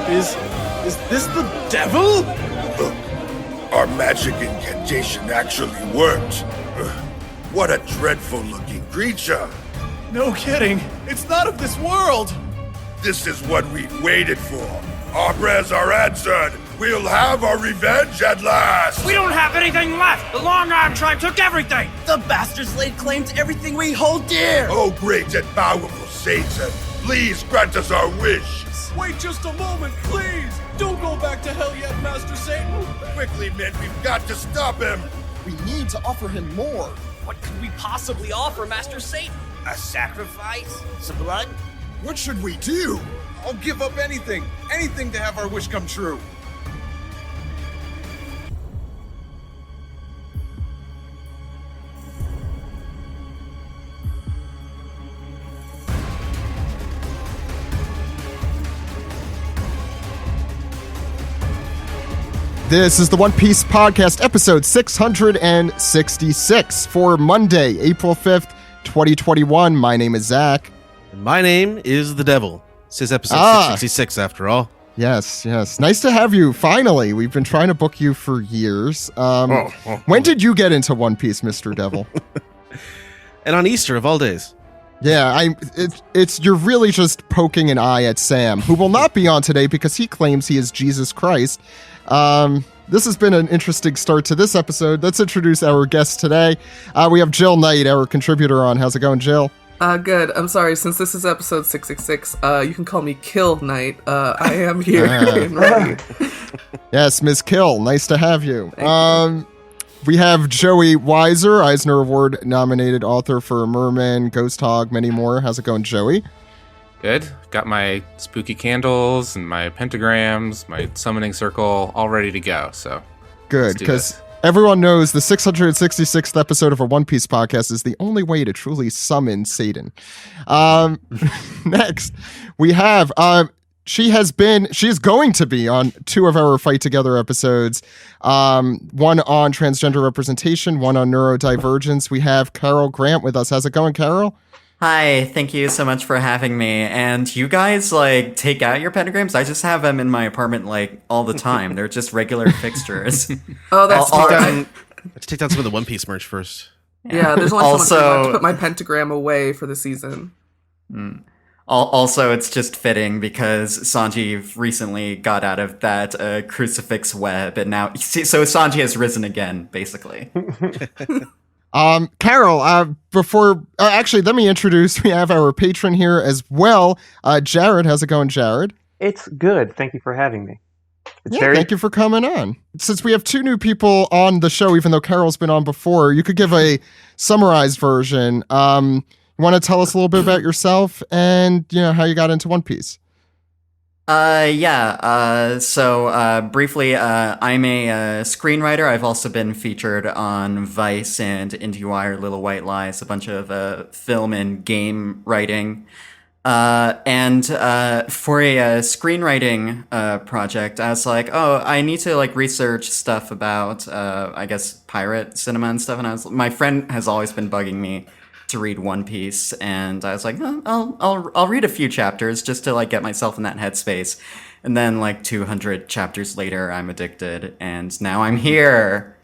Is this the devil? Look, our magic incantation actually worked. What a dreadful-looking creature. No kidding. It's not of this world. This is what we've waited for. Our prayers are answered. We'll have our revenge at last. We don't have anything left. The Long Arm tribe took everything. The bastards laid claim to everything we hold dear. Oh, great and powerful Satan, please grant us our wish. Wait just a moment, please. Don't go back to hell yet, Master Satan. Quickly, men, we've got to stop him. We need to offer him more. What could we possibly offer Master Satan? A sacrifice? Some blood? What should we do? I'll give up anything to have our wish come true. This is the One Piece Podcast, episode 666 for Monday, April 5th, 2021. My name is Zach. My name is the Devil. This is episode 666 after all. Yes. Nice to have you, finally. We've been trying to book you for years. When did you get into One Piece, Mr. Devil? And on Easter of all days. Yeah, you're really just poking an eye at Sam, who will not be on today because he claims he is Jesus Christ. This has been an interesting start to this episode. Let's introduce our guest today. We have Jill Knight, our contributor on. How's it going, Jill? Good. I'm sorry. Since this is episode 666, you can call me Kill Knight. I am here and ready. Yes, Ms. Kill. Nice to have you. We have Joey Weiser, Eisner Award-nominated author for Merman, Ghost Hog, many more. How's it going, Joey? Good. Got my spooky candles and my pentagrams, my summoning circle, all ready to go. So good, because everyone knows the 666th episode of a One Piece podcast is the only way to truly summon Satan. Next, we have she is going to be on two of our Fight Together episodes. One on transgender representation, one on neurodivergence. We have Carol Grant with us. How's it going, Carol? Hi, thank you so much for having me. And you guys, take out your pentagrams? I just have them in my apartment, all the time. They're just regular fixtures. Oh, that's smart. Let's take down some of the One Piece merch first. Yeah, there's only so much I have to put my pentagram away for the season. Also, it's just fitting because Sanji recently got out of that crucifix web, and now... So Sanji has risen again, basically. Carol, actually, let me introduce, we have our patron here as well, Jared. How's it going, Jared? It's good. Thank you for having me. Thank you for coming on. Since we have two new people on the show, even though Carol's been on before, you could give a summarized version. You want to tell us a little bit about yourself and, how you got into One Piece? So briefly, I'm a screenwriter. I've also been featured on Vice and IndieWire, Little White Lies, a bunch of film and game writing. And for a screenwriting project, I was like, I need to research stuff about, pirate cinema and stuff. And my friend has always been bugging me to read One Piece, and I was like, I'll read a few chapters just to get myself in that headspace. And then 200 chapters later, I'm addicted, and now I'm here.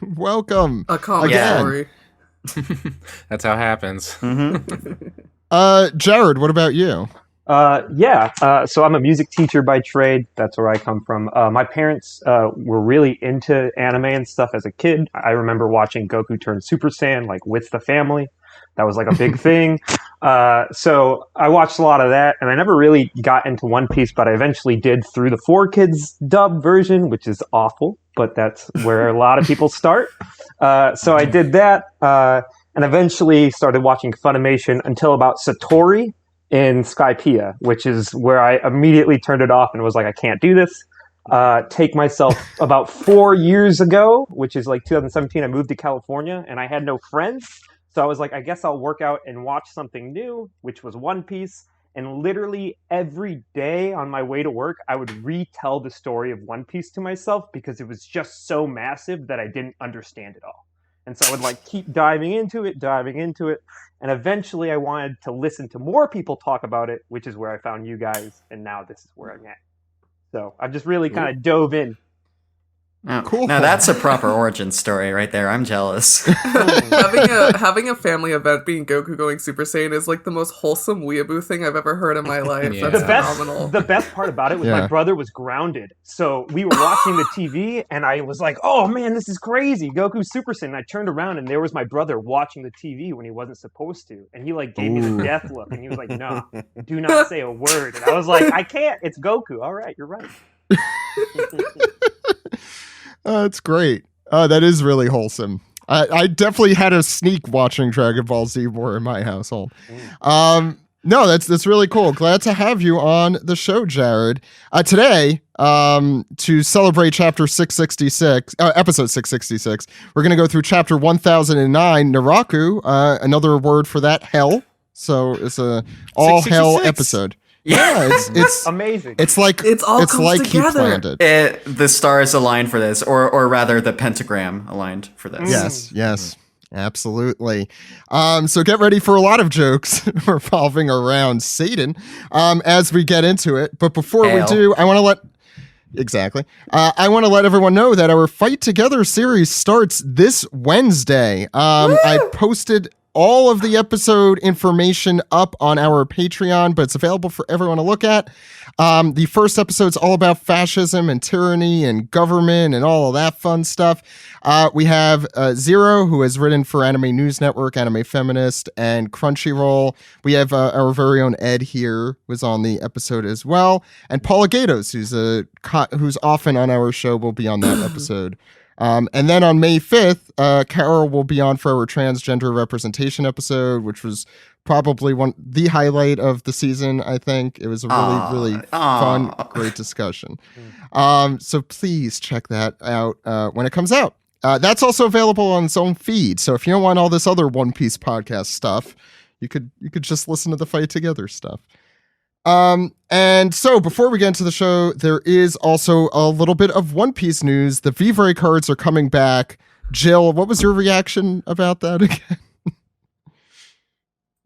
Welcome. A comic story. That's how it happens. Mm-hmm. Jared, what about you? So I'm a music teacher by trade. That's where I come from. My parents were really into anime and stuff as a kid. I remember watching Goku turn Super Saiyan with the family. That was a big thing. So I watched a lot of that, and I never really got into One Piece, but I eventually did through the 4Kids dub version, which is awful, but that's where a lot of people start. So I did that, and eventually started watching Funimation until about Satori in Skypiea, which is where I immediately turned it off and was like, I can't do this. Take myself about 4 years ago, which is 2017, I moved to California and I had no friends. So I was like, I guess I'll work out and watch something new, which was One Piece. And literally every day on my way to work, I would retell the story of One Piece to myself because it was just so massive that I didn't understand it all. And so I would like keep diving into it. And eventually I wanted to listen to more people talk about it, which is where I found you guys. And now this is where I'm at. So I've just really kind of dove in. Oh, Cool. Now that's a proper origin story right there. I'm jealous. having a family event being Goku going Super Saiyan is like the most wholesome weeaboo thing I've ever heard in my life. Yeah. That's The best, phenomenal. the best part about it was my brother was grounded. So we were watching the TV and I was like, oh man, this is crazy. Goku Super Saiyan. And I turned around and there was my brother watching the TV when he wasn't supposed to. And he like gave me the death look and he was like, no, do not say a word. And I was like, I can't. It's Goku. All right, you're right. That's great. That is really wholesome. I definitely had a sneak watching Dragon Ball Z more in my household. No, that's really cool. Glad to have you on the show, Jared. Today, to celebrate chapter 666, episode 666, we're going to go through chapter 1009, Naruku, another word for that, hell. So it's a all hell episode. Yeah, it's amazing. It's like It's all comes like together. he planned it. The stars aligned for this, or rather, the pentagram aligned for this. Yes, absolutely. So get ready for a lot of jokes revolving around Satan as we get into it. But before we do, I want to let everyone know that our Fight Together series starts this Wednesday. I posted all of the episode information up on our Patreon, but it's available for everyone to look at. The first episode's all about fascism and tyranny and government and all of that fun stuff. We have Zero, who has written for Anime News Network, Anime Feminist, and Crunchyroll. We have our very own Ed here, was on the episode as well. And Paula Gatos, who's often on our show, will be on that episode. And then on May 5th, Carol will be on for our transgender representation episode, which was probably the highlight of the season, I think. It was a really fun, great discussion. So please check that out when it comes out. That's also available on its own feed. So if you don't want all this other One Piece podcast stuff, you could just listen to the Fight Together stuff. And so before we get into the show, there is also a little bit of One Piece news. The Vivre cards are coming back. Jill, what was your reaction about that again?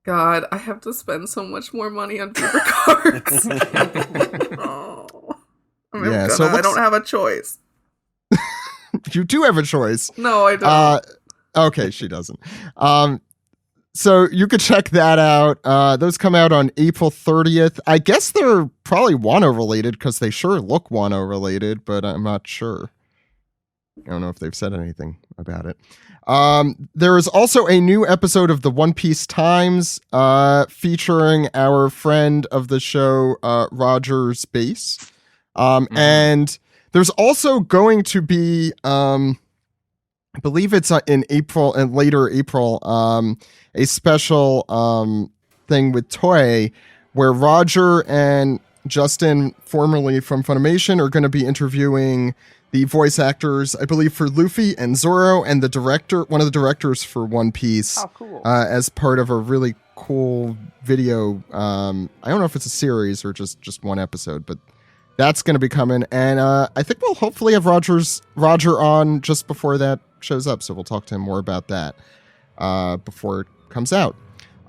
God, I have to spend so much more money on paper cards. I don't have a choice. You do have a choice. No, I don't. Okay, she doesn't. So you could check that out. Those come out on April 30th. I guess they're probably Wano related because they sure look Wano related, but I'm not sure. I don't know if they've said anything about it. There is also a new episode of the One Piece Times featuring our friend of the show, Roger's Base. And there's also going to be, I believe it's in April and later April, a special thing with Toei where Roger and Justin, formerly from Funimation, are going to be interviewing the voice actors, I believe, for Luffy and Zoro, and one of the directors for One Piece. Oh, cool. As part of a really cool video. I don't know if it's a series or just one episode, but that's going to be coming. And I think we'll hopefully have Roger on just before that shows up, so we'll talk to him more about that before it comes out.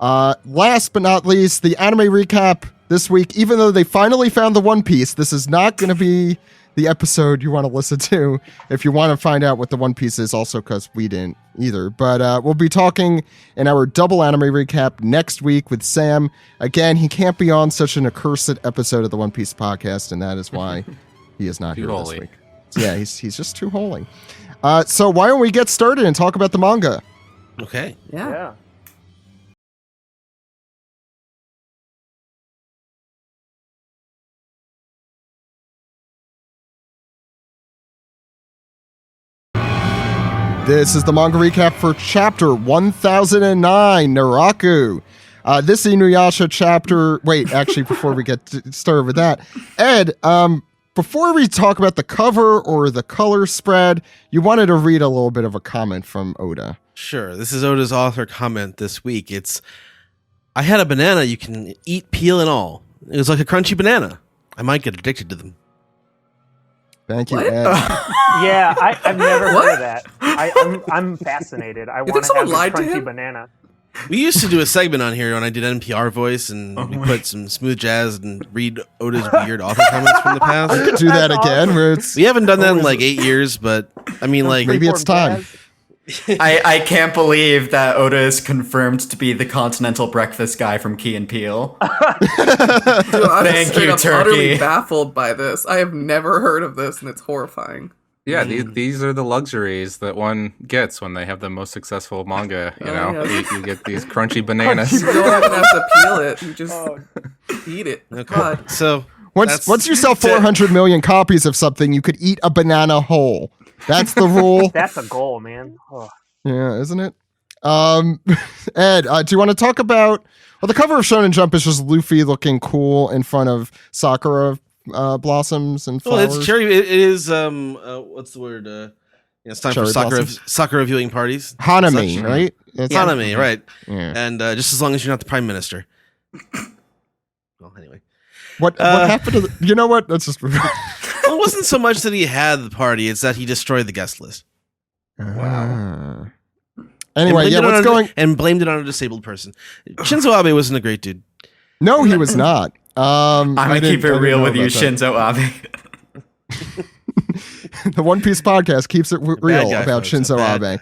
Last but not least, the anime recap this week. Even though they finally found the One Piece, this is not going to be the episode you want to listen to if you want to find out what the One Piece is, also because we didn't either. But we'll be talking in our double anime recap next week with Sam. Again, he can't be on such an accursed episode of the One Piece podcast, and that is why he is not here this week. So yeah, he's just too holy. So why don't we get started and talk about the manga? Okay. Yeah. This is the manga recap for chapter 1009, Naruku. This Inuyasha chapter... Wait, actually, before we get started with that, Ed, before we talk about the cover or the color spread, you wanted to read a little bit of a comment from Oda. Sure. This is Oda's author comment this week. It's, I had a banana you can eat, peel, and all. It was like a crunchy banana. I might get addicted to them. Thank you, What? Ed. Yeah, I've never What? heard of that. I'm fascinated. I want think to someone have a lied to crunchy him? banana. We used to do a segment on here when I did NPR voice, and we put some smooth jazz and read Oda's weird author comments from the past. We could do that again. Where it's, We haven't done that in like 8 years, but I mean, like maybe it's time. Jazz. I can't believe that Oda is confirmed to be the continental breakfast guy from Key and Peele. Dude, I'm Thank straight you, up utterly Turkey. baffled by this. I have never heard of this, and it's horrifying. Yeah, these are the luxuries that one gets when they have the most successful manga. You know, yeah. you get these crunchy bananas. You don't even have to peel it. You just eat it. God. so. Once you sell 400 million copies of something, you could eat a banana whole. That's the rule. That's a goal, man. Oh. Yeah, isn't it? Ed, do you want to talk about? Well, the cover of Shonen Jump is just Luffy looking cool in front of Sakura blossoms and Well, flowers. it's cherry. It is what's the word? It's time Cherry for blossoms. Sakura viewing parties. Hanami, Such. right? That's Hanami, right? Yeah. And just as long as you're not the prime minister. Well, anyway. What happened to the? You know what? Let's just. Well, it wasn't so much that he had the party; it's that he destroyed the guest list. Wow. And Anyway, blamed yeah, it on what's going? and blamed it on a disabled person. Shinzo Abe wasn't a great dude. No, he was not. I'm gonna keep it real with you, Shinzo. Shinzo Abe. The One Piece podcast keeps it real guy, about folks, Shinzo bad Abe.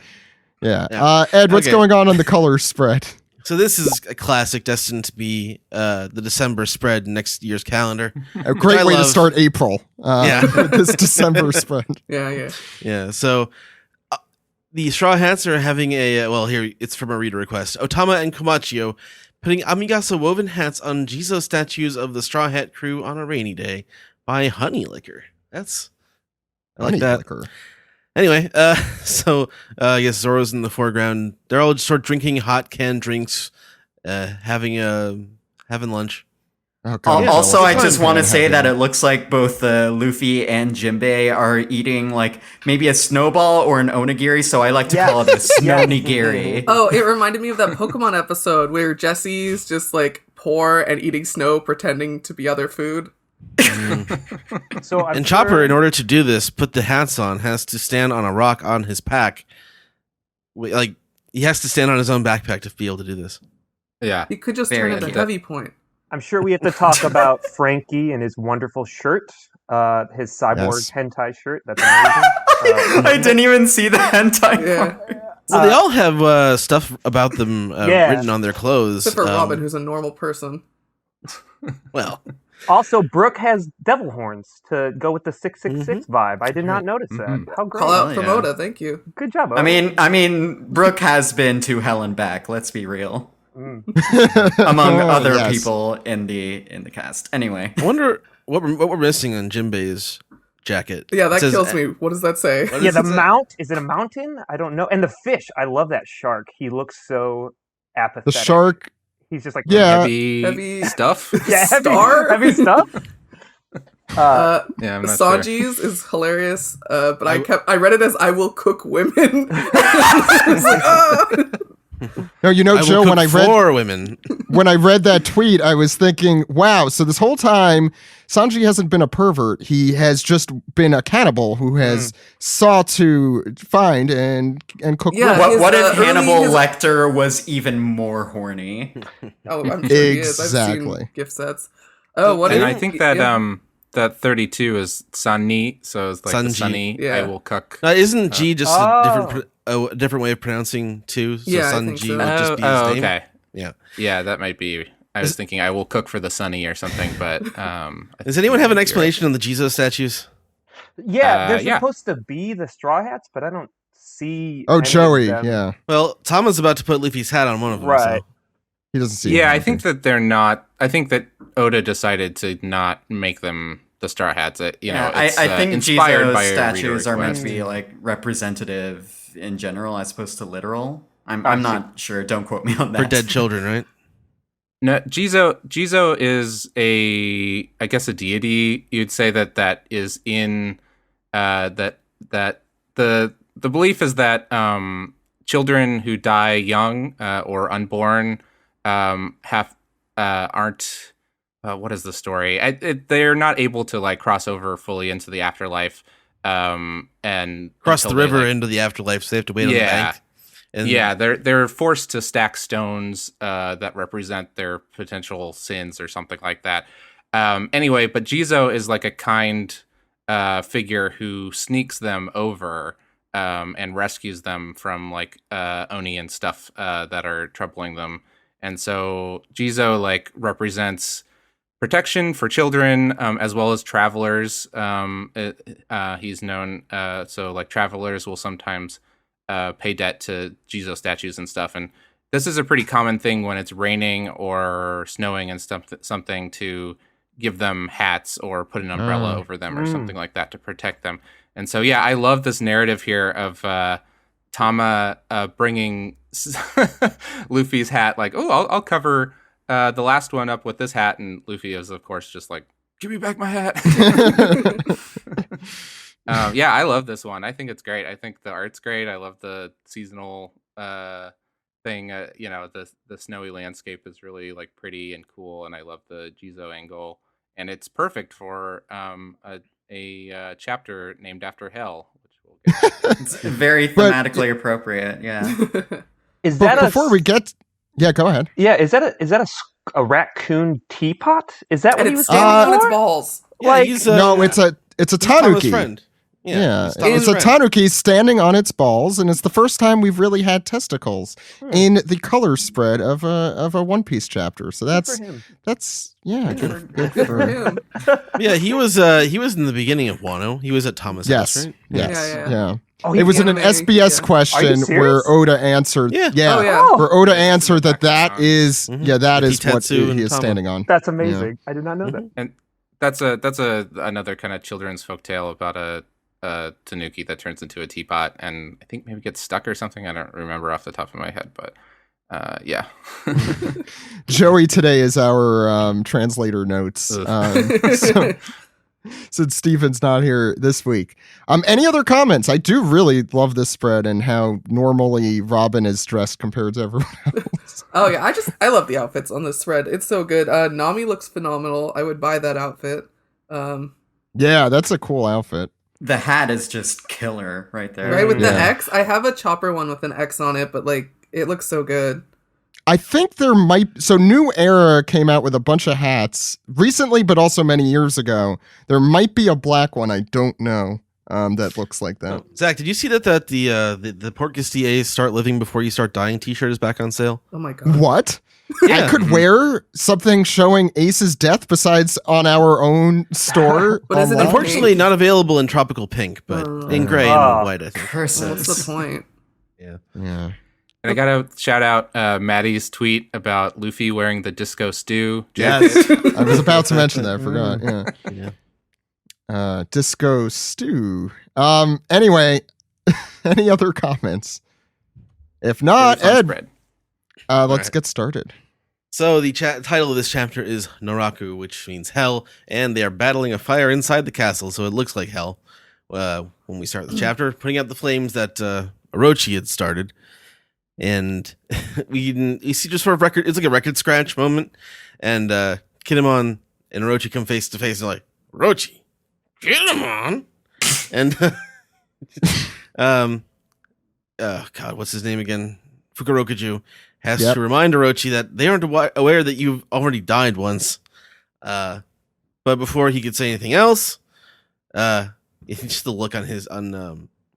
Yeah. Yeah. Ed, what's Okay. going on the color spread? So this is a classic, destined to be the December spread in next year's calendar. A great I way to love. start April. Yeah. With this December spread. Yeah. Yeah. So the Straw Hats are having a well. Here it's from a reader request. Otama and Komachio putting Amigasa woven hats on Jizo statues of the Straw Hat crew on a rainy day by Honey Liquor. I like Honey that. liquor. Anyway, so I guess Zoro's in the foreground. They're all just sort of drinking hot canned drinks, having lunch. Oh, God. Also, I It's just fun want to to say have that that. it looks like both Luffy and Jinbei are eating like maybe a snowball or an onigiri, so I like to call it a snownigiri. Oh, it reminded me of that Pokemon episode where Jesse's just like poor and eating snow, pretending to be other food. So I'm And sure- Chopper, in order to do this, put the hats on, has to stand on a rock on his pack. Like he has to stand on his own backpack to be able to do this. Yeah. You could just Very turn into cute. Heavy Point. I'm sure we have to talk about Frankie and his wonderful shirt, his cyborg Yes. hentai shirt. That's amazing. I didn't even see the hentai. Yeah. Well, they all have stuff about them Yeah. written on their clothes. Except for Robin, who's a normal person. Well, Also, Brook has devil horns to go with the 666 vibe. I did not notice that. How great! Call out Oh, from yeah. Oda, thank you. Good job. I mean, Brooke has been to hell and back. Let's be real. Among Oh, other yes. people in the cast. Anyway, I wonder what we're missing on Jinbei's jacket. Yeah, that It says- kills me. What does that say? What yeah, does the it say? mount is it a mountain? I don't know. And the fish, I love that shark. He looks so apathetic. The shark. He's just like Yeah. Heavy stuff. yeah, heavy, Star? heavy stuff. Yeah, I'm not sure. Sanji's is hilarious, but I read it as I will cook women. I was like, ah. No, you know, I will Joe, cook when I read for women. when I read that tweet, I was thinking, wow, so this whole time Sanji hasn't been a pervert. He has just been a cannibal who has sought to find and cook Yeah. women. what if early- Hannibal his- Lecter was even more horny? Oh, I'm sure he is. I've Exactly. seen gift sets. Oh, what? And if- I think that yeah. that 32 is Sunny, so it's like the Sanji. Sunny. Yeah. I will cook. Isn't G just Oh. a different way of pronouncing too? So Yeah, I Sun think G so. would just be his Oh, name. okay. Yeah. Yeah, that might be. I was thinking I will cook for the Sunny or something, but Does anyone have an explanation on the Jizo statues? Yeah, they're yeah. supposed to be the straw hats, but I don't see. Oh, any of Joey, them. yeah. Well, Tama's about to put Luffy's hat on one of them. Right. So. He doesn't see yeah, I anything. think that they're not. I think that Oda decided to not make them the Straw Hats. You know, I it's, think inspired Jizo's by a reader statues are meant to request. be like representative in general as opposed to literal. I'm not sure. Don't quote me on that. For dead children, right? No, Jizo is I guess a deity. You'd say that is in that the belief is that children who die young or unborn aren't what is the story? They're not able to like cross over fully into the afterlife, and Cross the until they, river like, into the afterlife, so they have to wait on the bank. And yeah, they're forced to stack stones that represent their potential sins or something like that. Anyway, but Jizo is like a kind figure who sneaks them over and rescues them from like Oni and stuff that are troubling them. And so Jizo like represents protection for children as well as travelers. He's known so like travelers will sometimes pay debt to Jizo statues and stuff, and this is a pretty common thing when it's raining or snowing and something to give them hats or put an umbrella over them or something like that to protect them. And so yeah, I love this narrative here of Tama bringing Luffy's hat, like, oh, I'll cover the last one up with this hat, and Luffy is of course just like, give me back my hat. Yeah, I love this one. I think it's great. I think the art's great. I love the seasonal thing. The snowy landscape is really like pretty and cool, and I love the Jizo angle. And it's perfect for a chapter named after Hell, which we'll get to. It's very thematically appropriate. Yeah. Is that before we get? Yeah, go ahead. Yeah, is that a raccoon teapot? Is that what And he it's was standing on its balls. Yeah, Like, he's No, it's a Tama's tanuki. friend. Yeah, he's Tama's it's a friend. tanuki standing on its balls, and it's the first time we've really had testicles in the color spread of a One Piece chapter. So that's good for him. Yeah, he was in the beginning of Wano. He was at Thomas Yes, House, right? yes, Yeah. yeah. Oh, It was in an anime, SBS yeah. question where serious? Oda answered. Yeah. Oh, yeah. Where Oda answered that is that With is what Hitetsu he and is Tama. standing on. That's amazing. I did not know that. And that's another kind of children's folktale about a tanuki that turns into a teapot and I think maybe gets stuck or something. I don't remember off the top of my head, but yeah. Joey today is our translator notes. Since Steven's not here this week. Any other comments? I do really love this spread and how normally Robin is dressed compared to everyone else. Oh yeah, I love the outfits on this thread. It's so good. Nami looks phenomenal. I would buy that outfit. Yeah, that's a cool outfit. The hat is just killer right there. Right with the Yeah. X. I have a Chopper one with an X on it, but like it looks so good. I think there might... So New Era came out with a bunch of hats recently, but also many years ago. There might be a black one. I don't know that looks like that. Zach, did you see that the Port Castilla Start Living Before You Start Dying t-shirt is back on sale? Oh my god. What? Yeah. I could wear something showing Ace's death besides on our own store. But is it online? Unfortunately, not available in tropical pink, but in gray and white, I think. Curses. What's the point? Yeah. Yeah. And I gotta shout out Maddie's tweet about Luffy wearing the disco stew Yes. jacket. I was about to mention that. I forgot. Yeah. Yeah. Disco stew. Anyway, any other comments? If not, Really fun Ed, spread. let's right. get started. So the title of this chapter is Naruku, which means hell, and they are battling a fire inside the castle, so it looks like hell. When we start the chapter, putting out the flames that Orochi had started. And we see just sort of record. It's like a record scratch moment, and Kinemon and Orochi come face to face. And they're like, Orochi, Kinemon, and oh god, what's his name again? Fukurokuju has to remind Orochi that they aren't aware that you've already died once. But before he could say anything else, just the look on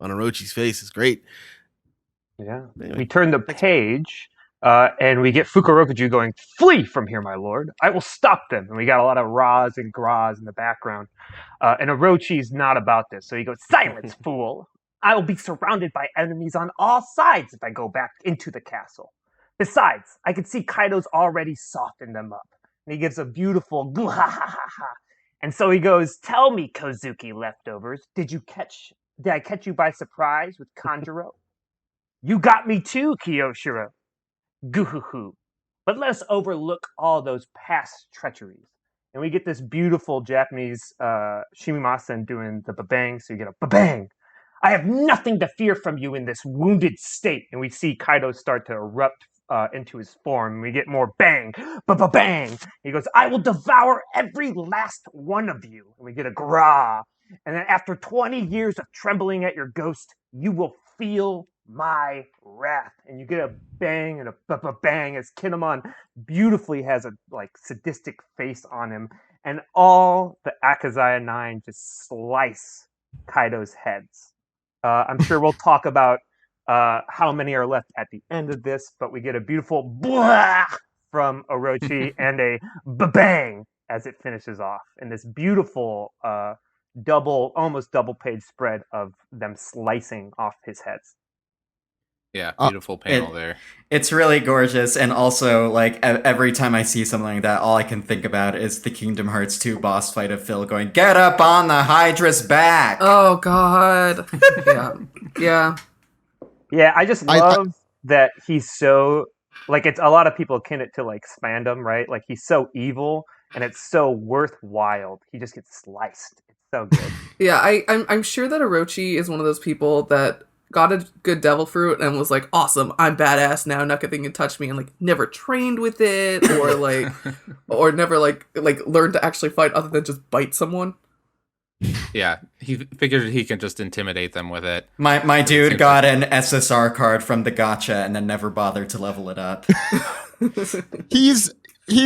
Orochi's face is great. Yeah. Anyway, We turn the page, and we get Fukurokuju going, "Flee from here, my lord. I will stop them." And we got a lot of rahs and gras in the background. And Orochi's not about this, so he goes, "Silence, fool. I will be surrounded by enemies on all sides if I go back into the castle. Besides, I can see Kaido's already softened them up." And he gives a beautiful goo ha ha ha ha. And so he goes, "Tell me, Kozuki leftovers, did I catch you by surprise with Kanjuro? You got me too, Kiyoshiro. Goohoo. But let us overlook all those past treacheries." And we get this beautiful Japanese Shimimasen doing the babang, so you get a babang. "I have nothing to fear from you in this wounded state." And we see Kaido start to erupt into his form. We get more bang, bang. He goes, "I will devour every last one of you." And we get a grah. And then after 20 years of trembling at your ghost, you will feel my wrath. And you get a bang and a bang as Kinemon beautifully has a like sadistic face on him. And all the Akazaya 9 just slice Kaido's heads. I'm sure we'll talk about how many are left at the end of this, but we get a beautiful blah from Orochi and a bang as it finishes off. And this beautiful almost double page spread of them slicing off his heads. Yeah, beautiful panel there. It's really gorgeous, and also, like, every time I see something like that, all I can think about is the Kingdom Hearts 2 boss fight of Phil going, "Get up on the Hydra's back!" Oh, God. Yeah. Yeah, I just love that he's so, like, it's a lot of people akin it to, like, Spandam, right? Like, he's so evil, and it's so worthwhile. He just gets sliced. It's so good. Yeah, I'm sure that Orochi is one of those people that got a good devil fruit and was like, awesome, I'm badass now, nothing can touch me, and like never trained with it, or like or never like learned to actually fight other than just bite someone. Yeah, he figured he can just intimidate them with it. My dude got an SSR card from the gacha and then never bothered to level it up. He's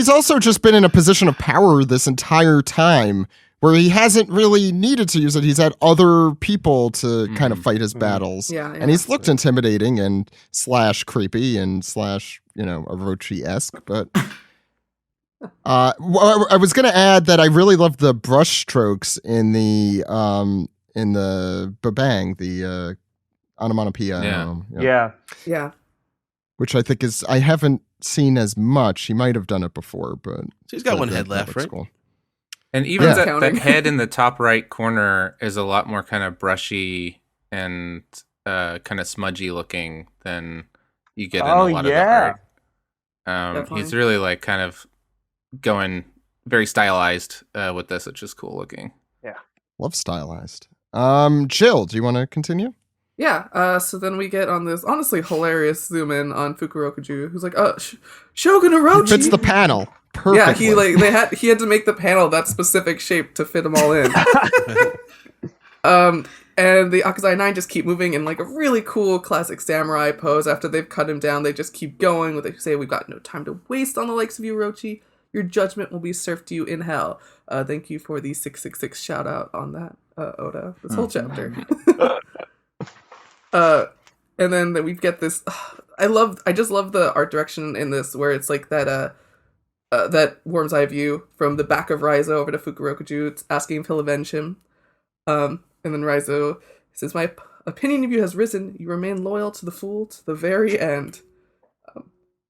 also just been in a position of power this entire time, where he hasn't really needed to use it. He's had other people to kind of fight his battles. Yeah, and he's looked intimidating and / creepy and / Orochi-esque. But I was going to add that I really love the brush strokes in the babang, the onomatopoeia. Yeah. Which I think I haven't seen as much. He might have done it before, but so he's got one head left, right? Cool. And even that head in the top right corner is a lot more kind of brushy and kind of smudgy looking than you get in a lot of the art. He's really like kind of going very stylized with this, which is cool looking. Yeah. Love stylized. Jill, do you want to continue? Yeah, so then we get on this honestly hilarious zoom in on Fukurokuju, who's like, Shogun Orochi! Fits the panel perfectly. Yeah, he had to make the panel that specific shape to fit them all in. And the Akazai 9 just keep moving in like a really cool classic samurai pose. After they've cut him down, they just keep going. They say, "We've got no time to waste on the likes of you, Orochi. Your judgment will be served to you in hell." Thank you for the 666 shout out on that, Oda. This whole chapter. And then we get this. I just love the art direction in this, where it's like that worm's eye view from the back of Raizo over to Fukurokuju. It's asking if he'll avenge him. And then Raizo says, "My opinion of you has risen. You remain loyal to the fool to the very end."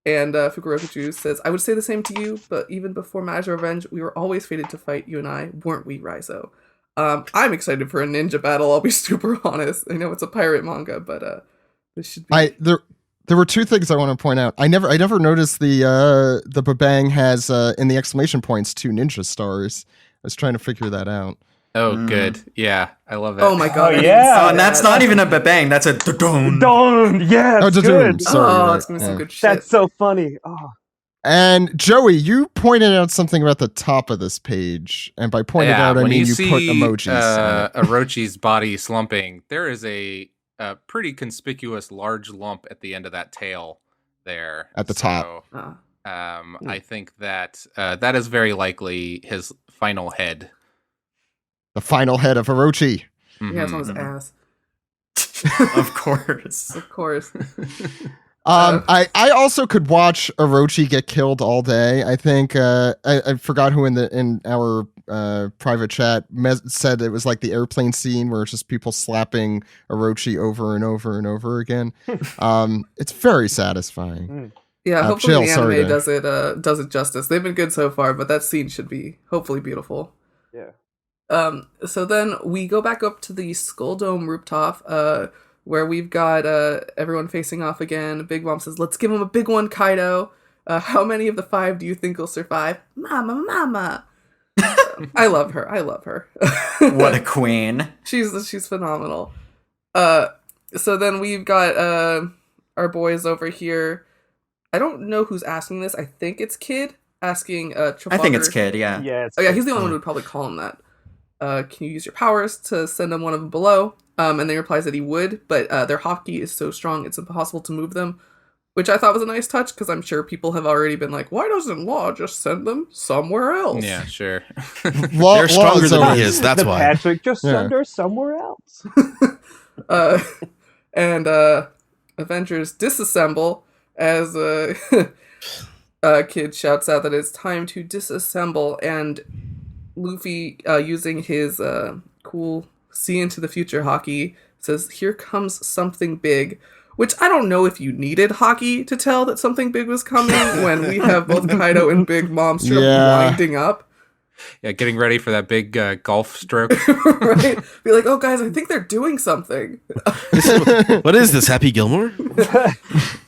And Fukurokuju says, "I would say the same to you, but even before Master Revenge, we were always fated to fight, you and I, weren't we, Raizo?" I'm excited for a ninja battle, I'll be super honest. I know it's a pirate manga, but this should be... There were two things I want to point out. I never noticed the babang has in the exclamation points 2 ninja stars. I was trying to figure that out. Oh, good. Yeah, I love it. Oh my god. And that's not even a babang, that's a da-dun. Dun! Yeah, it's good. Sorry, it's gonna be some good shit. That's so funny. Oh. And Joey, you pointed out something about the top of this page, and by pointed out, I mean you put emojis. Orochi's body slumping. There is a pretty conspicuous large lump at the end of that tail there. At the top. I think that that is very likely his final head. The final head of Orochi. Yeah, it's on his ass. Of course. Of course. I also could watch Orochi get killed all day. I think I forgot who in our private chat said it was like the airplane scene where it's just people slapping Orochi over and over and over again. It's very satisfying. Yeah, hopefully Jill, the anime does it justice. They've been good so far, but that scene should be hopefully beautiful. Yeah. So then we go back up to the Skull Dome rooftop, where we've got everyone facing off again. Big Mom says, "Let's give him a big one, Kaido. How many of the 5 do you think will survive?" Mama. I love her. What a queen. She's phenomenal. So then we've got our boys over here. I don't know who's asking this. I think it's Kid asking Trafalgar. I think it's Kid, yeah. Yeah. Oh yeah, he's the only one who would probably call him that. Can you use your powers to send him one of them below? And then he replies that he would, but their hotkey is so strong it's impossible to move them, which I thought was a nice touch because I'm sure people have already been like, why doesn't Law just send them somewhere else? Yeah, sure. They're stronger than he is. That's why. Patrick, just send her somewhere else. And Avengers disassemble as Kid shouts out that it's time to disassemble, and Luffy, using his cool see into the future hockey, says, here comes something big, which I don't know if you needed hockey to tell that something big was coming when we have both Kaido and Big Mom winding up. Yeah, getting ready for that big golf stroke. Right? Be like, oh guys, I think they're doing something. What is this, Happy Gilmore?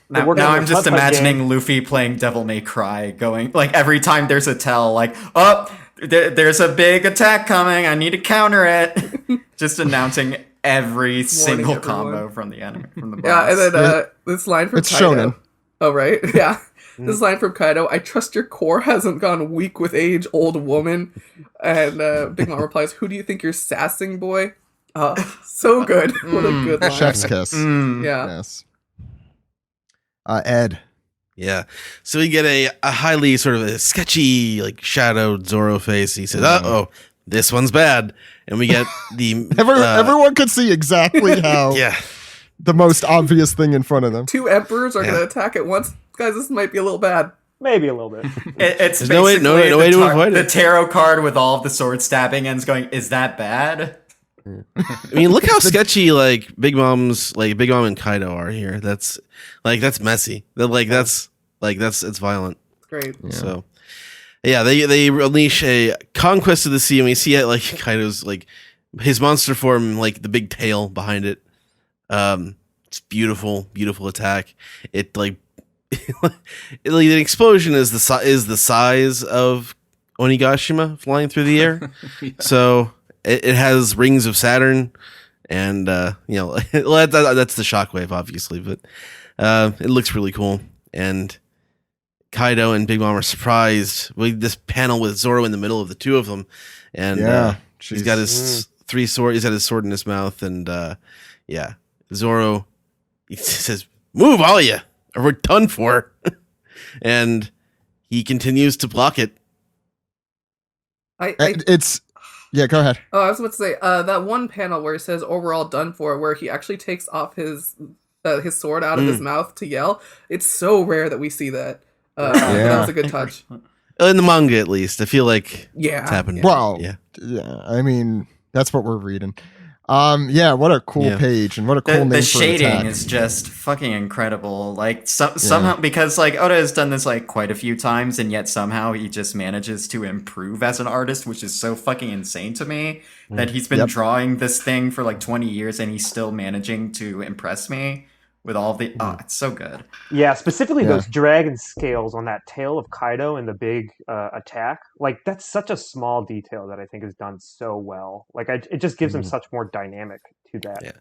Now I'm just imagining Luffy playing Devil May Cry, going, like, every time there's a tell, like, oh, there's a big attack coming, I need to counter it. Just announcing every single combo from the enemy, from the boss. Yeah, and then this line from It's Kaido. shonen. Oh, right? Yeah. This line from Kaido, I trust your core hasn't gone weak with age, old woman. And Big Mom replies, who do you think you're sassing, boy? So good. What a good line. Chef's kiss. Yeah. Yes. Ed. Yeah. So we get a highly sort of a sketchy, like shadowed Zoro face. He says, "Uh-oh, this one's bad." And we get the everyone could see exactly how the most obvious thing in front of them. Two emperors are going to attack at once. Guys, this might be a little bad. Maybe a little bit. It's There's basically no way to avoid the it. tarot card with all of the sword stabbing ends going, is that bad? I mean, look how sketchy like Big Mom and Kaido are here. That's messy. That's it's violent. Great. Yeah. So yeah, they unleash a conquest of the sea, and we see it like Kaido's like his monster form, like the big tail behind it. It's beautiful attack. It like the explosion is the size of Onigashima flying through the air. So it has rings of Saturn, and that's the shockwave, obviously, but it looks really cool. And Kaido and Big Mom are surprised with this panel with Zoro in the middle of the two of them, and he's got his three sword. He's got his sword in his mouth, and Zoro he says, "Move, all you, or we're done for." And he continues to block it. Go ahead. Oh, I was about to say that one panel where he says, "Oh, we're all done for," where he actually takes off his sword out of his mouth to yell. It's so rare that we see that. That was a good touch. In the manga, at least, I feel like it's happening. Well, I mean, that's what we're reading. What a cool page, and what a cool name for the shading attack. is just fucking incredible. Like somehow, because like Oda has done this like quite a few times, and yet somehow he just manages to improve as an artist, which is so fucking insane to me. That he's been drawing this thing for like 20 years, and he's still managing to impress me with all the. Oh, it's so good. Yeah, specifically those dragon scales on that tail of Kaido and the big attack. Like, that's such a small detail that I think is done so well. Like, it just gives him such more dynamic to that. Yeah.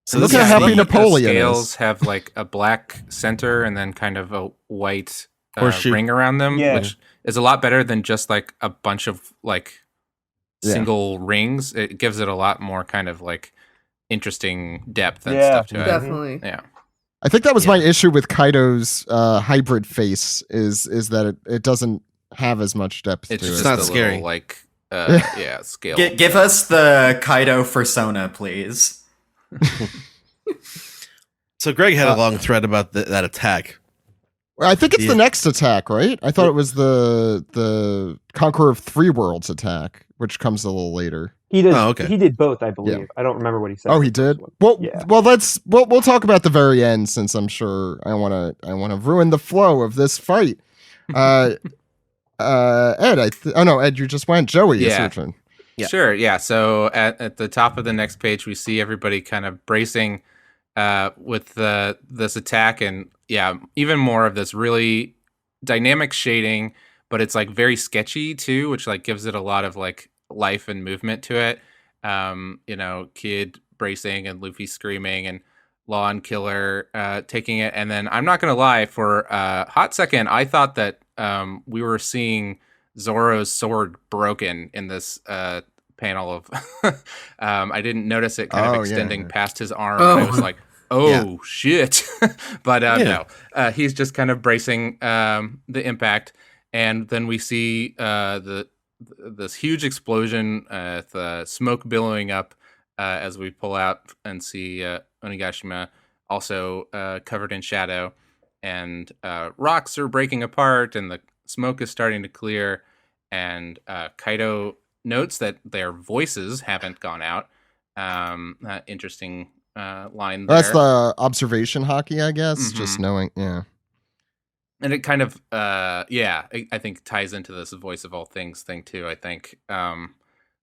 So look how happy Napoleon scales is. have like a black center and then kind of a white Horseshoe ring around them, Yeah. which is a lot better than just like a bunch of like single rings. It gives it a lot more kind of like interesting depth and stuff to it. Definitely. Yeah. I think that was my issue with Kaido's hybrid face is that it doesn't have as much depth It's to just it. not a scary. little, like scale. Give us the Kaido persona, please. So Greg had a long thread about that attack. I think it's the next attack, right? I thought it was the Conqueror of Three Worlds attack, which comes a little later. He did. Oh, okay. He did both, I believe. Yeah. I don't remember what he said. Oh, he did. Well, we'll talk about the very end, since I'm sure I want to ruin the flow of this fight. Ed, Ed, you just went. Joey, it's your turn. Yeah. Sure, yeah. So at the top of the next page, we see everybody kind of bracing with this attack, and even more of this really dynamic shading, but it's like very sketchy too, which like gives it a lot of like life and movement to it. Kid bracing and Luffy screaming, and Law and Killer taking it. And then I'm not going to lie, for a hot second, I thought that we were seeing Zoro's sword broken in this panel of I didn't notice it kind of extending past his arm. And I was like, shit. But no, he's just kind of bracing the impact. And then we see this huge explosion, the smoke billowing up as we pull out and see Onigashima also covered in shadow. And rocks are breaking apart and the smoke is starting to clear. And Kaido notes that their voices haven't gone out. Interesting line there. That's the observation hockey, I guess. Just knowing, And it kind of, I think ties into this voice of all things thing too, I think. And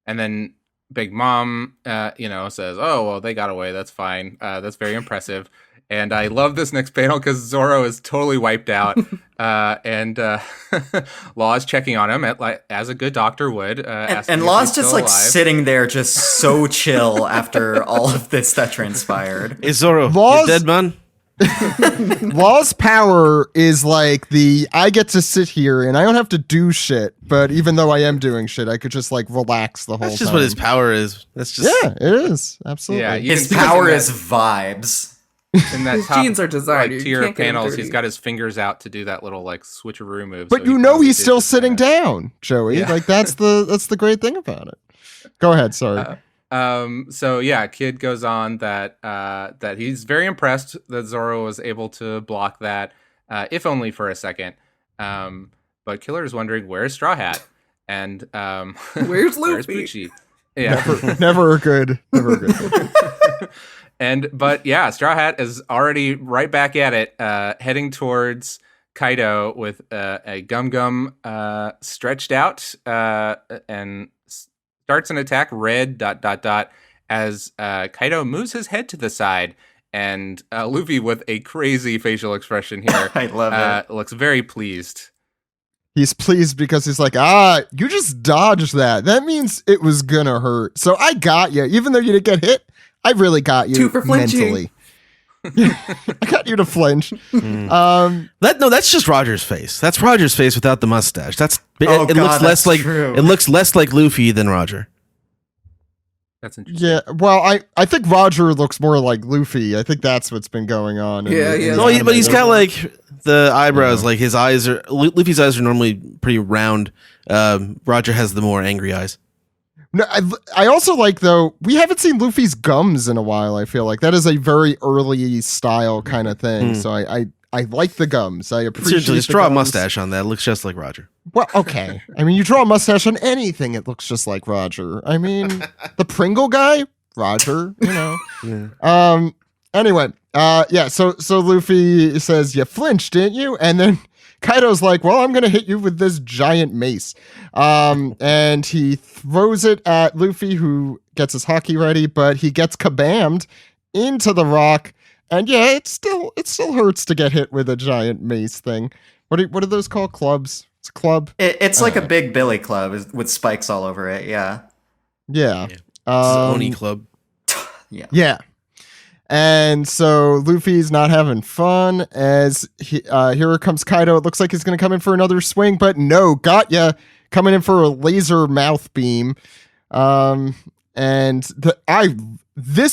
then Big Mom, says, oh, well, they got away. That's fine. That's very impressive. And I love this next panel because Zoro is totally wiped out. And Law is checking on him as a good doctor would. And Law's just like sitting there just so chill after all of this that transpired. Hey, Zoro, you're dead, man. Law's power is like I get to sit here and I don't have to do shit, but even though I am doing shit, I could just like relax the whole time. That's just what his power is. That's just it is. Absolutely. Yeah, his power is vibes. In that his genes are designed. Tier of panels, he's got his fingers out to do that little like switcheroo move. But so he's still sitting down, Joey. Yeah. Like that's the great thing about it. Go ahead, sorry. Kid goes on that he's very impressed that Zoro was able to block that, if only for a second. But Killer is wondering, where's Straw Hat? And where's Luffy? Where's Pucci? Yeah, never a good. But Straw Hat is already right back at it, heading towards Kaido with a gum stretched out, and starts an attack. Red ... as Kaido moves his head to the side, and Luffy with a crazy facial expression here. I love it. Looks very pleased. He's pleased because he's like, you just dodged that. That means it was gonna hurt. So I got you, even though you didn't get hit. I really got you 2 for flinching. Mentally. I got you to flinch. That's just Roger's face. That's Roger's face without the mustache. It looks less like Luffy than Roger. That's interesting. Yeah, well, I think Roger looks more like Luffy. I think that's what's been going on. But he's got like the eyebrows, like his eyes are. Luffy's eyes are normally pretty round. Roger has the more angry eyes. No, I also like, though, we haven't seen Luffy's gums in a while. I feel like that is a very early style kind of thing. So I like the gums. I appreciate Seriously, just draw a mustache on that. It looks just like Roger. Well, okay. I mean, you draw a mustache on anything, it looks just like Roger. I mean, the Pringle guy, Roger, Yeah. Anyway, so Luffy says, you flinched, didn't you? And then Kaido's like, well, I'm going to hit you with this giant mace. And he throws it at Luffy, who gets his hockey ready, but he gets kabammed into the rock. And it still hurts to get hit with a giant mace thing. What are those called? Clubs? It's a club. It's like a big billy club with spikes all over it. Yeah. Yeah. It's an Oni club. Yeah. And so Luffy's not having fun as here comes Kaido. It looks like he's going to come in for another swing, but no, got ya. Coming in for a laser mouth beam. This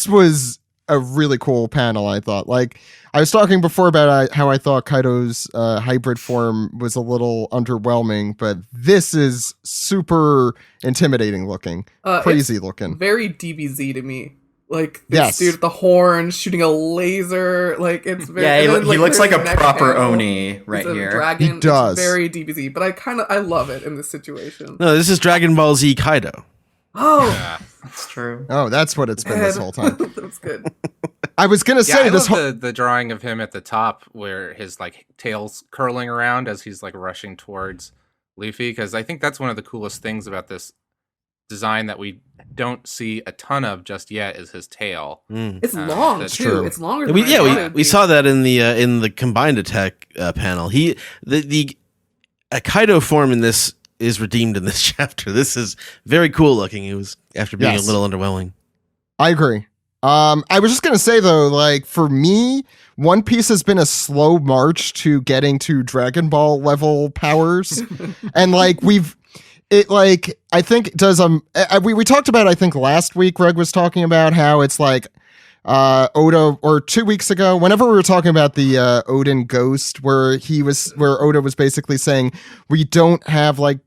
was a really cool panel, I thought. Like, I was talking before about how I thought Kaido's hybrid form was a little underwhelming, but this is super intimidating looking, crazy looking. Very DBZ to me. Like, this dude with the horn shooting a laser. Like, it's very... he looks like a proper Oni right here. Dragon. He does. It's very DBZ, but I love it in this situation. No, this is Dragon Ball Z Kaido. Oh, that's true. Oh, that's what it's been this whole time. That's good. I was gonna say I love the drawing of him at the top where his like tail's curling around as he's like rushing towards Luffy, because I think that's one of the coolest things about this design that we don't see a ton of just yet is his tail. It's long too. True. It's longer. Than we saw that in the combined attack panel. The Kaido form in this is redeemed in this chapter. This is very cool looking. It was after being a little underwhelming. I agree. I was just gonna say though, like for me, One Piece has been a slow march to getting to Dragon Ball level powers, and like I think it does we talked about, I think last week Greg was talking about how it's like Oda, or 2 weeks ago, whenever we were talking about the Odin ghost, where Oda was basically saying we don't have like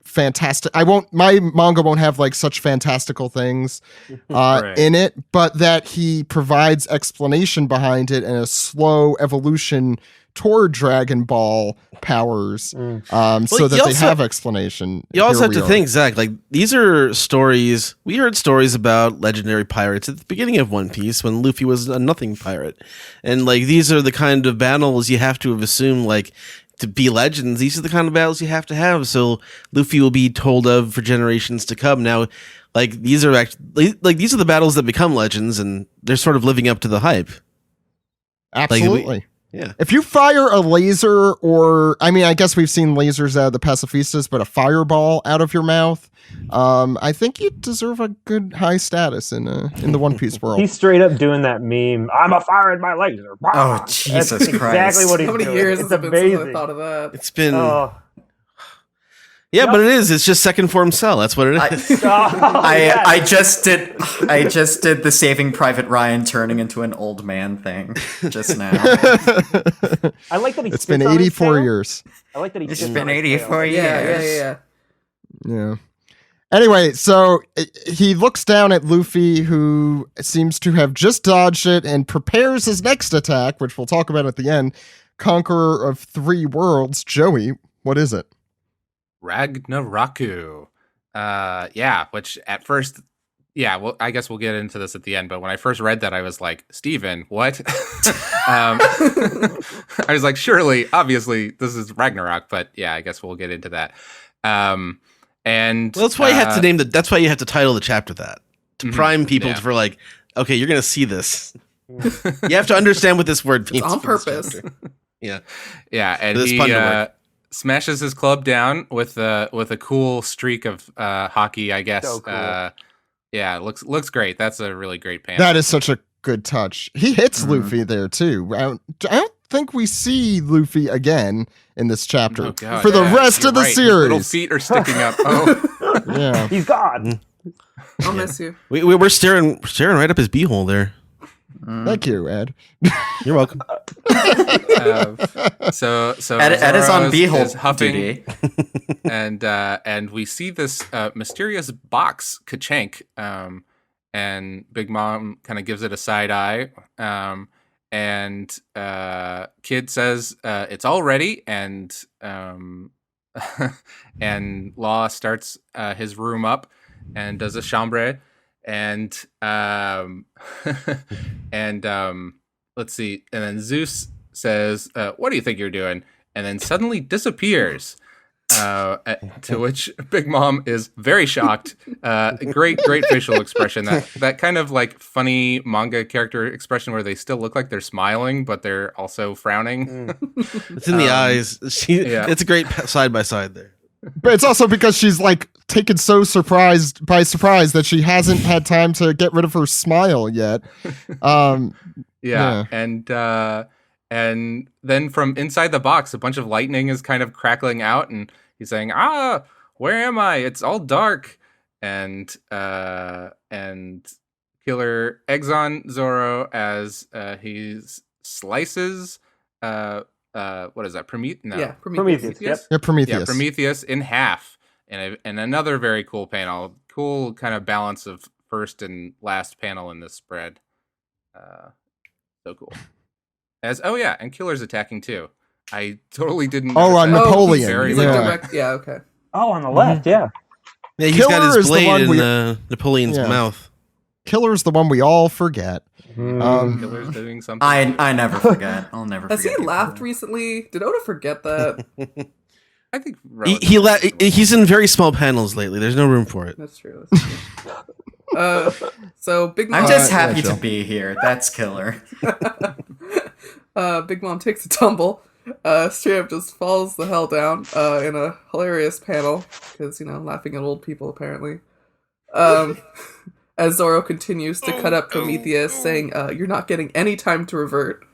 my manga won't have like such fantastical things Right. in it, but that he provides explanation behind it and a slow evolution toward Dragon Ball powers, so that they have explanation. You also Here have we to are. think, Zach, like these are stories. We heard stories about legendary pirates at the beginning of One Piece when Luffy was a nothing pirate. And like these are the kind of battles you have to have assumed, like, to be legends. These are the kind of battles you have to have, so Luffy will be told of for generations to come. Now, like these are actually these are the battles that become legends, and they're sort of living up to the hype. Absolutely. Yeah. If you fire a laser, or I mean, I guess we've seen lasers out of the pacifistas, but a fireball out of your mouth, I think you deserve a good high status in the One Piece world. He's straight up doing that meme. I'm a firing my laser. Oh, Jesus That's Christ. exactly what he's How many doing. years It's has it been since I amazing. thought of that? It's been Oh, but it is. It's just second form cell. That's what it is. I just did the Saving Private Ryan turning into an old man thing just now. I like that he it's been sits on his 84 tail. years. I like that he It's sits been on his 84 tail. years. Yeah. Anyway, so he looks down at Luffy, who seems to have just dodged it, and prepares his next attack, which we'll talk about at the end. Conqueror of 3 worlds. Joey, what is it? Ragnaraku. Which at first, well, I guess we'll get into this at the end, but when I first read that, I was like, Steven, what? I was like, surely, obviously, this is Ragnarok, but yeah, I guess we'll get into that. And Well, that's why you have to name that's why you have to title the chapter that, to prime people for like, okay, you're gonna see this. You have to understand what this word means It's on for this purpose. chapter. Yeah. Yeah, and This he fun to work. smashes his club down with a cool streak of hockey, I guess. So cool. Looks great. That's a really great panel. That is such a good touch. He hits Luffy there too. I don't think we see Luffy again in this chapter Oh, God, for the yeah, rest you're of the right. His series. little feet are sticking up. Oh, Yeah. He's gone. I'll miss you. We're staring right up his beehole there. Thank you, Ed. You're welcome. so Ed is on Zoro beehole huffing, duty. and we see this mysterious box Kachank, and Big Mom kind of gives it a side eye, and Kid says it's all ready, and and Law starts his room up and does a chambre, and let's see, and then Zeus says, what do you think you're doing? And then suddenly disappears. To which Big Mom is very shocked. Great facial expression. That kind of like funny manga character expression where they still look like they're smiling, but they're also frowning. It's in the eyes. It's a great side by side there. But it's also because she's like taken so by surprise that she hasn't had time to get rid of her smile yet. Yeah. And then from inside the box, a bunch of lightning is kind of crackling out, and he's saying, where am I? It's all dark. And Killer eggs on Zoro as he slices what is that? Yeah, Prometheus. Yep. Yeah, Prometheus. Yeah, Prometheus in half. And another very cool panel. Cool kind of balance of first and last panel in this spread. So cool. And Killer's attacking too. I totally didn't. Oh, notice that. Napoleon. Very He's like well. direct. Yeah, okay. Oh, on the left, yeah. Yeah, he's Killer got is his the blade one in Napoleon's Yeah. mouth. Killer's the one we all forget. Killer's doing something. I never forget. I'll never Has forget. he laughed recently? Did Oda forget that? I think He's in very small panels lately. There's no room for it. That's true. So Big Mom. I'm just yeah, happy sure. to be here. That's Killer. Big Mom takes a tumble. Straight up just falls the hell down in a hilarious panel because laughing at old people apparently. as Zoro continues to cut up Prometheus, saying, "You're not getting any time to revert."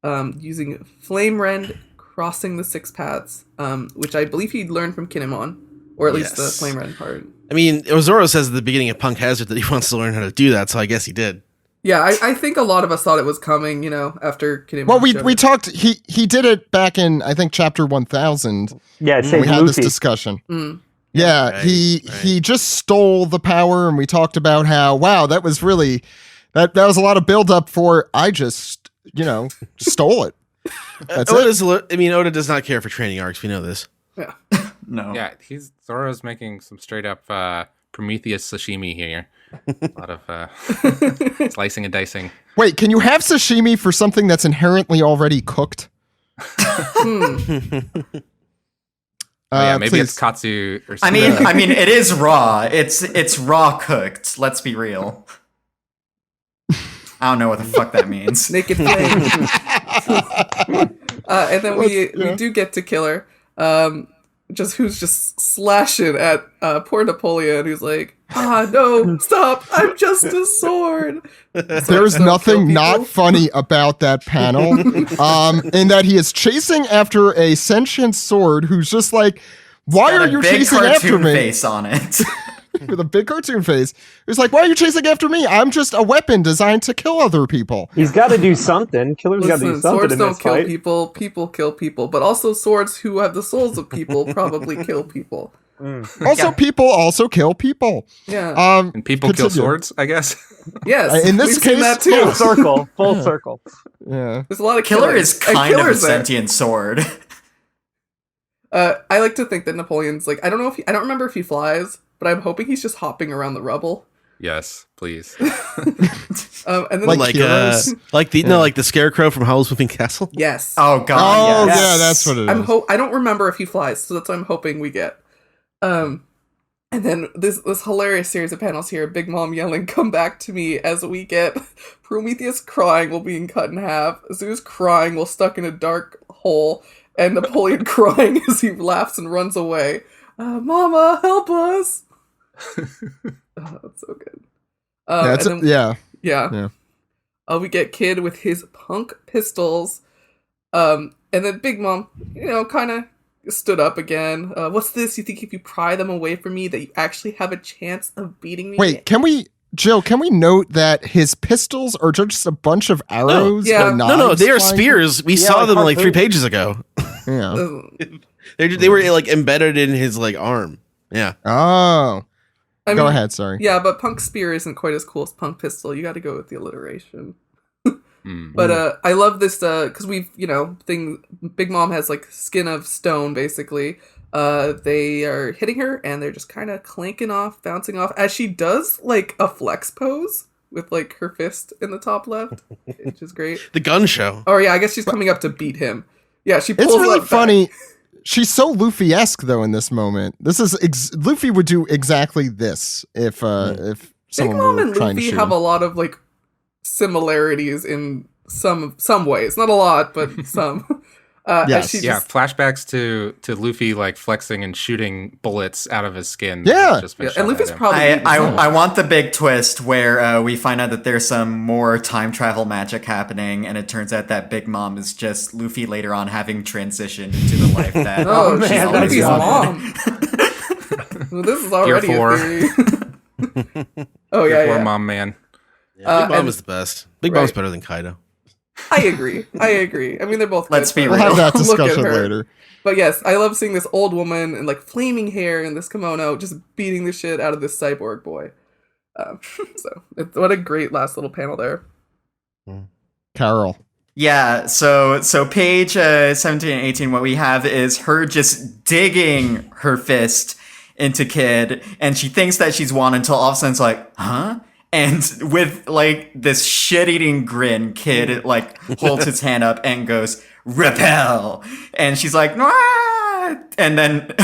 Using Flame Rend, crossing the 6 paths, which I believe he'd learned from Kinemon, or at least the Flame Rend part. I mean, Zoro says at the beginning of Punk Hazard that he wants to learn how to do that, so I guess he did. Yeah, I think a lot of us thought it was coming, after Kinemon. Well, we talked. He did it back in, I think, chapter 1000. Yeah, it We saved had this Luffy. discussion. Mm. Yeah, Right, he just stole the power, and we talked about how, wow, that was really that was a lot of buildup for I just stole it. That's it. Oda does not care for training arcs. We know this. Yeah. No. Yeah, Zoro's making some straight up Prometheus sashimi here. A lot of slicing and dicing. Wait, can you have sashimi for something that's inherently already cooked? Maybe please. it's katsu or I something. mean, it is raw. It's raw cooked. Let's be real. I don't know what the fuck that means. Naked flame. And then we do get to Killer, who's just slashing at poor Napoleon, who's like, no, stop, I'm just a sword. There's nothing not funny about that panel, in that he is chasing after a sentient sword who's just like, why are you chasing after me? Face on it. With a big cartoon face. It's like, why are you chasing after me? I'm just a weapon designed to kill other people. He's got to do something. Killer's got to do something swords in don't this kill fight. people, people kill people, but also swords who have the souls of people probably kill people. Also, people also kill people. Yeah. And people kill swords, I guess. Yes. In this we've seen case, that too. Full circle. Full circle. Yeah. There's a lot of Killer killers. is And kind of a Killer's there. sentient sword. I like to think that Napoleon's like, I don't remember if he flies, but I'm hoping he's just hopping around the rubble. Yes, please. And then Like heroes? like the Scarecrow from Howl's Moving Castle. yes. Oh Oh, god. yes. yeah, that's what it is. I don't remember if he flies, so that's what I'm hoping we get. And then this hilarious series of panels here, Big Mom yelling, "Come back to me," as we get Prometheus crying while being cut in half, Zeus crying while stuck in a dark hole, and Napoleon crying as he laughs and runs away. Mama, help us! That's so good. Yeah. We get Kid with his punk pistols. And then Big Mom, kind of stood up again. What's this? You think if you pry them away from me that you actually have a chance of beating me? Wait, can we note that his pistols are just a bunch of arrows? Yeah. or No, knives they are flying? spears. We saw like them like 3 harpoon. pages ago. Yeah. They were like embedded in his like arm. Yeah. Oh. I Go mean, ahead, sorry. Yeah, but Punk Spear isn't quite as cool as Punk Pistol. You got to go with the alliteration. Mm. But I love this because we've Big Mom has like skin of stone basically. They are hitting her and they're just kind of clanking off, bouncing off as she does like a flex pose with like her fist in the top left, which is great. The gun show. Oh yeah, I guess she's coming up to beat him. Yeah, she pulls It's really up funny. She's so Luffy-esque though in this moment. This is Luffy would do exactly this if Big someone Mom were and trying to Luffy shoot have him. a lot of like similarities in some ways, not a lot, but some. Yes. as she Yeah, just- flashbacks to Luffy like flexing and shooting bullets out of his skin. Yeah. Just been yeah, shot and Luffy's at him. probably. I want the big twist where we find out that there's some more time travel magic happening, and it turns out that Big Mom is just Luffy later on having transitioned into the life that Oh, she's she's always Luffy's wanted. mom. Well, this is already Tier a 4. theory. Oh yeah, Poor yeah. mom man. Big Mom and- is the best. Big Mom's right. better than Kaido. I agree. I mean, they're both. Let's good, be but We'll have that look at discussion her. later. But yes, I love seeing this old woman in like flaming hair and this kimono just beating the shit out of this cyborg boy. What a great last little panel there. Carol. Yeah, so page 17 and 18, what we have is her just digging her fist into Kid, and she thinks that she's won until all of a sudden it's like, huh? And with like this shit-eating grin, Kid like holds his hand up and goes, repel! And she's like, "Wah!" And then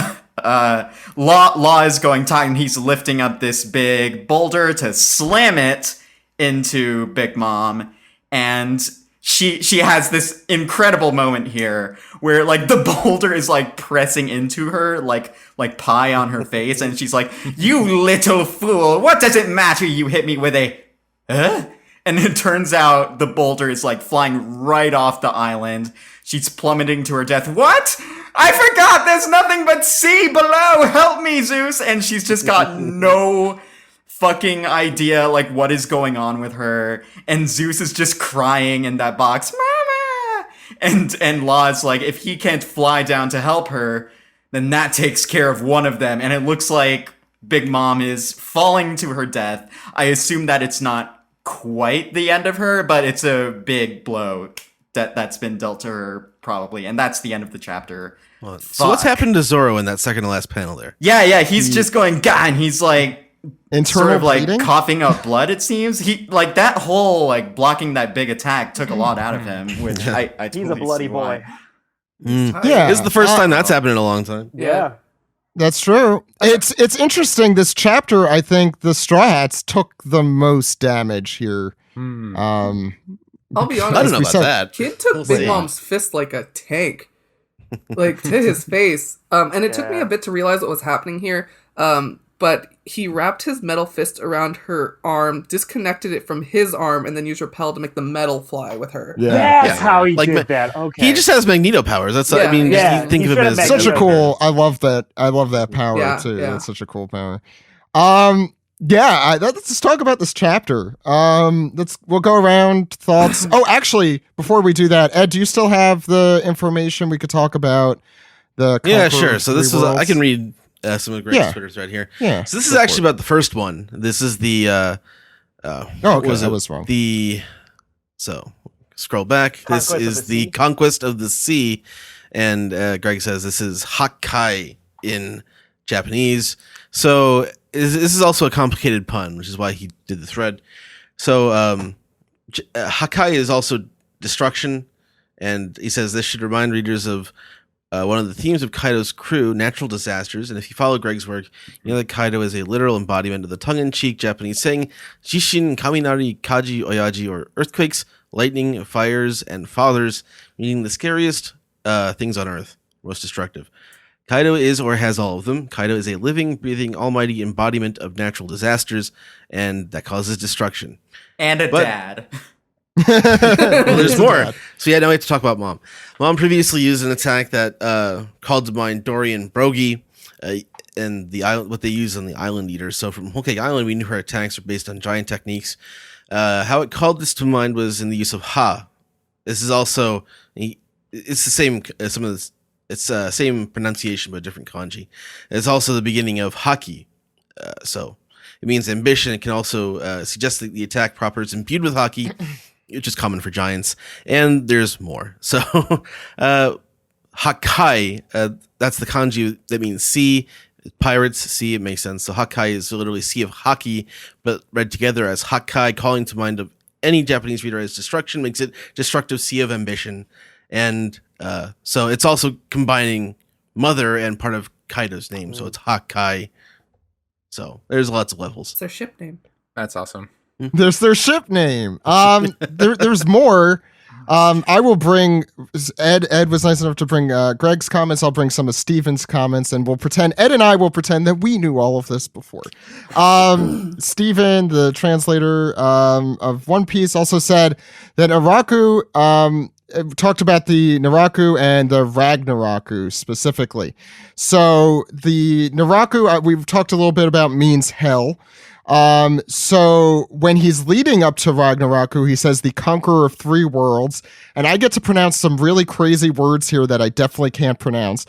Law is going tight, and he's lifting up this big boulder to slam it into Big Mom, and she has this incredible moment here where like the boulder is like pressing into her like pie on her face, and she's like, "You little fool, what does it matter you hit me with a And it turns out the boulder is like flying right off the island. She's plummeting to her death. What? I forgot there's nothing but sea below. Help me, Zeus. And she's just got no fucking idea like what is going on with her. And Zeus is just crying in that box. Mama! And Law's like, if he can't fly down to help her, then that takes care of one of them. And it looks like Big Mom is falling to her death. I assume that it's not quite the end of her, but it's a big blow that's been dealt to her probably, and that's the end of the chapter. So what's happened to Zoro in that second to last panel there? Yeah, he's just going God, and he's like internal sort of like bleeding? coughing up blood. It seems he like that whole like blocking that big attack took a lot out of him, which I totally He's a bloody see why. boy. Yeah, This is the first time that's happened in a long time. Yeah. That's true. It's interesting. This chapter, I think the Straw Hats took the most damage here. I'll be honest. I don't know we about said- that. Kid took We'll Big see. Mom's fist like a tank, like to his face. And it took me a bit to realize what was happening here. But he wrapped his metal fist around her arm, disconnected it from his arm, and then used repel to make the metal fly with her. That's how he Like, did that. Okay. He just has Magneto powers. That's I Yeah. mean, Yeah, you think he of him should as have Such a Magneto. cool. I love that. I love that power Yeah, too. yeah. That's such a cool power. Let's just talk about this chapter. We'll go around thoughts. Oh, actually, before we do that, Ed, do you still have the information we could talk about? The Yeah, Conqueror sure. of So this Three is I Worlds? can read some of Greg's Yeah. Twitter thread here. Yeah. So this is go for actually it. about the first one. This is the Oh, okay, was I it? was wrong. So scroll back. Conquest This of is the the Sea? Conquest of the Sea, and Greg says this is Hakkai in Japanese. So this is also a complicated pun, which is why he did the thread. So Hakkai is also destruction, and he says this should remind readers of one of the themes of Kaido's crew, natural disasters. And if you follow Greg's work, you know that Kaido is a literal embodiment of the tongue-in-cheek Japanese saying, Jishin, Kaminari, Kaji, Oyaji, or earthquakes, lightning, fires, and fathers, meaning the scariest things on earth, most destructive. Kaido is or has all of them. Kaido is a living, breathing, almighty embodiment of natural disasters, and that causes destruction. And a But- dad. Well, there's more. So yeah, now we have to talk about Mom. Mom previously used an attack that called to mind Dorian Brogy and the island, what they use on the Island Eaters. So from Whole Cake Island, we knew her attacks are based on giant techniques. How it called this to mind was in the use of Ha. This is also it's the same. Some of this, it's same pronunciation but different kanji. It's also the beginning of Haki. So it means ambition. It can also suggest that the attack proper is imbued with Haki, which is common for giants, and there's more. So, Hakkai, that's the kanji that means sea. Pirates, sea, it makes sense. So Hakkai is literally sea of Haki, but read together as Hakkai, calling to mind of any Japanese reader as destruction, makes it destructive sea of ambition. And so it's also combining mother and part of Kaido's name. So it's Hakkai. So there's lots of levels. It's their ship name. That's awesome. There's their ship name. There's more. I will bring Ed was nice enough to bring Greg's comments. I'll bring some of Steven's comments, and Ed and I will pretend that we knew all of this before. Steven, the translator of One Piece, also said that Naruku talked about the Naruku and the Ragnaroku specifically. So the Naruku, we've talked a little bit about, means hell. So when he's leading up to Ragnaroku, he says the conqueror of three worlds, and I get to pronounce some really crazy words here that I definitely can't pronounce,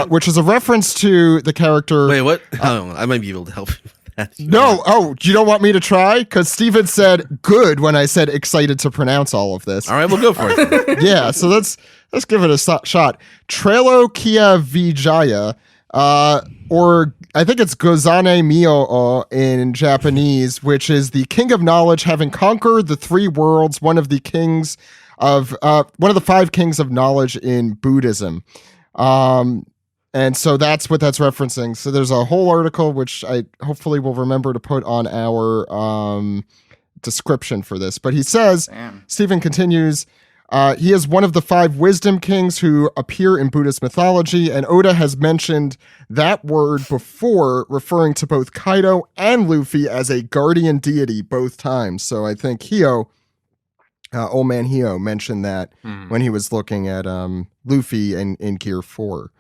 which is a reference to the character. Wait, what? I might be able to help you with that. No, you don't want me to try? Because Steven said good when I said excited to pronounce all of this. All right, we'll go for it. Yeah, so let's give it a shot. Trailokyavijaya, or I think it's Gozane Mio in Japanese, which is the king of knowledge, having conquered the three worlds, one of the five kings of knowledge in Buddhism. And so that's what that's referencing. So there's a whole article which I hopefully will remember to put on our description for this, but he says, Damn. Stephen continues, he is one of the 5 wisdom kings who appear in Buddhist mythology, and Oda has mentioned that word before, referring to both Kaido and Luffy as a guardian deity both times. So I think old man Hio mentioned that when he was looking at Luffy in Gear 4.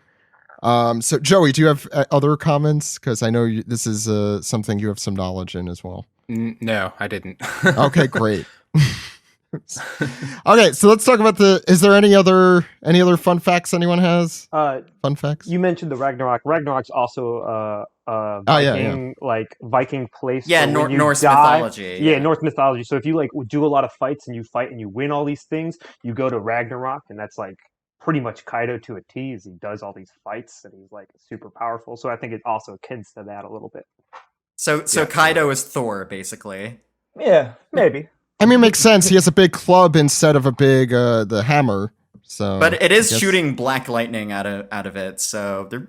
So Joey, do you have other comments? Because I know this is something you have some knowledge in as well. No, I didn't. Okay, great. Okay, so let's talk about is there any other fun facts anyone has? Fun facts? You mentioned the Ragnarok. Ragnarok's also Viking, like Viking place. Yeah, so when you Norse die, mythology. Yeah, Norse mythology. So if you like do a lot of fights and you fight and you win all these things, you go to Ragnarok, and that's like pretty much Kaido to a T, as he does all these fights and he's like super powerful. So I think it also kins to that a little bit. So Kaido is Thor, basically. Yeah, maybe. I mean, it makes sense. He has a big club instead of a big the hammer. So, but it is shooting black lightning out of it. So there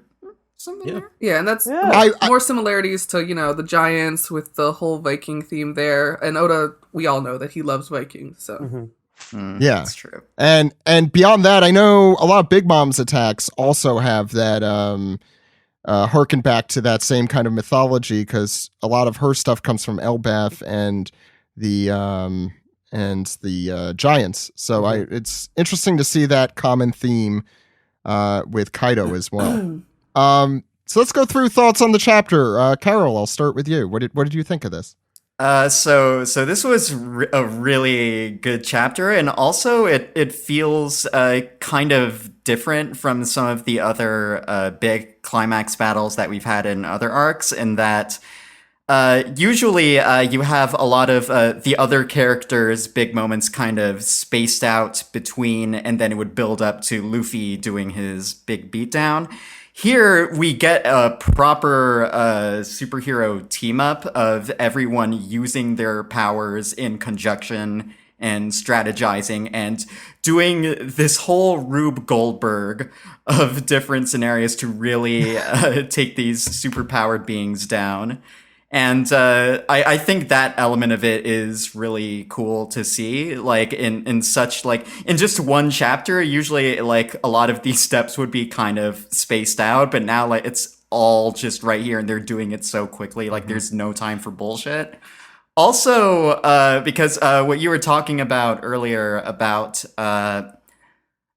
something there. Yeah, and that's more similarities to the giants with the whole Viking theme there. And Oda, we all know that he loves Vikings. So yeah, that's true. And beyond that, I know a lot of Big Mom's attacks also have that harken back to that same kind of mythology, because a lot of her stuff comes from Elbaf and the giants. So it's interesting to see that common theme with Kaido as well. So let's go through thoughts on the chapter. Carol, I'll start with you. What did you think of this? So this was a really good chapter, and also it feels kind of different from some of the other big climax battles that we've had in other arcs, in that usually you have a lot of the other characters' big moments kind of spaced out between, and then it would build up to Luffy doing his big beatdown. Here we get a proper superhero team up of everyone using their powers in conjunction and strategizing and doing this whole Rube Goldberg of different scenarios to really take these superpowered beings down. And I think that element of it is really cool to see, like in such, like in just one chapter. Usually like a lot of these steps would be kind of spaced out, but now like it's all just right here and they're doing it so quickly, like there's no time for bullshit. Also, because what you were talking about earlier about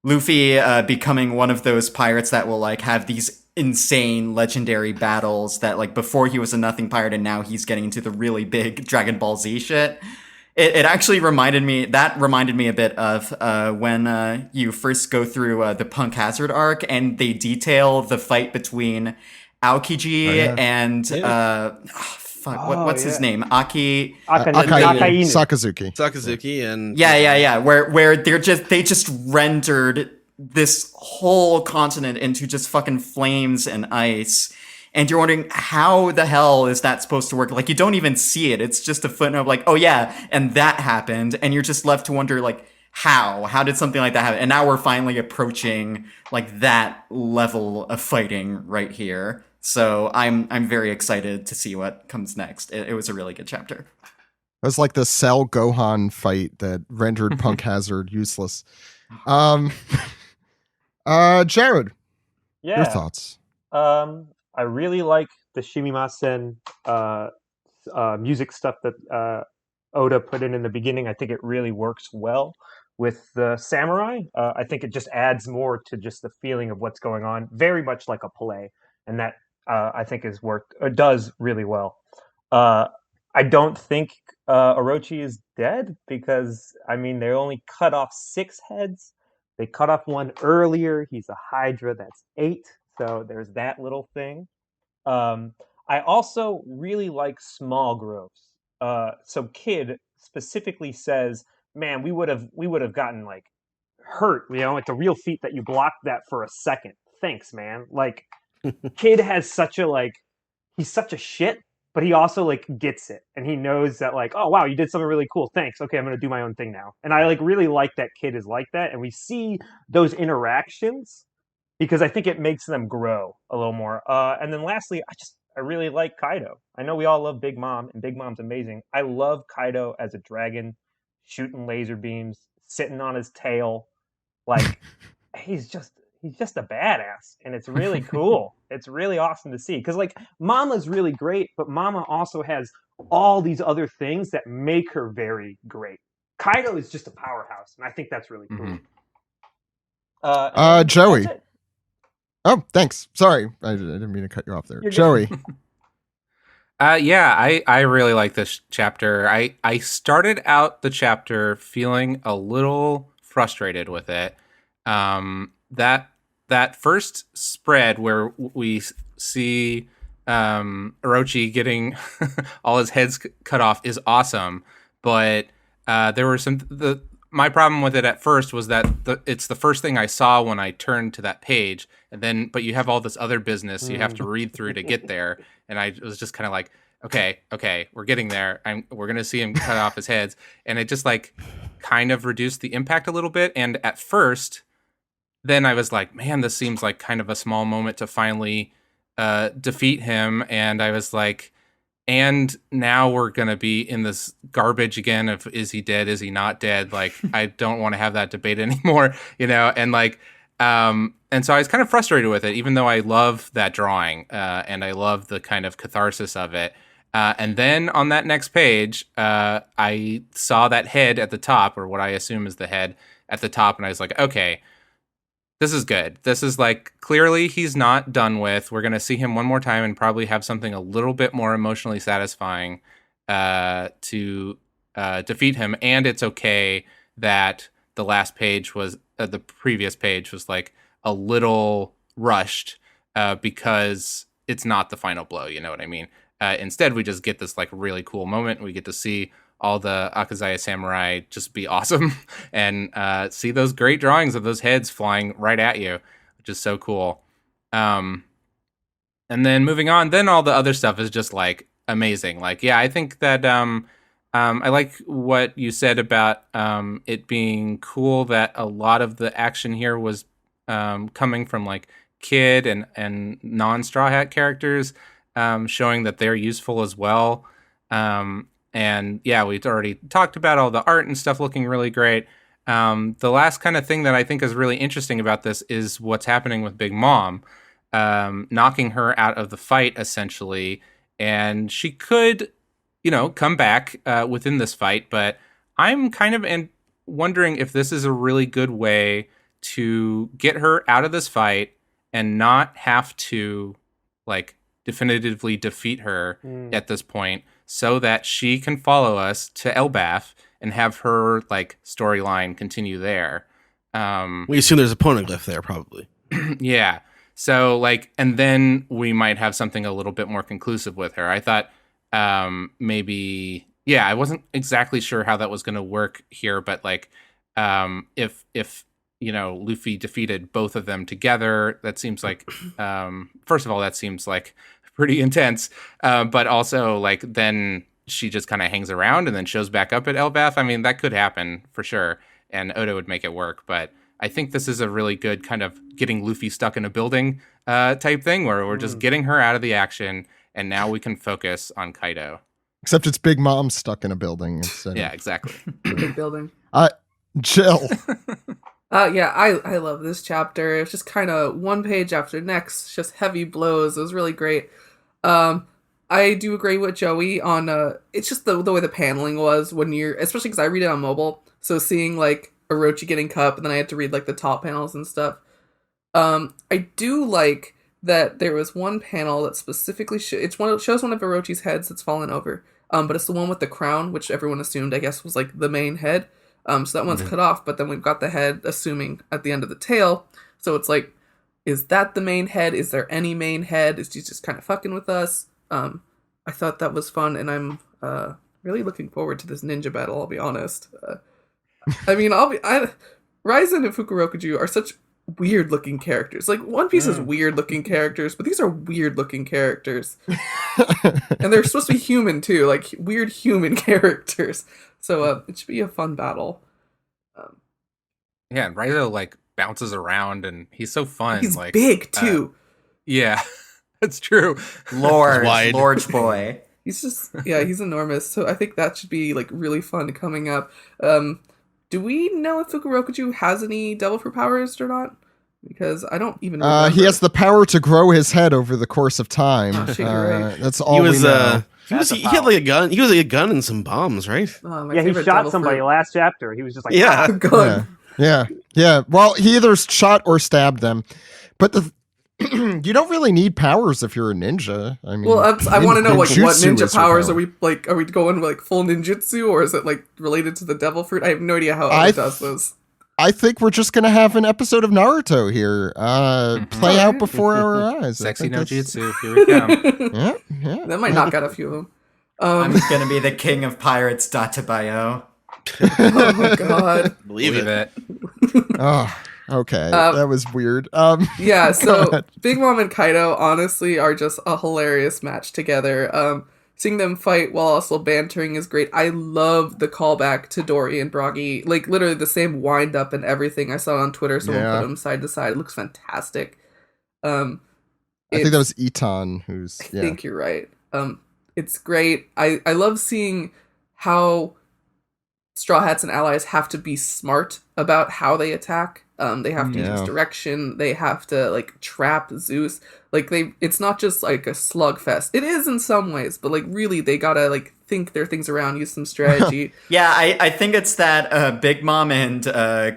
Luffy becoming one of those pirates that will like have these insane legendary battles, that like before he was a nothing pirate and now he's getting into the really big Dragon Ball Z shit. It actually reminded me a bit of when you first go through the Punk Hazard arc and they detail the fight between Aokiji and what's his name? Akainu. Sakazuki and where they just rendered this whole continent into just fucking flames and ice, and you're wondering how the hell is that supposed to work? Like, you don't even see it. It's just a footnote like, oh yeah, and that happened, and you're just left to wonder like, how did something like that happen? And now we're finally approaching like that level of fighting right here. So I'm very excited to see what comes next. It was a really good chapter. It was like the Cell Gohan fight that rendered Punk Hazard useless. Jared, your thoughts? I really like the Shimimasen music stuff that Oda put in the beginning. I think it really works well with the samurai. I think it just adds more to just the feeling of what's going on, very much like a play, and that I think does really well. I don't think Orochi is dead, because I mean they only cut off 6 heads. They cut off one earlier. He's a Hydra. That's 8. So there's that little thing. I also really like small growths. So Kid specifically says, "Man, we would have gotten like hurt. Like the real feat that you blocked that for a second. Thanks, man." Like Kid has such a he's such a shit, but he also like gets it, and he knows that like, oh wow, you did something really cool. Thanks. Okay, I'm gonna do my own thing now. And I like really like that Kid is like that, and we see those interactions because I think it makes them grow a little more. And then lastly, I really like Kaido. I know we all love Big Mom, and Big Mom's amazing. I love Kaido as a dragon, shooting laser beams, sitting on his tail. Like, he's just a badass, and it's really cool. It's really awesome to see. Because, like, Mama's really great, but Mama also has all these other things that make her very great. Kaido is just a powerhouse, and I think that's really cool. Joey. Oh, thanks. Sorry, I didn't mean to cut you off there. Joey. Yeah, I really like this chapter. I started out the chapter feeling a little frustrated with it. That first spread where we see Orochi getting all his heads cut off is awesome, but there were my problem with it at first was that it's the first thing I saw when I turned to that page, but you have all this other business you have to read through to get there, and I was just kind of like, okay, we're getting there. We're gonna see him cut off his heads, and it just like kind of reduced the impact a little bit. And at first, then I was like, man, this seems like kind of a small moment to finally defeat him, and I was like, and now we're going to be in this garbage again of, is he dead? Is he not dead? Like, I don't want to have that debate anymore, and like, and so I was kind of frustrated with it, even though I love that drawing, and I love the kind of catharsis of it. And then on that next page, I saw that head at the top, or what I assume is the head at the top. And I was like, okay, this is good. This is like, clearly he's not done with. We're going to see him one more time and probably have something a little bit more emotionally satisfying to defeat him. And it's okay that the last page was, the previous page was like a little rushed because it's not the final blow. You know what I mean? Instead, we just get this like really cool moment. We get to see all the Akazaya samurai just be awesome and see those great drawings of those heads flying right at you, which is so cool. And then moving on, then all the other stuff is just like amazing. Like, yeah, I think that I like what you said about it being cool that a lot of the action here was coming from like Kid and non-Straw Hat characters, showing that they're useful as well. And yeah, we've already talked about all the art and stuff looking really great. The last kind of thing that I think is really interesting about this is what's happening with Big Mom, knocking her out of the fight, essentially. And she could, come back within this fight, but I'm kind of wondering if this is a really good way to get her out of this fight and not have to, like, definitively defeat her at this point, so that she can follow us to Elbaf and have her like storyline continue there. We assume there's a poneglyph there, probably. Yeah. So like, and then we might have something a little bit more conclusive with her. I thought maybe, I wasn't exactly sure how that was going to work here, but like, if Luffy defeated both of them together, that seems like, first of all, that seems like pretty intense, but also like then she just kind of hangs around and then shows back up at Elbaf. I mean, that could happen for sure, and Oda would make it work, but I think this is a really good kind of getting Luffy stuck in a building type thing where we're just getting her out of the action, and now we can focus on Kaido. Except it's Big Mom stuck in a building instead. Yeah, exactly. Big building. Jill. Yeah, I love this chapter. It's just kind of one page after next, just heavy blows. It was really great. I do agree with Joey on it's just the way the paneling was when you're, especially because I read it on mobile, so seeing like Orochi getting cut up, and then I had to read like the top panels and stuff. I do like that there was one panel that specifically it shows one of Orochi's heads that's fallen over, but it's the one with the crown, which everyone assumed, I guess, was like the main head. So that one's cut off, but then we've got the head, assuming, at the end of the tail. So it's like, is that the main head? Is there any main head? Is he just kind of fucking with us? I thought that was fun, and I'm really looking forward to this ninja battle, I'll be honest. I mean, Raizen and Fukurokuju are such weird-looking characters. Like, One Piece is weird-looking characters, but these are weird-looking characters. And they're supposed to be human, too, like, weird human characters. So it should be a fun battle. Yeah, and Raizo, like, bounces around, and he's so fun. He's like big, too. Yeah. That's true. Large boy. He's just, he's enormous. So I think that should be like really fun coming up. Do we know if Fukurokuju has any devil fruit powers or not? Because I don't even remember. He has the power to grow his head over the course of time. Oh, shit, you're right. That's all we know. He had like a gun. He was like a gun and some bombs, right? Oh, Yeah, he shot somebody last chapter. He was just like, Yeah. Gun. Yeah. Well, he either shot or stabbed them. But you don't really need powers if you're a ninja. I mean, Well, I want to know like what ninjutsu ninja is your powers power. are we like? Are we going like full ninjutsu, or is it like related to the devil fruit? I have no idea how it does this. I think we're just gonna have an episode of Naruto here, play out before our eyes. Sexy no jutsu. Here we come. Yeah. That might knock out a few of them. I'm gonna be the king of pirates, Databayo. Oh my god. Believe it. Oh, okay. That was weird. Yeah, so ahead. Big Mom and Kaido honestly are just a hilarious match together. Seeing them fight while also bantering is great. I love the callback to Dory and Broggy. Like, literally the same wind-up and everything. I saw it on Twitter. Someone put them side to side. It looks fantastic. I think that was Eton who's... I think you're right. It's great. I love seeing how Straw Hats and allies have to be smart about how they attack. They have to use direction. They have to like trap Zeus. Like it's not just like a slugfest. It is in some ways, but like really they gotta like think their things around, use some strategy. Yeah, I think it's that Big Mom and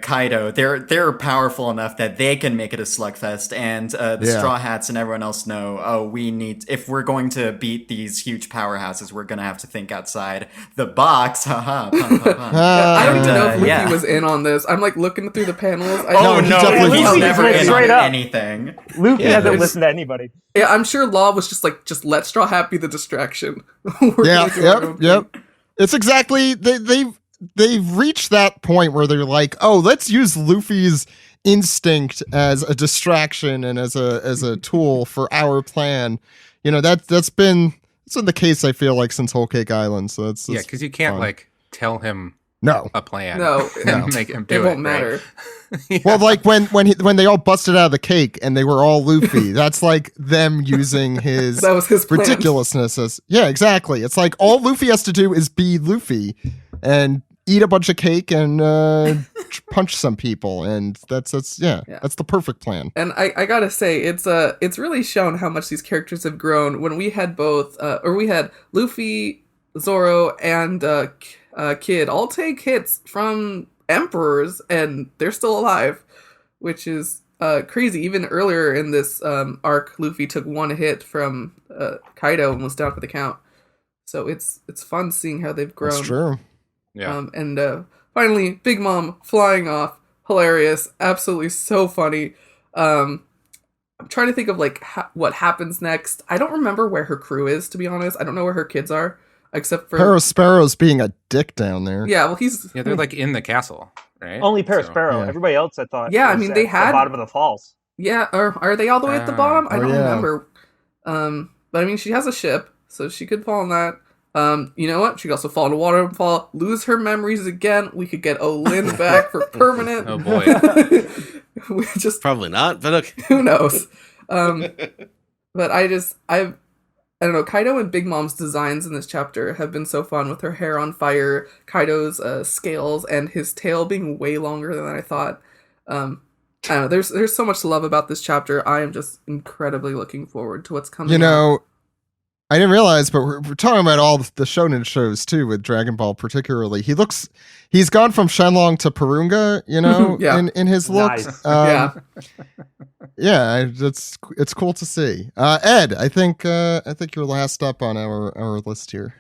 Kaido, they're powerful enough that they can make it a slugfest, and the Straw Hats and everyone else know, if we're going to beat these huge powerhouses, we're gonna have to think outside the box. Haha. I don't even know if Luffy was in on this. I'm like looking through the panels. He's never in on anything. Luffy hasn't listened to anybody. Yeah, I'm sure Law was just like, just let Straw Hat be the distraction. Yep. It's exactly they've reached that point where they're like, oh, let's use Luffy's instinct as a distraction and as a tool for our plan. You know, that's been the case, I feel like, since Whole Cake Island. So it's because you can't like tell him a plan. No, and make him do it won't matter. Right? Well, like when they all busted out of the cake and they were all Luffy, that's like them using his that was his plan. ridiculousness as exactly. It's like all Luffy has to do is be Luffy and eat a bunch of cake and punch some people, and that's the perfect plan. And I gotta say, it's really shown how much these characters have grown. When we had we had Luffy, Zoro, and Kid all take hits from emperors, and they're still alive, which is crazy. Even earlier in this arc, Luffy took one hit from Kaido and was down for the count. So it's fun seeing how they've grown. That's true. Yeah. And finally, Big Mom flying off, hilarious, absolutely so funny. I'm trying to think of like what happens next. I don't remember where her crew is, to be honest. I don't know where her kids are. Except for Sparrow's being a dick down there. Yeah, well, they're like in the castle, right? Only Sparrow. Yeah. Everybody else, I thought. Yeah, I was mean, at they had the bottom of the falls. Yeah, or are they all the way at the bottom? I don't yeah. remember. But I mean, she has a ship, so she could fall in that. You know what? She could also fall in a waterfall, lose her memories again. We could get Olin back for permanent. Oh boy. We just Probably not, but okay. who knows? But I don't know, Kaido and Big Mom's designs in this chapter have been so fun, with her hair on fire, Kaido's scales, and his tail being way longer than I thought. I don't know, there's so much to love about this chapter. I am just incredibly looking forward to what's coming. You know, I didn't realize, but we're talking about all the shonen shows too, with Dragon Ball particularly. He's gone from Shenlong to Purunga, you know, in his look. Nice. It's cool to see. Ed, I think you're last up on our list here.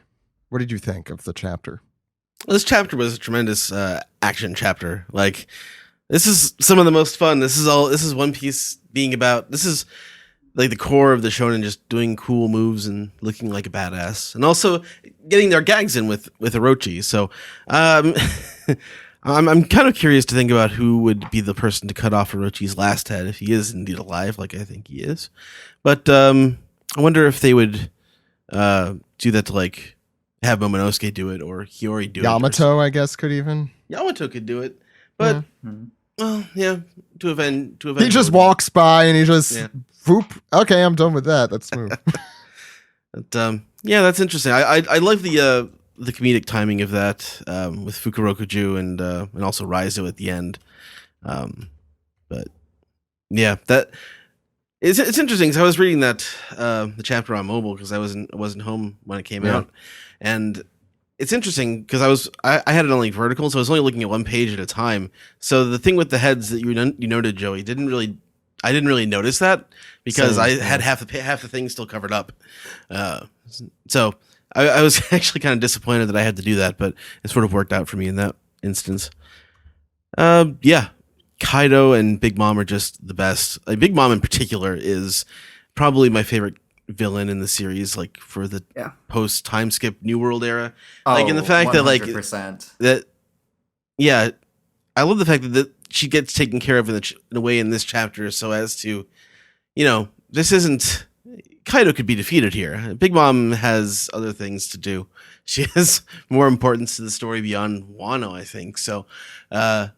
What did you think of the chapter? This chapter was a tremendous action chapter. Like, this is some of the most fun. This is One Piece being about. This is like the core of the shonen, just doing cool moves and looking like a badass, and also getting their gags in with Orochi. So, I'm kind of curious to think about who would be the person to cut off Orochi's last head if he is indeed alive, like I think he is. But I wonder if they would do that to like have Momonosuke do it, or Hiyori do it. Yamato, I guess, could even. Yamato could do it, but well, yeah, to avenge. He just walks by and he just Whoop. Okay, I'm done with that. That's smooth. But, yeah, that's interesting. I like the comedic timing of that with Fukurokuju and also Raizo at the end. But yeah, that it's interesting. So I was reading that the chapter on mobile because I wasn't home when it came out, and it's interesting because I had it on like vertical, so I was only looking at one page at a time. So the thing with the heads that you noted, Joey, I didn't really notice that because I had half the thing still covered up. So I was actually kind of disappointed that I had to do that, but it sort of worked out for me in that instance. Yeah, Kaido and Big Mom are just the best. Like, Big Mom in particular is probably my favorite villain in the series, like for the post time skip New World era. Like, in the fact 100%. that yeah, I love the fact that she gets taken care of in a way in this chapter, so as to, this isn't. Kaido could be defeated here. Big Mom has other things to do. She has more importance to the story beyond Wano, I think. So I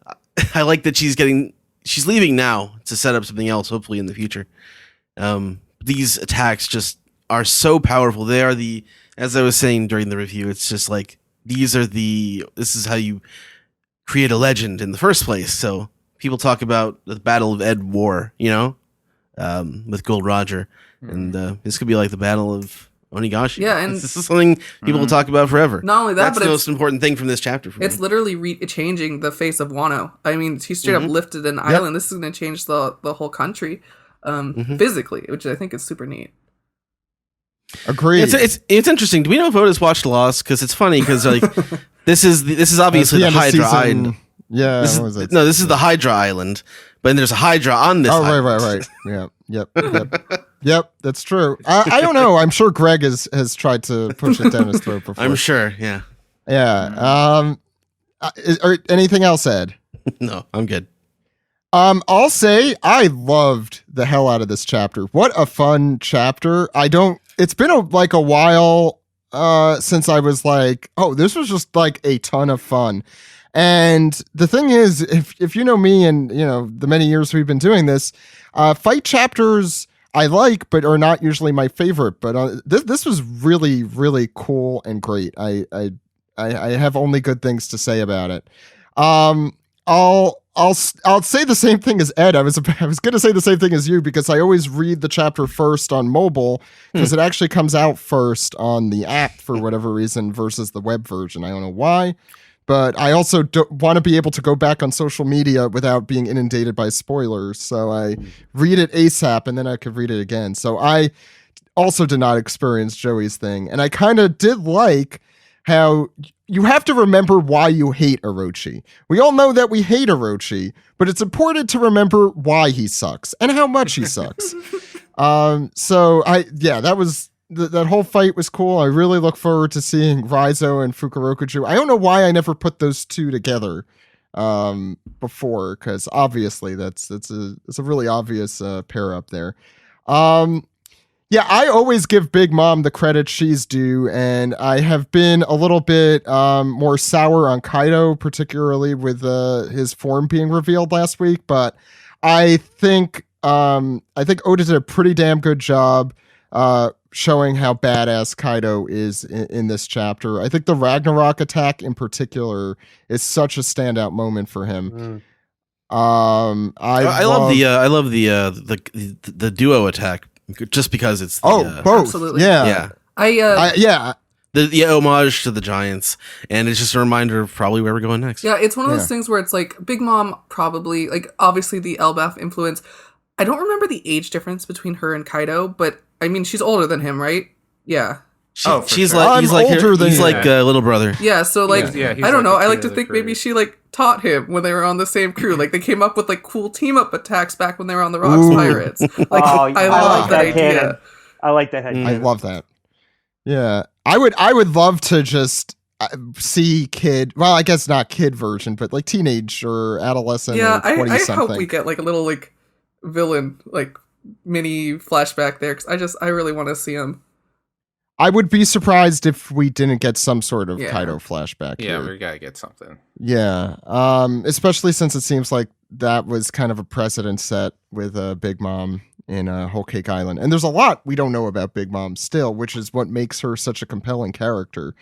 like that she's leaving now to set up something else, hopefully in the future. These attacks just are so powerful. They are as I was saying during the review, it's just like, this is how you create a legend in the first place. So people talk about the Battle of Ed War, with Gold Roger. And this could be like the Battle of Onigashi. Yeah, and this is something people will talk about forever. Not only that, that's but the most important thing from this chapter for me. It's literally changing the face of Wano. I mean, he straight up lifted an island. This is going to change the whole country physically, which I think is super neat. Agreed. It's interesting. Do we know if Otis watched Lost? Because it's funny because like this is obviously the Hydra Island. Yeah, this is the Hydra Island, but there's a Hydra on this. Oh, island. right. Yeah. Yep, that's true. I don't know. I'm sure Greg has tried to push it down his throat before. I'm sure, yeah. Yeah. Or anything else, Ed? No, I'm good. I'll say I loved the hell out of this chapter. What a fun chapter. It's been a while since I was like, oh, this was just like a ton of fun. And the thing is, if you know me and the many years we've been doing this, fight chapters I like, but are not usually my favorite. But this was really, really cool and great. I have only good things to say about it. I'll say the same thing as Ed. I was going to say the same thing as you because I always read the chapter first on mobile because it actually comes out first on the app for whatever reason versus the web version. I don't know why. But I also want to be able to go back on social media without being inundated by spoilers. So I read it ASAP and then I could read it again. So I also did not experience Joey's thing. And I kind of did like how you have to remember why you hate Orochi. We all know that we hate Orochi, but it's important to remember why he sucks and how much he sucks. That whole fight was cool. I really look forward to seeing Raizo and Fukurokuju. I don't know why I never put those two together before, because obviously it's a really obvious pair up there. Yeah, I always give Big Mom the credit she's due, and I have been a little bit more sour on Kaido, particularly with his form being revealed last week. But I think Oda did a pretty damn good job showing how badass Kaido is in this chapter. I think the Ragnarok attack in particular is such a standout moment for him. I love the duo attack just because it's both. Absolutely. Yeah. The homage to the Giants, and it's just a reminder of probably where we're going next. Yeah, it's one of those things where it's like Big Mom probably, like, obviously the Elbaf influence. I don't remember the age difference between her and Kaido, but I mean, she's older than him, right? Yeah. He's sure. like He's a little brother. Yeah, so like, he's I don't know. I like to the think crew. maybe she like taught him when they were on the same crew. Like they came up with like cool team up attacks back when they were on the Rocks Pirates. Like I love that idea. I like that. I love that. Yeah, I would love to just see kid. Well, I guess not kid version, but like teenage or adolescent. Yeah, or 20 I something. hope we get like a little like villain like mini flashback there because I really want to see him. I would be surprised if we didn't get some sort of Kaido flashback. Yeah, here. we gotta get something. Yeah, especially since it seems like that was kind of a precedent set with Big Mom in Whole Cake Island. And there's a lot we don't know about Big Mom still, which is what makes her such a compelling character.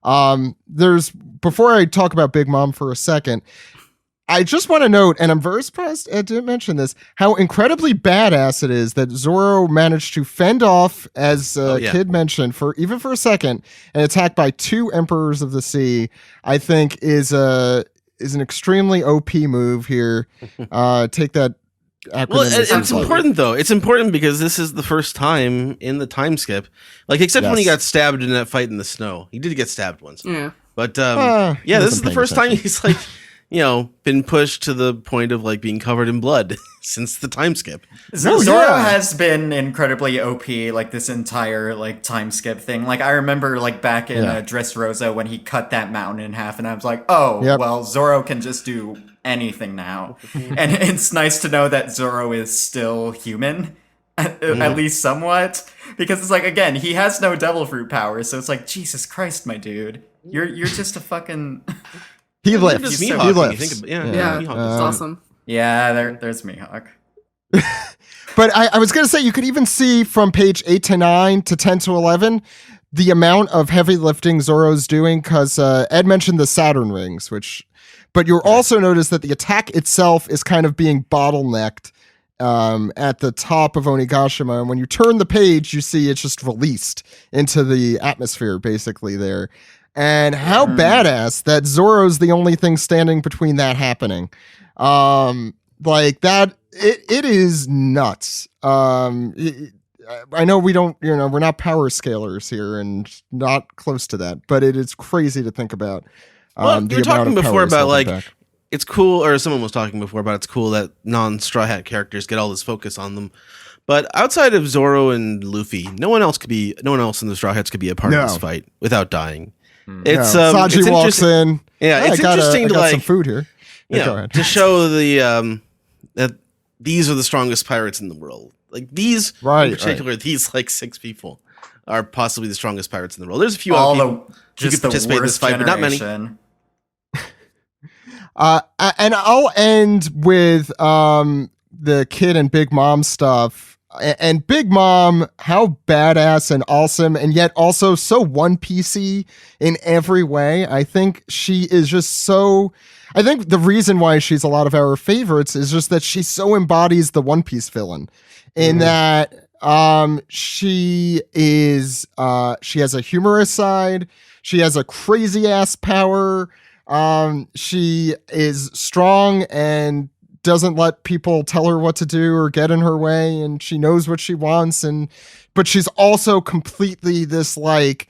Before I talk about Big Mom for a second, I just want to note, and I'm very surprised I didn't mention this, how incredibly badass it is that Zoro managed to fend off, as Kid mentioned, for a second, and attacked by 2 Emperors of the Sea. I think is an extremely OP move here. Take that acronym. Well, it's important though. It's important because this is the first time in the time skip, like except when he got stabbed in that fight in the snow. He did get stabbed once. Yeah. But this is the first time he's like, been pushed to the point of like being covered in blood since the time skip. Zoro has been incredibly OP like this entire like time skip thing. Like I remember like back in Dressrosa when he cut that mountain in half, and I was like, well, Zoro can just do anything now. And it's nice to know that Zoro is still human, at least somewhat, because it's like, again, he has no devil fruit power, so it's like, Jesus Christ, my dude, you're just a fucking. He lifts. He lifts. It's awesome. Yeah, there's Mihawk. But I was going to say, you could even see from page 8 to 9 to 10 to 11 the amount of heavy lifting Zoro's doing, because Ed mentioned the Saturn rings, but you'll also notice that the attack itself is kind of being bottlenecked at the top of Onigashima, and when you turn the page, you see it's just released into the atmosphere, basically there. And how badass that Zoro's the only thing standing between that happening. Like that, it is nuts. I know we don't, we're not power scalers here and not close to that, but it is crazy to think about. Well, you were talking before about like, it's cool, or someone was talking before about it's cool that non-Straw Hat characters get all this focus on them. But outside of Zoro and Luffy, no one else in the Straw Hats could be a part of this fight without dying. Sanji it's walks in. Yeah, it's interesting to like some food here. To show the that these are the strongest pirates in the world. Like these, in particular, these like 6 people are possibly the strongest pirates in the world. There's a few other people who could participate in this fight, but not many. And I'll end with the Kid and Big Mom stuff. And Big Mom, how badass and awesome, and yet also so One Piece-y in every way. I think she is just so. I think the reason why she's a lot of our favorites is just that she so embodies the One Piece villain, in that she has a humorous side, she has a crazy ass power, she is strong and doesn't let people tell her what to do or get in her way, and she knows what she wants, but she's also completely this like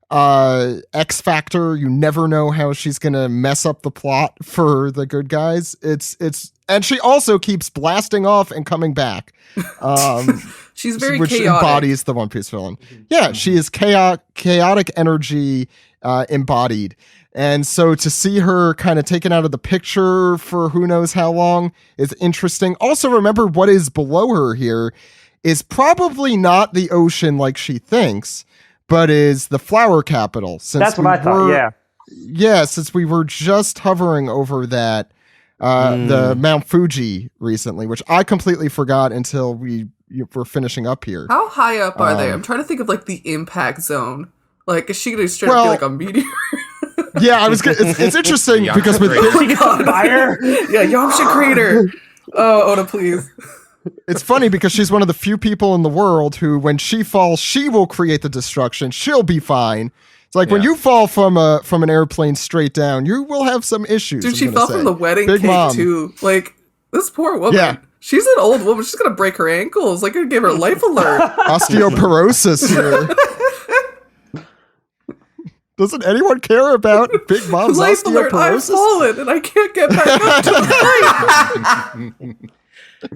X factor. You never know how she's gonna mess up the plot for the good guys. And she also keeps blasting off and coming back. She's very which chaotic. Embodies the One Piece villain. Yeah, she is chaotic energy embodied. And so to see her kind of taken out of the picture for who knows how long is interesting. Also, remember what is below her here is probably not the ocean like she thinks, but is the flower capital. That's what I thought, yeah. Yeah, since we were just hovering over that, the Mount Fuji recently, which I completely forgot until we were finishing up here. How high up are they? I'm trying to think of like the impact zone. Like, is she going to straight up be like a meteor? Yeah, I was. It's interesting because with fire. Yeah, Yamcha crater. Oh, Oda, please. It's funny because she's one of the few people in the world who, when she falls, she will create the destruction. She'll be fine. It's like when you fall from an airplane straight down, you will have some issues. Dude, she fell from the wedding Big cake Mom. too. Like, this poor woman. Yeah. She's an old woman. She's gonna break her ankles. Like, gonna give her life alert. Osteoporosis here. Doesn't anyone care about Big Mom's life alert, I've osteoporosis? fallen and I can't get back up to the fight.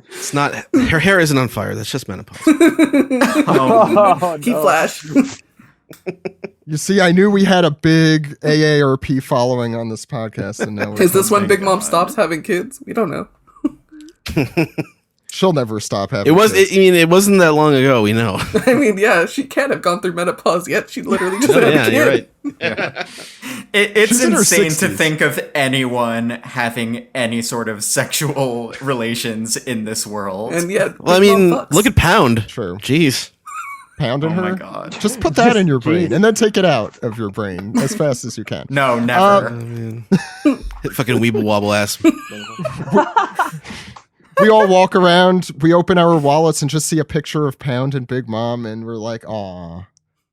It's not. Her hair isn't on fire. That's just menopause. Keep Flash. You see, I knew we had a big AARP following on this podcast, and now is this when Big Mom stops having kids? We don't know. She'll never stop having It was. kids. It wasn't that long ago. We know. I mean, yeah, she can't have gone through menopause yet. She literally just No, had a yeah, kid. you're right. It's She's in her insane to 60s. think of anyone having any sort of sexual relations in this world. And yet, Well, I Big mean, Mom fucks. look at Pound. True. Jeez. Pounding Oh her. my God. Just put that in your brain and then take it out of your brain as fast as you can. No, never. Hit fucking weeble wobble ass. We all walk around, we open our wallets and just see a picture of Pound and Big Mom, and we're like, aw,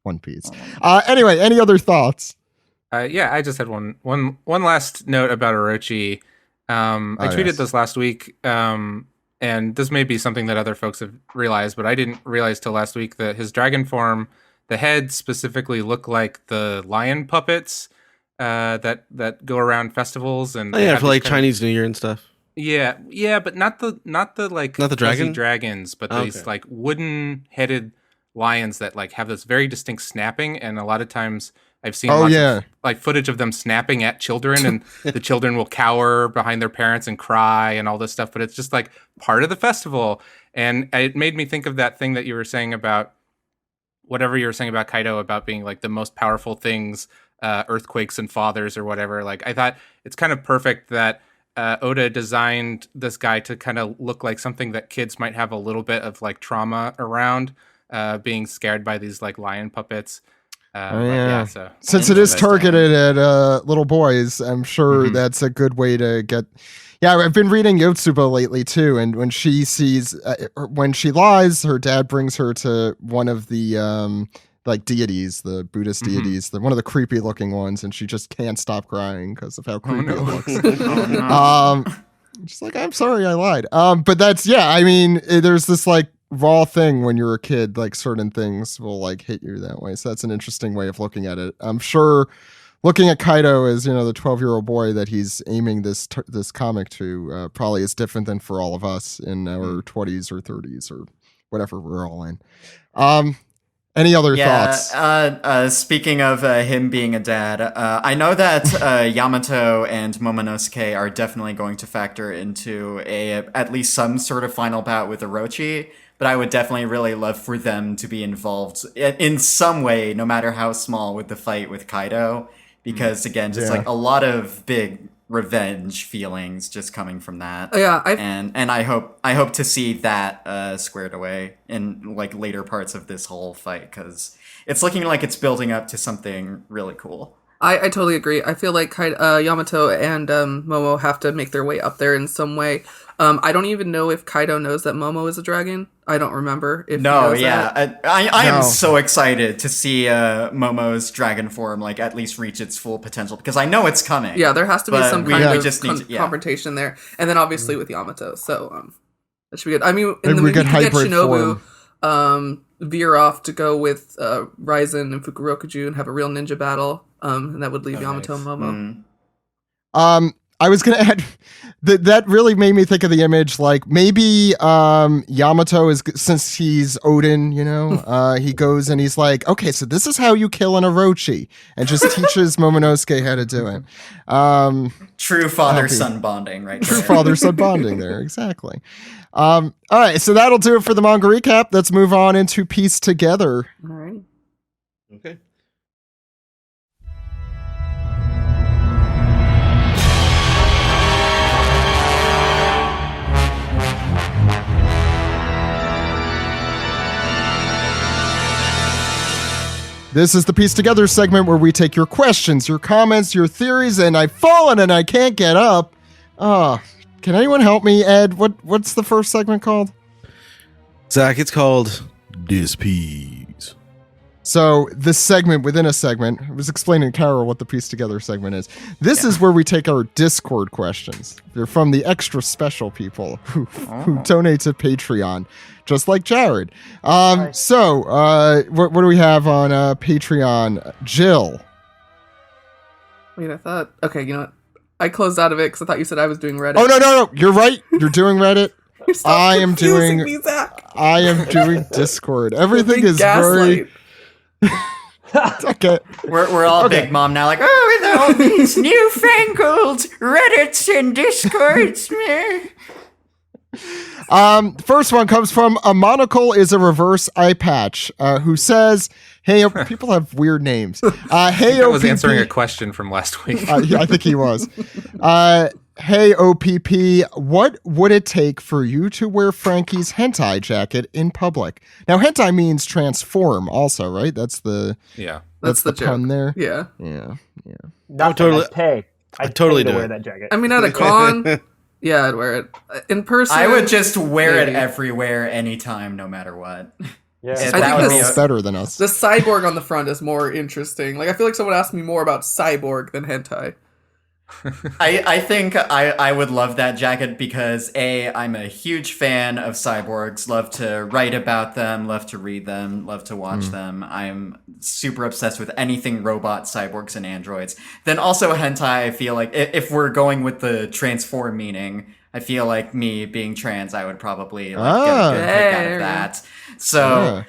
One Piece. Anyway, any other thoughts? Yeah, I just had one last note about Orochi. I tweeted this last week, and this may be something that other folks have realized, but I didn't realize till last week that his dragon form, the heads specifically look like the lion puppets that go around festivals and Oh, yeah, for like Chinese New Year and stuff. Yeah, but not the like Not the fuzzy dragon? dragons, but these like wooden headed lions that like have this very distinct snapping, and a lot of times I've seen lots of like footage of them snapping at children, and the children will cower behind their parents and cry and all this stuff. But it's just like part of the festival, and it made me think of that thing that you were saying about whatever you were saying about Kaido about being like the most powerful things, earthquakes and fathers or whatever. Like I thought it's kind of perfect that Oda designed this guy to kind of look like something that kids might have a little bit of like trauma around, being scared by these like lion puppets. So since it is targeted at little boys, I'm sure that's a good way to get. Yeah, I've been reading Yotsuba lately too, and when she sees when she lies, her dad brings her to one of the like deities, the Buddhist deities, one of the creepy looking ones, and she just can't stop crying because of how creepy it looks. She's like, I'm sorry, I lied. But that's I mean, there's this like raw thing when you're a kid, like certain things will like hit you that way. So that's an interesting way of looking at it. I'm sure looking at Kaido as, you know, the 12-year-old boy that he's aiming this comic to probably is different than for all of us in our 20s or 30s or whatever we're all in. Any other thoughts? Speaking of him being a dad, I know that Yamato and Momonosuke are definitely going to factor into at least some sort of final bout with Orochi, but I would definitely really love for them to be involved in some way, no matter how small, with the fight with Kaido, because again, just like a lot of big revenge feelings just coming from that. And I hope to see that squared away in like later parts of this whole fight, because it's looking like it's building up to something really cool. I totally agree. I feel like Yamato and Momo have to make their way up there in some way. I don't even know if Kaido knows that Momo is a dragon. I don't remember if he knows that. I am so excited to see Momo's dragon form like at least reach its full potential, because I know it's coming. Yeah, there has to be some kind of need confrontation there, and then obviously with Yamato. So that should be good. I mean, in the we movie, get you get hybrid Shinobu veer off to go with Ryzen and Fukurokuju and have a real ninja battle, and that would leave Yamato and Momo. I was going to add that really made me think of the image, like maybe Yamato is, since he's Odin, you know, he goes and he's like, okay, so this is how you kill an Orochi, and just teaches Momonosuke how to do it. True father-son bonding, right? True father-son bonding there, exactly. All right, so that'll do it for the manga recap. Let's move on into Piece Together. All right. Okay. This is the Piece Together segment where we take your questions, your comments, your theories, and I've fallen and I can't get up. Can anyone help me, Ed? What's the first segment called? Zach, it's called Dis-Piece. So this segment within a segment, I was explaining to Carol what the Piece Together segment is. This is where we take our Discord questions. They're from the extra special people who donate to Patreon, just like Jared. So what do we have on Patreon? Jill. Wait, I thought... Okay, you know what? I closed out of it because I thought you said I was doing Reddit. Oh, no. You're right. You're doing Reddit. I am doing Discord. Everything is very... Okay. We're all Big Mom now, like, oh, with all these newfangled Reddits and Discords, man. First one comes from A Monocle is a Reverse Eye Patch, who says, hey, people have weird names. Hey, I was OPP. answering a question from last week. Yeah, I think he was. Hey, OPP, what would it take for you to wear Frankie's hentai jacket in public? Now, hentai means transform also, right? That's the That's the pun joke. there. Yeah. Not totally- I'd pay. I'd totally pay to do wear it. that jacket. I mean, at a con, yeah, I'd wear it. In person, I would just wear it maybe. everywhere, anytime, no matter what. Yeah. Yeah, I that think would this- be It's better than us. The cyborg on the front is more interesting. Like, I feel like someone asked me more about cyborg than hentai. I think I would love that jacket because I'm a huge fan of cyborgs, love to write about them, love to read them, love to watch them. I'm super obsessed with anything robot, cyborgs, and androids. Then also hentai, I feel like if we're going with the transform meaning, I feel like me being trans, I would probably get a good kick out of that. So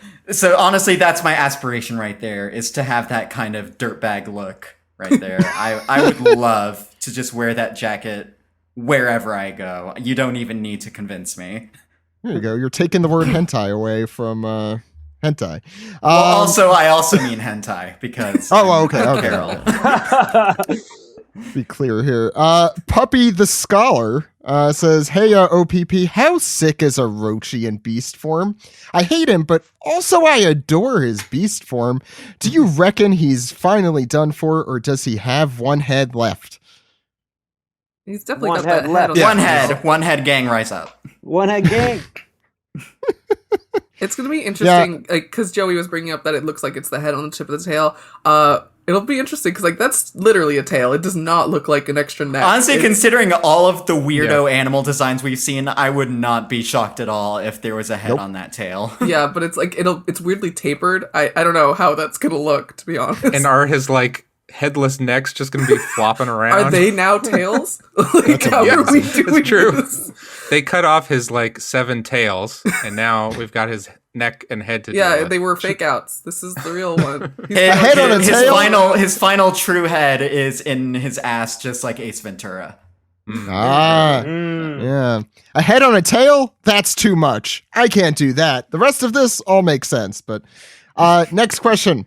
honestly, that's my aspiration right there, is to have that kind of dirtbag look right there. I would love to just wear that jacket wherever I go. You don't even need to convince me. There you go. You're taking the word hentai away from hentai. Well, I also mean hentai because okay. apparel. Be clear here. Puppy the Scholar says, hey, OPP, how sick is Orochi in beast form? I hate him, but also I adore his beast form. Do you reckon he's finally done for, or does he have one head left? He's definitely One got head that left. head on One head gang, rise up. One head gang. It's going to be interesting, because Joey was bringing up that it looks like it's the head on the tip of the tail. It'll be interesting, because like that's literally a tail. It does not look like an extra neck. Honestly, considering all of the weirdo animal designs we've seen, I would not be shocked at all if there was a head on that tail. Yeah, but it's like it's weirdly tapered. I don't know how that's going to look, to be honest. And are his like headless necks just going to be flopping around? Are they now tails? Like, how are we doing It's true. this? They cut off his like 7 tails, and now we've got his neck and head to deal Yeah, with. they were fake outs. This is the real one. head on a tail? His final true head is in his ass, just like Ace Ventura. Yeah. A head on a tail? That's too much. I can't do that. The rest of this all makes sense, but next question.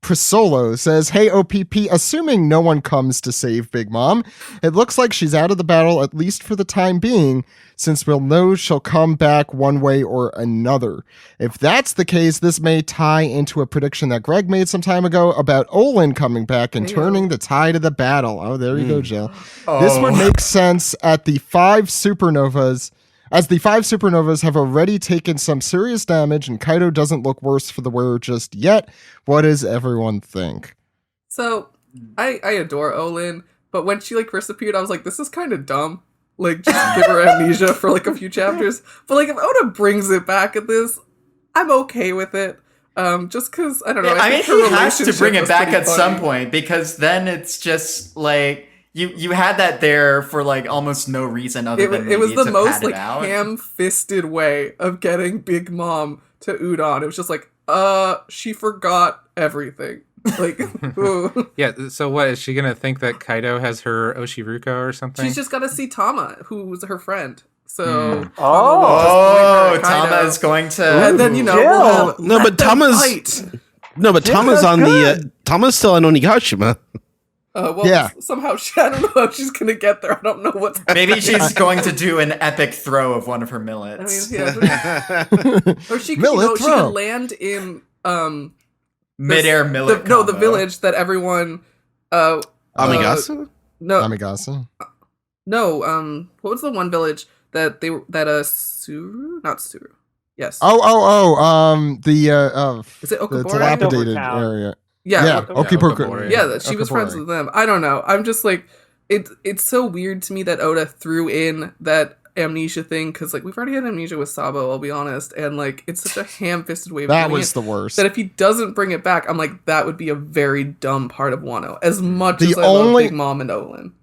Prisolo says, hey, OPP, assuming no one comes to save Big Mom, it looks like she's out of the battle, at least for the time being, since we'll know she'll come back one way or another. If that's the case, this may tie into a prediction that Greg made some time ago about Olin coming back and turning the tide of the battle. Oh, there you go, Jill. This would make sense as the 5 supernovas have already taken some serious damage and Kaido doesn't look worse for the wearer just yet. What does everyone think? So, I adore Olin, but when she like first appeared, I was like, this is kind of dumb. Like, just give her amnesia for like a few chapters. But like, if Oda brings it back at this, I'm okay with it. Just because, I don't know. I mean, think her he has to relationship bring it was back pretty at some funny. point, because then it's just like you had that there for like almost no reason other than It was maybe the to most pad it like out. ham-fisted way of getting Big Mom to Udon. It was just like, she forgot everything. Like, ooh. Yeah, so what, is she going to think that Kaido has her Oshiruko or something? She's just got to see Tama, who's her friend. So, Tama is going to. and then we'll have No, but Tama's Tama's on the Tama's still on Onigashima. somehow I don't know how she's gonna get there. I don't know what's Maybe she's going to do an epic throw of one of her millets. or she could, Millet she throw. could land in Midair millet. the combo. village that everyone Amigasa? no Amigasa? no what was the one village that Suru, not Suru, yes, The is it the Okabore? dilapidated Town. area. yeah Okiboko. Okabore. yeah, that she was friends Okabore. with them. I don't know, I'm just like, it's so weird to me that Oda threw in that amnesia thing, because like we've already had amnesia with Sabo, I'll be honest, and like it's such a ham-fisted way of That doing was it, the worst. that if he doesn't bring it back, I'm like, that would be a very dumb part of Wano, as much The as I love only- Big Mom and Olin.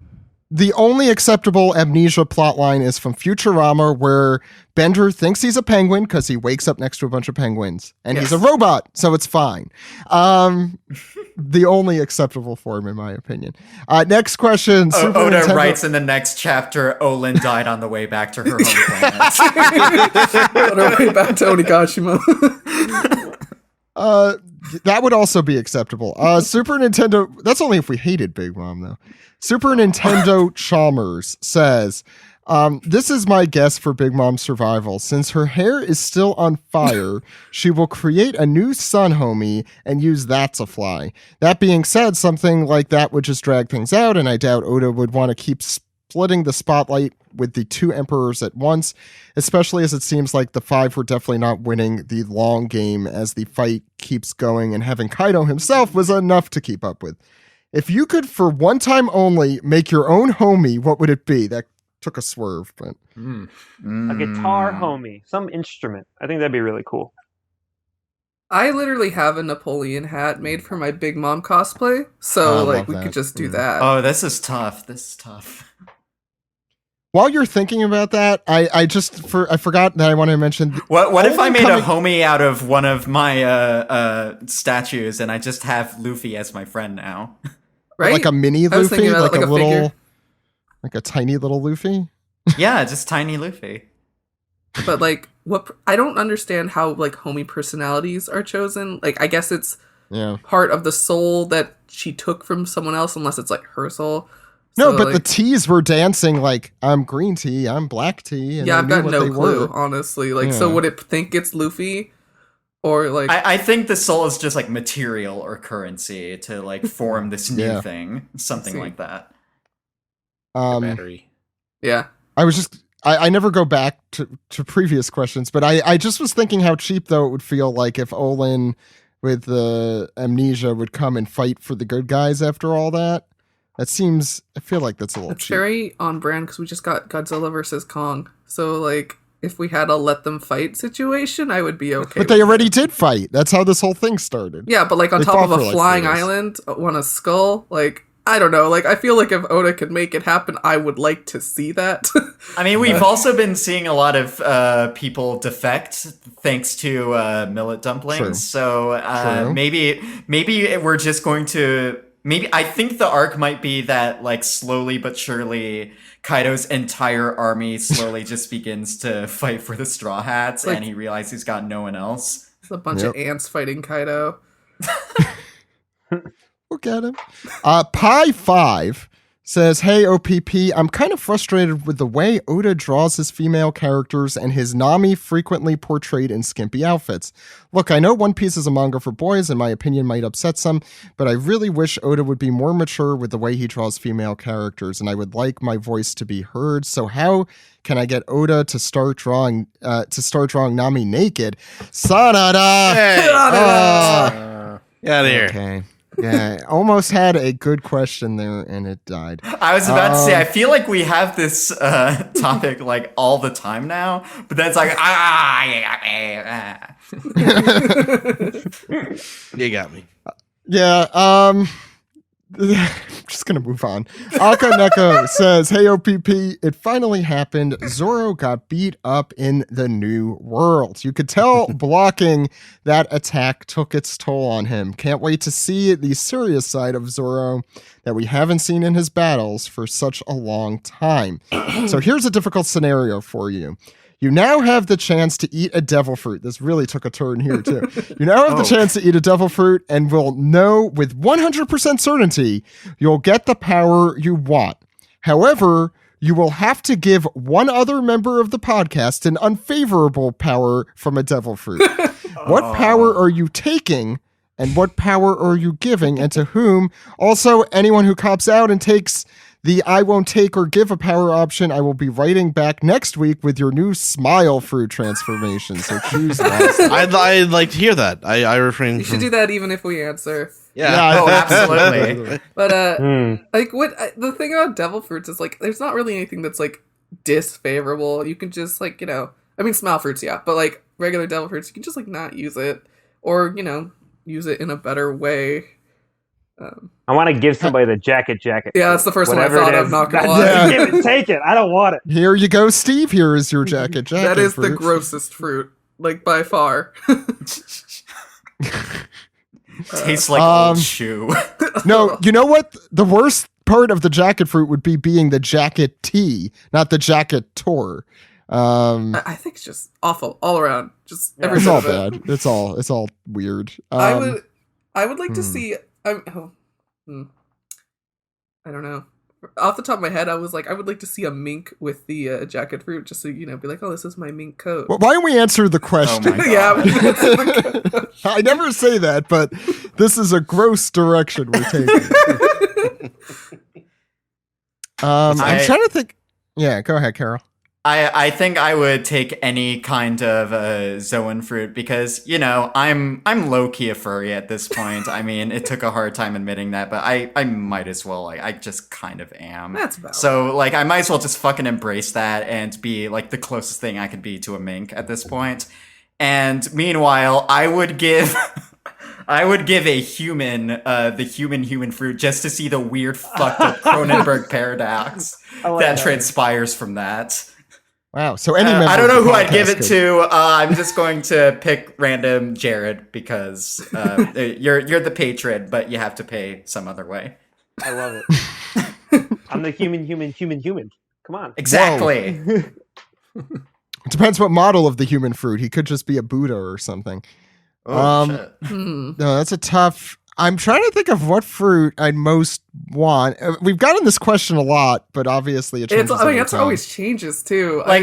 The only acceptable amnesia plotline is from Futurama, where Bender thinks he's a penguin because he wakes up next to a bunch of penguins, and he's a robot, so it's fine. The only acceptable form, in my opinion. Next question. Super Oda Nintendo- writes in the next chapter, Olin died on the way back to her home planet. On our way back to Onigashima. That would also be acceptable. Super Nintendo. That's only if we hated Big Mom, though. Super Nintendo Chalmers says, this is my guess for Big Mom's survival. Since her hair is still on fire, she will create a new sun homie and use that to fly. That being said, something like that would just drag things out, and I doubt Oda would want to keep splitting the spotlight with the two emperors at once, especially as it seems like the five were definitely not winning the long game as the fight keeps going, and having Kaido himself was enough to keep up with. If you could, for one time only, make your own homie, what would it be? That took a swerve, but... A guitar homie, some instrument. I think that'd be really cool. I literally have a Napoleon hat made for my Big Mom cosplay, so like we could just do that. Oh, this is tough. While you're thinking about that, I forgot that I wanted to mention. What if I made a homie out of one of my statues, and I just have Luffy as my friend now? Right? Like a mini I was Luffy, thinking about like a little, figure. like a tiny little Luffy. Yeah, just tiny Luffy. But like, I don't understand how like homie personalities are chosen. Like, I guess it's part of the soul that she took from someone else, unless it's like her soul. No, So, but like, the teas were dancing like, I'm green tea, I'm black tea. And yeah, I've got what no they clue, were. honestly. Like, so would it think it's Luffy? Or like... I think the soul is just like material or currency to like form this new thing. Something like that. Battery. Yeah. I was just... I never go back to previous questions, but I just was thinking how cheap, though, it would feel like if Olin with the amnesia would come and fight for the good guys after all that. That seems... I feel like that's a little It's cheap. very on brand, because we just got Godzilla versus Kong. So, like, if we had a let them fight situation, I would be okay. But they already did fight. That's how this whole thing started. Yeah, but like on They top fought of for, a like, flying 4 days. island on a skull, like, I don't know. Like, I feel like if Oda could make it happen, I would like to see that. I mean, we've also been seeing a lot of people defect thanks to millet dumplings. True. So True. maybe we're just going to... Maybe I think the arc might be that, like, slowly but surely, Kaido's entire army slowly just begins to fight for the Straw Hats, Like- and he realizes he's got no one else. It's a bunch of ants fighting Kaido. Look at him. Pie5 says, hey, OPP, I'm kind of frustrated with the way Oda draws his female characters and his Nami frequently portrayed in skimpy outfits. Look, I know One Piece is a manga for boys, and my opinion might upset some, but I really wish Oda would be more mature with the way he draws female characters, and I would like my voice to be heard. So how can I get Oda to start drawing Nami naked? Sanada! Hey! Ah. Get out of here. Okay. Yeah, almost had a good question there, and it died. I was about to say, I feel like we have this topic like all the time now, but then it's like, You got me. Yeah, I'm just gonna move on. Akaneko says, hey OPP, it finally happened. Zoro got beat up in the new world. You could tell blocking that attack took its toll on him. Can't wait to see the serious side of Zoro that we haven't seen in his battles for such a long time. So here's a difficult scenario for you. You now have the chance to eat a devil fruit. This really took a turn here, too. You now have the chance to eat a devil fruit and will know with 100% certainty you'll get the power you want. However, you will have to give one other member of the podcast an unfavorable power from a devil fruit. What power are you taking, and what power are you giving, and to whom? Also, anyone who cops out and takes the I won't take or give a power option, I will be writing back next week with your new smile fruit transformation. So choose wisely. I'd like to hear that. I refrain You from... should do that even if we answer. Yeah. oh, absolutely. But like the thing about devil fruits is like there's not really anything that's like disfavorable. You can just like, you know, I mean smile fruits, yeah, but like regular devil fruits, you can just like not use it or, you know, use it in a better way. I want to give somebody the jacket. Yeah, that's the first one I Whatever thought it of, is. not gonna Yeah. lie. Give it, take it. I don't want it. Here you go, Steve. Here is your jacket. That is the fruit. grossest fruit, like by far. Tastes like old shoe. No, you know what? The worst part of the jacket fruit would be being the jacket tea, not the jacket tour. I think it's just awful all around. Just every It's bit all of it. bad. It's all weird. I would like to see. I don't know. Off the top of my head, I was like, I would like to see a mink with the jacket fruit, just so be like, oh, this is my mink coat. Well, why don't we answer the question? Oh my Yeah. I never say that, but this is a gross direction we're taking. I'm trying to think. Yeah, go ahead, Carol. I think I would take any kind of Zoan fruit because, I'm low-key a furry at this point. I mean, it took a hard time admitting that, but I might as well. I just kind of am. That's valid. So, I might as well just fucking embrace that and be, the closest thing I could be to a mink at this point. And meanwhile, I would give... I would give a human the human fruit just to see the weird fucked up Cronenberg paradox that transpires from that. Wow. So any member I don't of know the who I'd give podcast it to. I'm just going to pick random Jared because you're the patron, but you have to pay some other way. I love it. I'm the human. Come on. Exactly. It depends what model of the human fruit. He could just be a Buddha or something. Shit. No, that's a tough. I'm trying to think of what fruit I'd most want. We've gotten this question a lot, but obviously it changes. The answer always changes too. I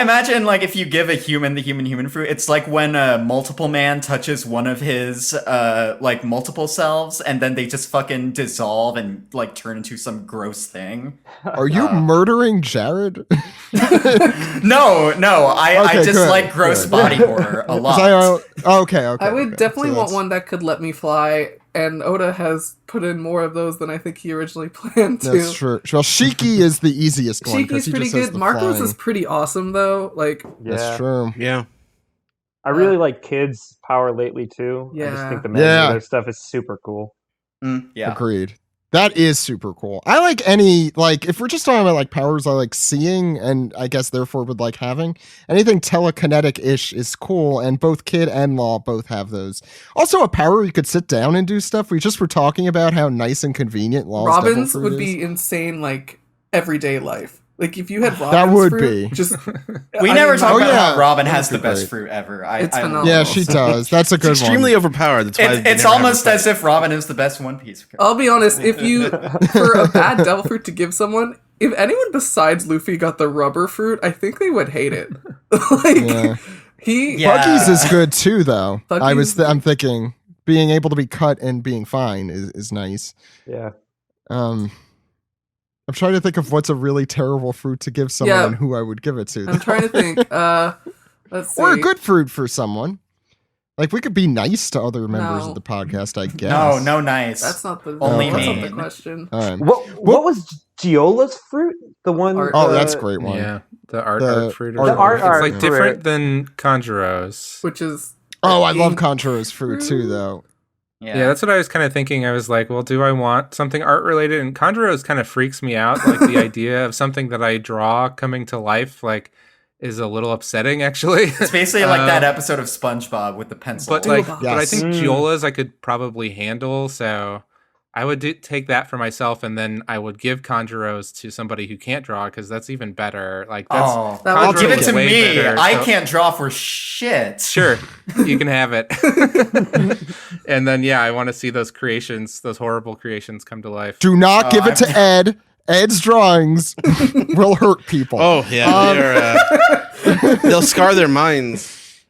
imagine if you give a human the human fruit, it's like when a multiple man touches one of his multiple selves, and then they just fucking dissolve and turn into some gross thing. Are you murdering Jared? No, I Okay, just good, like gross good. body horror a lot. Okay. I would definitely So want that's- one that could let me fly, and Oda has put in more of those than I think he originally planned to. That's true. Well, Shiki is the easiest one. 'cause Shiki's he pretty just has good. the Marco's flying. is pretty awesome though. That's true. Yeah. I really like kids' power lately too. I just Yeah. think the Yeah. their stuff is super cool. Yeah. Agreed. That is super cool. I like any, if we're just talking about powers I like seeing and I guess therefore would like having, anything telekinetic-ish is cool, and both Kid and Law both have those. Also a power you could sit down and do stuff. We just were talking about how nice and convenient Law's devil Robin's fruit would is. be insane, everyday life. If you had Robin's That would fruit, be. just We never talk about how Robin That has would the be best great. fruit ever. It's I phenomenal. Yeah, she does. That's a good It's extremely one. overpowered. That's why they It's never have almost a as fight. if Robin is the best One Piece. I'll be honest, if you for a bad devil fruit to give someone, if anyone besides Luffy got the rubber fruit, I think they would hate it. Yeah. Yeah. Buggy's is good too, though. Buggy's- I'm thinking being able to be cut and being fine is nice. Yeah. I'm trying to think of what's a really terrible fruit to give someone Yeah. and who I would give it to. I'm trying to think. Let's see. Or a good fruit for someone. We could be nice to other members No. of the podcast, I guess. No nice. That's not the Only that's not mean. the question. What was Giola's fruit? The one. Art. Oh, that's a great one. Yeah, the art The fruit. art Or art it's fruit. different than Conjuro's. Which is Oh, I love ink Conjuro's fruit too, though. Yeah, that's what I was kind of thinking. I was like, well, do I want something art related? And Conjuro's kind of freaks me out. The idea of something that I draw coming to life, is a little upsetting, actually. It's basically like that episode of SpongeBob with the pencil. But but I think Yes. Giola's I could probably handle, so I would take that for myself, and then I would give Conjuro's to somebody who can't draw, because that's even better. That's oh, Conjuro's give it to way me. better, I so- can't draw for shit. Sure, you can have it. And then I want to see those creations, those horrible creations, come to life. Do not give it to Ed. Ed's drawings will hurt people. Oh yeah, they'll scar their minds.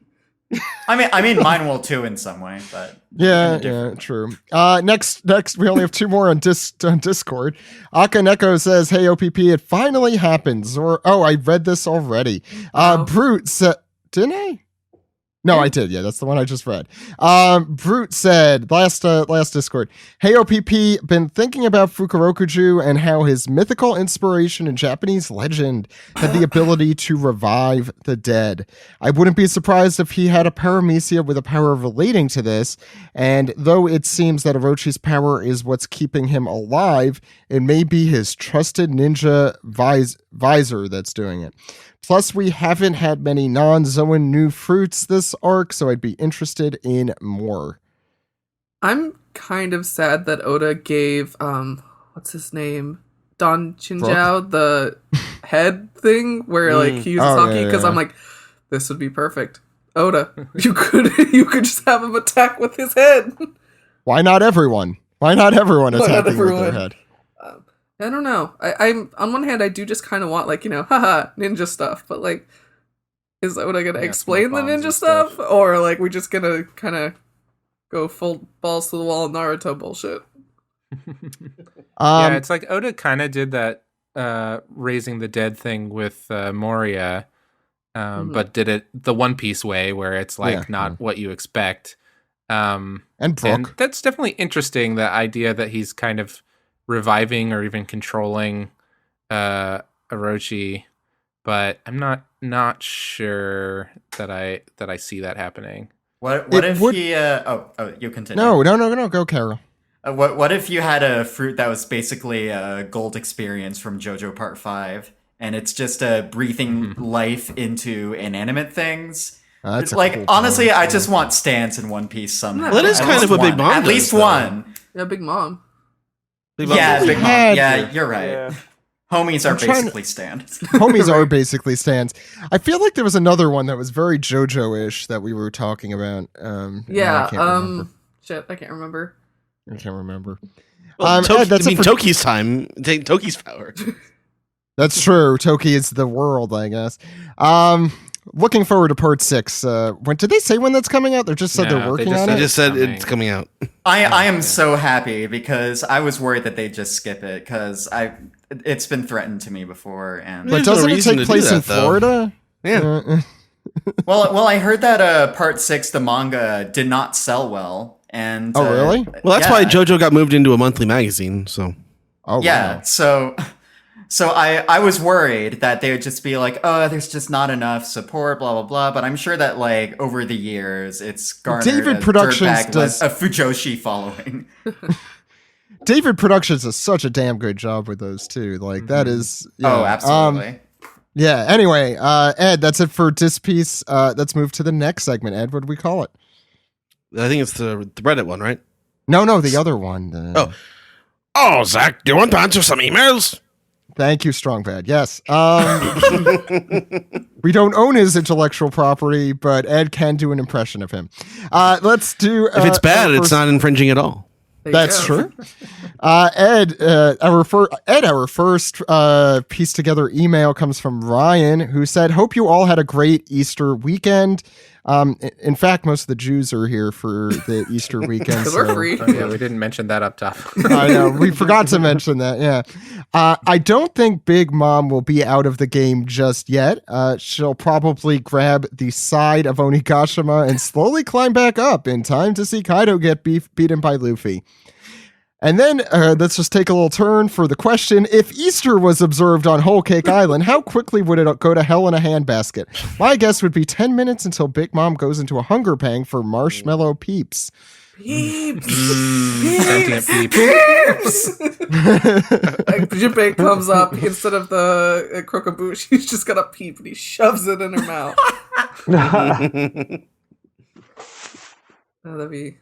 I mean, mine will too in some way, but Yeah, true. Next, we only have two more on Discord. Akaneko says, "Hey OPP, it finally happens." Or I read this already. Brute said, didn't I? No, I did. Yeah, that's the one I just read. Brute said, last Discord, hey, OPP, been thinking about Fukurokuju and how his mythical inspiration in Japanese legend had the ability to revive the dead. I wouldn't be surprised if he had a paramecia with a power relating to this, and though it seems that Orochi's power is what's keeping him alive, it may be his trusted ninja visor that's doing it. Plus, we haven't had many non-Zoan new fruits this arc, so I'd be interested in more. I'm kind of sad that Oda gave, what's his name? Don Chinjiao the head thing where like he uses hockey, because I'm like, this would be perfect. Oda, you could just have him attack with his head. Why not everyone? Why not everyone attacking with their head? I don't know. I'm on one hand, I do just kind of want like, haha, ninja stuff, but like, is Oda gonna explain the ninja stuff, or like we just gonna kind of go full balls to the wall Naruto bullshit? Yeah, it's like Oda kind of did that raising the dead thing with Moria, but did it the One Piece way, where it's like not what you expect. And Brook. And that's definitely interesting. The idea that he's kind of reviving or even controlling Orochi, but I'm not sure that I see that happening. What if he? You continue. No, go, Carol. What if you had a fruit that was basically a gold experience from JoJo Part 5, and it's just breathing life into inanimate things? That's like, cool honestly, point. I just want stance in One Piece somehow. Well, that is kind of what Big Mom At does, least though. one. Yeah, Big Mom. Big Mom. Yeah, you're right. Yeah. Homies are basically stands. Homies are basically stands. I feel like there was another one that was very JoJo-ish that we were talking about. Yeah, I can't remember. shit, I can't remember. I can't remember. Well, Ed, that's it for Toki's time. Take Toki's power. That's true. Toki is the world, I guess. Looking forward to part 6. When did they say when that's coming out? They just said they're working on it. They just said it's coming out. I am so happy because I was worried that they'd just skip it because it's been threatened to me before. And But doesn't it take place in Florida? Yeah. well, I heard that part 6, the manga, did not sell well. And really? Well, that's why JoJo got moved into a monthly magazine. So. Oh yeah. Wow. So I was worried that they would just be like, oh, there's just not enough support, blah, blah, blah. But I'm sure that, like, over the years, it's garnered David a Productions does a Fujoshi following. David Productions does such a damn good job with those, too. Like, that is... Yeah. Oh, absolutely. Yeah, anyway, Ed, that's it for Dis Piece. Let's move to the next segment. Ed, what do we call it? I think it's the Reddit one, right? No, the other one. Oh, Zach, do you want to answer some emails? Thank you, Strong Bad. Yes. We don't own his intellectual property, but Ed can do an impression of him. Let's do... if it's bad, it's not infringing at all. That's true. Ed, our first pieced together email comes from Ryan, who said, "Hope you all had a great Easter weekend." In fact, most of the Jews are here for the Easter weekend. Because we're free. Oh, yeah, we didn't mention that up top. I know. We forgot to mention that, yeah. I don't think Big Mom will be out of the game just yet. She'll probably grab the side of Onigashima and slowly climb back up in time to see Kaido get beaten by Luffy. And then let's just take a little turn for the question. If Easter was observed on Whole Cake Island, how quickly would it go to hell in a handbasket? My guess would be 10 minutes until Big Mom goes into a hunger pang for marshmallow peeps. Peeps! Sentient peeps. Like, Jinbei comes up, instead of the croquembouche, she's just got a peep and he shoves it in her mouth. That'd be...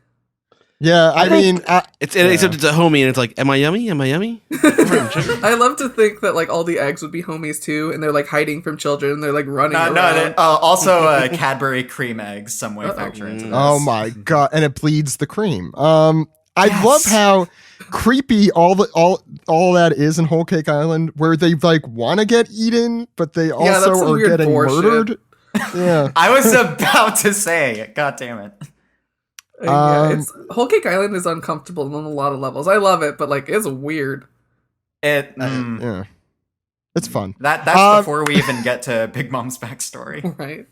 Yeah, I mean... Except it's a homie, and it's like, am I yummy? Am I yummy? I love to think that, like, all the eggs would be homies, too, and they're, like, hiding from children, they're, like, running around. Also Cadbury cream eggs, some way factor into this. Oh my god, and it bleeds the cream. I love how creepy all that is in Whole Cake Island, where they, like, want to get eaten, but they also are getting murdered. Yeah. I was about to say, god damn it. Yeah, Whole Cake Island is uncomfortable on a lot of levels. I love it, but like it's weird. Yeah, it's fun. That's before we even get to Big Mom's backstory. Right.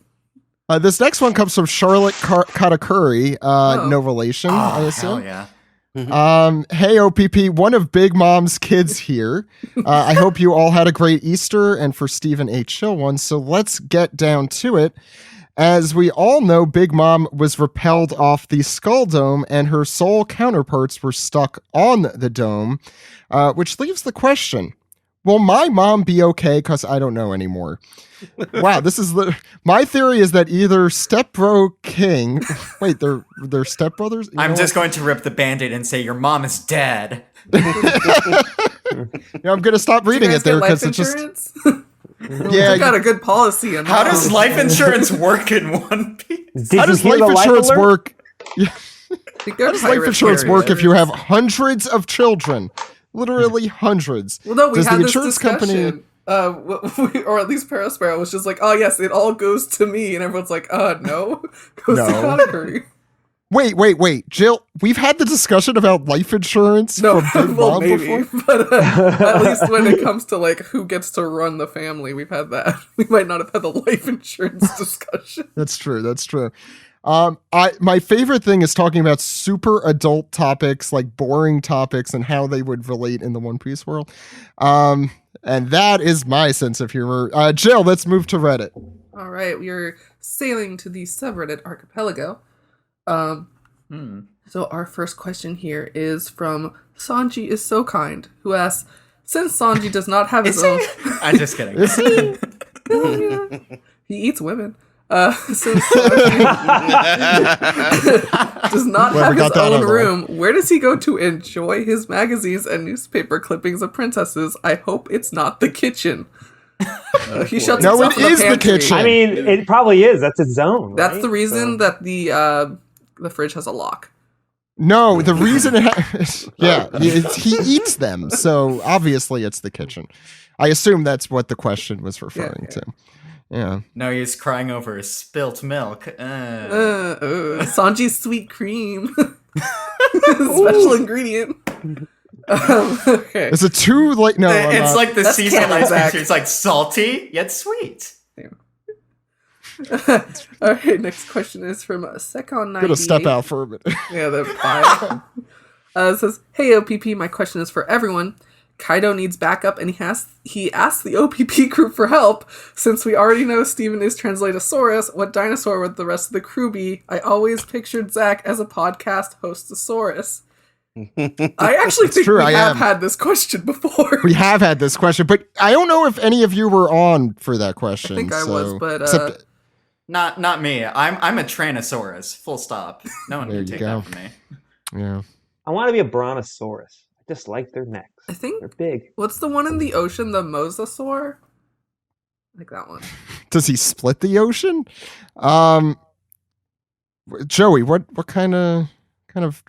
This next one comes from Charlotte Katakuri. No relation, I assume. Hell yeah. Hey OPP, one of Big Mom's kids here. I hope you all had a great Easter, and for Stephen a chill one. So let's get down to it. As we all know, Big Mom was repelled off the Skull Dome, and her soul counterparts were stuck on the dome, which leaves the question: will my mom be okay? Because I don't know anymore. Wow, this is my theory is that either Stepbro King. Wait, they're stepbrothers. I'm just going to rip the Band-Aid and say your mom is dead. I'm gonna stop reading it there because it's just. Yeah, got a good policy. How does life insurance work in One Piece? How does life insurance work? Yeah. How does life insurance work if you have hundreds of children? Literally hundreds. Well, no, we does had the this insurance discussion. Or at least Parasparrow was just like, oh yes, it all goes to me, and everyone's like, no, goes to Katakuri. Wait, Jill, we've had the discussion about life insurance from Big Mom before? But at least when it comes to like who gets to run the family, we've had that. We might not have had the life insurance discussion. That's true. My favorite thing is talking about super adult topics, like boring topics, and how they would relate in the One Piece world. And that is my sense of humor. Jill, let's move to Reddit. All right, we are sailing to the subreddit archipelago. So our first question here is from Sanji is so kind, who asks, since Sanji does not have his own... I'm just kidding. Is he? He eats women. Since Sanji does not have his own room, where does he go to enjoy his magazines and newspaper clippings of princesses? I hope it's not the kitchen. He shuts himself in the kitchen. I mean, it probably is. That's its zone. That's the reason that the fridge has a lock. No, the reason he eats them, so obviously it's the kitchen. I assume that's what the question was referring to. Yeah. No, he's crying over spilt milk. Sanji's sweet cream. Special ingredient. Okay. Is it too late? No, it's like the seasonal picture. It's like salty yet sweet. All right, next question is from Secon98. Gonna step out for a minute. Yeah, the bio. It says, "Hey OPP, my question is for everyone. Kaido needs backup, and he asked the OPP group for help. Since we already know Steven is Translatosaurus, what dinosaur would the rest of the crew be? I always pictured Zach as a podcast hostosaurus." I actually think we have had this question before. We have had this question, but I don't know if any of you were on for that question. I think I was, but not me. I'm a Tyrannosaurus. Full stop. No one can take that from me. Yeah. I want to be a Brontosaurus. I just like their necks. I think they're big. What's the one in the ocean? The Mosasaur? I think that one. Does he split the ocean? Joey, what kind of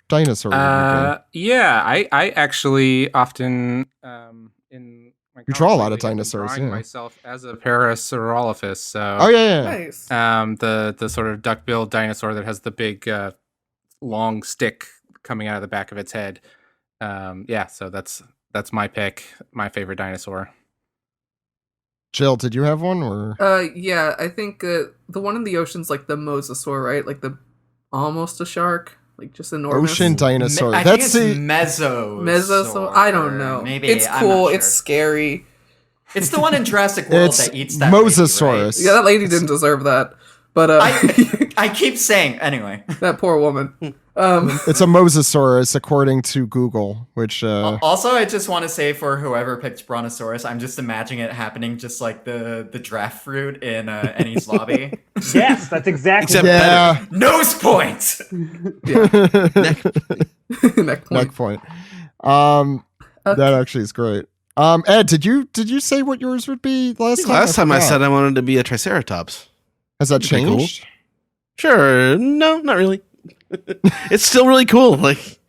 dinosaur would you be? I actually often in my you draw a lot of dinosaurs. Yeah. Myself as a Parasaurolophus. So nice. The sort of duck-billed dinosaur that has the big long stick coming out of the back of its head. So that's my pick. My favorite dinosaur. Jill, did you have one or? Yeah, I think the one in the ocean's like the Mosasaur, right? Like almost a shark. Like just enormous. Ocean dinosaur. I think it's Mesosaur. I don't know. Maybe it's cool. It's scary. It's the one in Jurassic World that eats that Mosasaurus. Lady, right? Yeah, that lady didn't deserve that. But I keep saying anyway. That poor woman. It's a Mosasaurus according to Google, which also I just want to say for whoever picked Brontosaurus, I'm just imagining it happening just like the draft fruit in Annie's lobby. Yes, that's exactly. Except better. Nose point. Neck point. That actually is great. Ed, did you say what yours would be last time? Last time I said I wanted to be a Triceratops. Has that changed? Cool. Sure. No, not really. It's still really cool. Like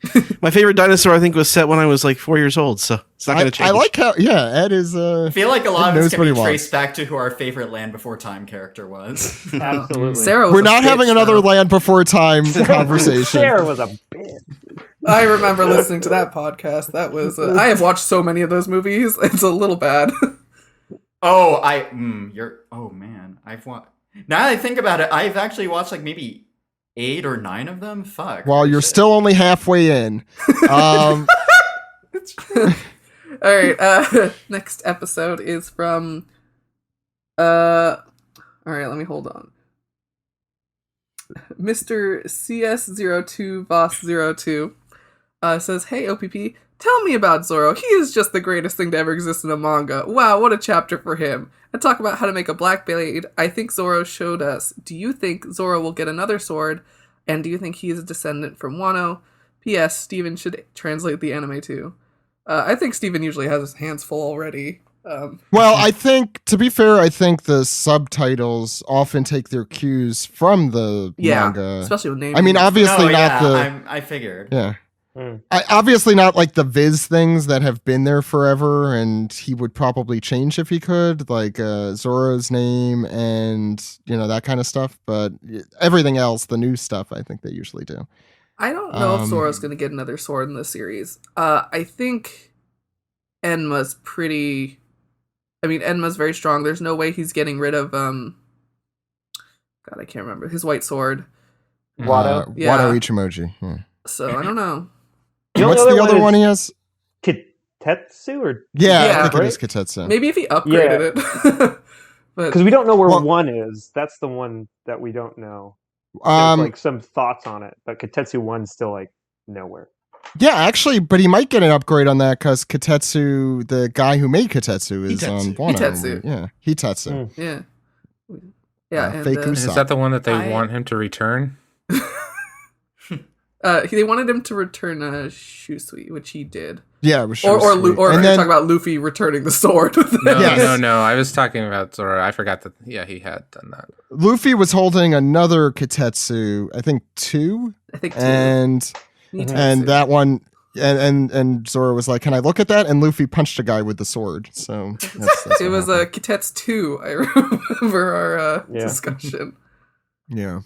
my favorite dinosaur, I think, was set when I was like 4 years old. So it's not going to change. I like how Ed is. I feel like a lot of this can be traced back to who our favorite Land Before Time character was. Absolutely. Sarah. We're not having another Land Before Time conversation. Sarah was a bitch. I remember listening to that podcast. That was. I have watched so many of those movies. It's a little bad. Oh, Oh man, I've watched. Now that I think about it, I've actually watched like maybe 8 or 9 of them. Fuck. Well, you're still only halfway in. It's true. All right. Next episode is from. All right. Let me hold on. Mr. CS02 Voss02 says, "Hey OPP, tell me about Zoro. He is just the greatest thing to ever exist in a manga. Wow, what a chapter for him. And talk about how to make a black blade. I think Zoro showed us. Do you think Zoro will get another sword? And do you think he is a descendant from Wano? P.S. Steven should translate the anime too." I think Steven usually has his hands full already. Well, I think, to be fair, I think the subtitles often take their cues from the manga. Especially with names. I mean, obviously I figured. Yeah. Obviously not like the Viz things that have been there forever, and he would probably change if he could, like Zoro's name and, that kind of stuff. But everything else, the new stuff, I think they usually do. I don't know if Zoro's going to get another sword in this series. I think Enma's pretty... I mean, Enma's very strong. There's no way he's getting rid of, God, I can't remember. His white sword. Wado? Wado Ichimoji. Yeah. So, I don't know. What's the other one he has? Kitetsu? Or... Yeah, I think it is Kitetsu. Maybe if he upgraded it. Because we don't know where one is. That's the one that we don't know. There's like some thoughts on it, but Kitetsu 1's still like nowhere. Yeah, actually, but he might get an upgrade on that because Kitetsu, the guy who made Kitetsu, is on Wano. Hitetsu. Yeah, Hitetsu. Yeah. Yeah. And, fake is that the one that they want him to return? They wanted him to return Shusui, which he did. Yeah, it was or sweet. are you talking about Luffy returning the sword? No. I was talking about Zoro. I forgot that. Yeah, he had done that. Luffy was holding another Kitetsu, I think 2. And that one, and Zoro was like, "Can I look at that?" And Luffy punched a guy with the sword. So that's it was a Kitetsu 2. I remember our discussion. Yeah.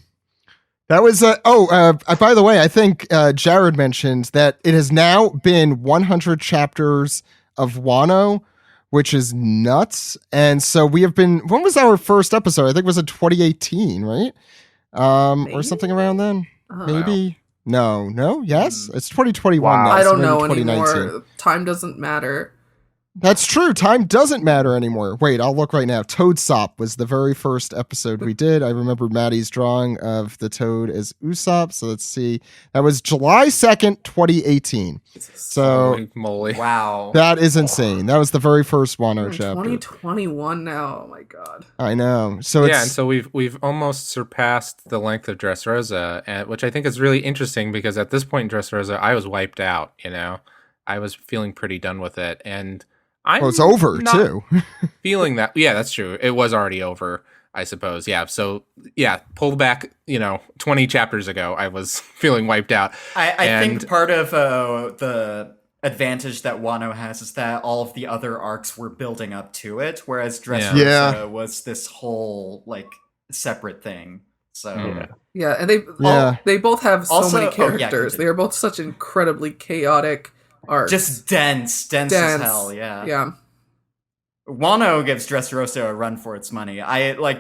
That was, by the way, I think Jared mentioned that it has now been 100 chapters of Wano, which is nuts. And so we have been, when was our first episode? I think it was in 2018, right? Or something around then? Maybe. Wow. No, yes? It's 2021 now. I don't know anymore. Time doesn't matter. That's true. Time doesn't matter anymore. Wait, I'll look right now. Toadsop was the very first episode we did. I remember Maddie's drawing of the toad as Usopp. So let's see. That was July 2nd, 2018. So, holy moly. Wow. That is insane. That was the very first Wano chapter. 2021 now. Oh my God. I know. So and so we've almost surpassed the length of Dressrosa, which I think is really interesting because at this point in Dressrosa, I was wiped out, I was feeling pretty done with it. And it's over too. Feeling that, yeah, that's true. It was already over, I suppose. Yeah. So yeah, pull back. 20 chapters ago, I was feeling wiped out. I think part of the advantage that Wano has is that all of the other arcs were building up to it, whereas Dressrosa was this whole like separate thing. So and they both have so many characters. They are both such incredibly chaotic. Arcs. Just dense as hell, yeah. Wano gives Dressrosa a run for its money.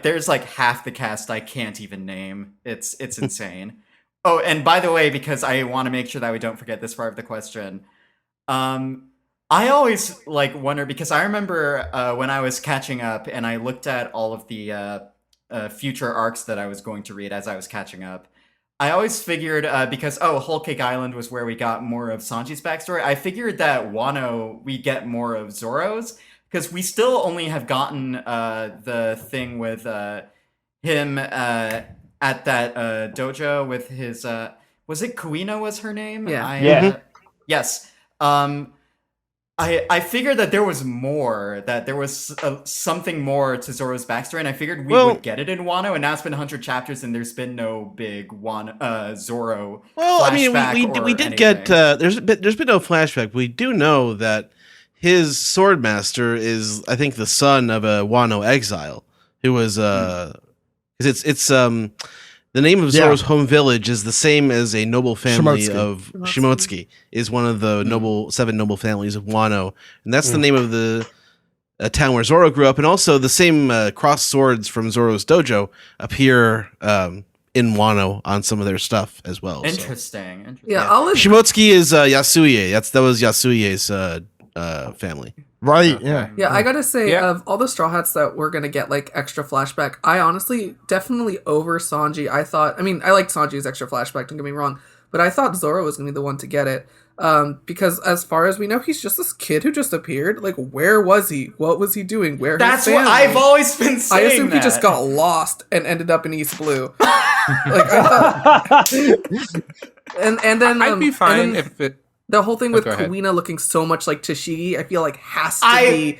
There's like half the cast I can't even name. It's insane. Oh, and by the way, because I want to make sure that we don't forget this part of the question, I always wonder, because I remember when I was catching up and I looked at all of the future arcs that I was going to read as I was catching up. I always figured, because, Whole Cake Island was where we got more of Sanji's backstory, I figured that Wano, we get more of Zoro's, because we still only have gotten the thing with him at that dojo with his, was it Kuina was her name? Yeah. Yes. I figured that there was more, that there was something more to Zoro's backstory, and I figured we would get it in Wano, and now it's been 100 chapters, and there's been no big Zoro flashback we did get, there's been no flashback. We do know that his swordmaster is, I think, the son of a Wano exile, who was, it's the name of Zoro's home village is the same as a noble family of Shimotsuki, is one of the 7 noble families of Wano. And that's the name of the a town where Zoro grew up, and also the same cross swords from Zoro's dojo appear in Wano on some of their stuff as well. Interesting. Yeah, Shimotsuki is Yasuye. That was Yasuye's family. Right, yeah. Yeah, I gotta say, of all the Straw Hats that we're gonna get, like, extra flashback, I honestly, definitely over Sanji, I liked Sanji's extra flashback, don't get me wrong, but I thought Zoro was gonna be the one to get it, because as far as we know, he's just this kid who just appeared. Like, where was he? What was he doing? That's what I've always been saying. I assume he just got lost and ended up in East Blue. Like, I thought... and then... I'd be fine if it... The whole thing with Kuina looking so much like Tashigi, I feel like has to be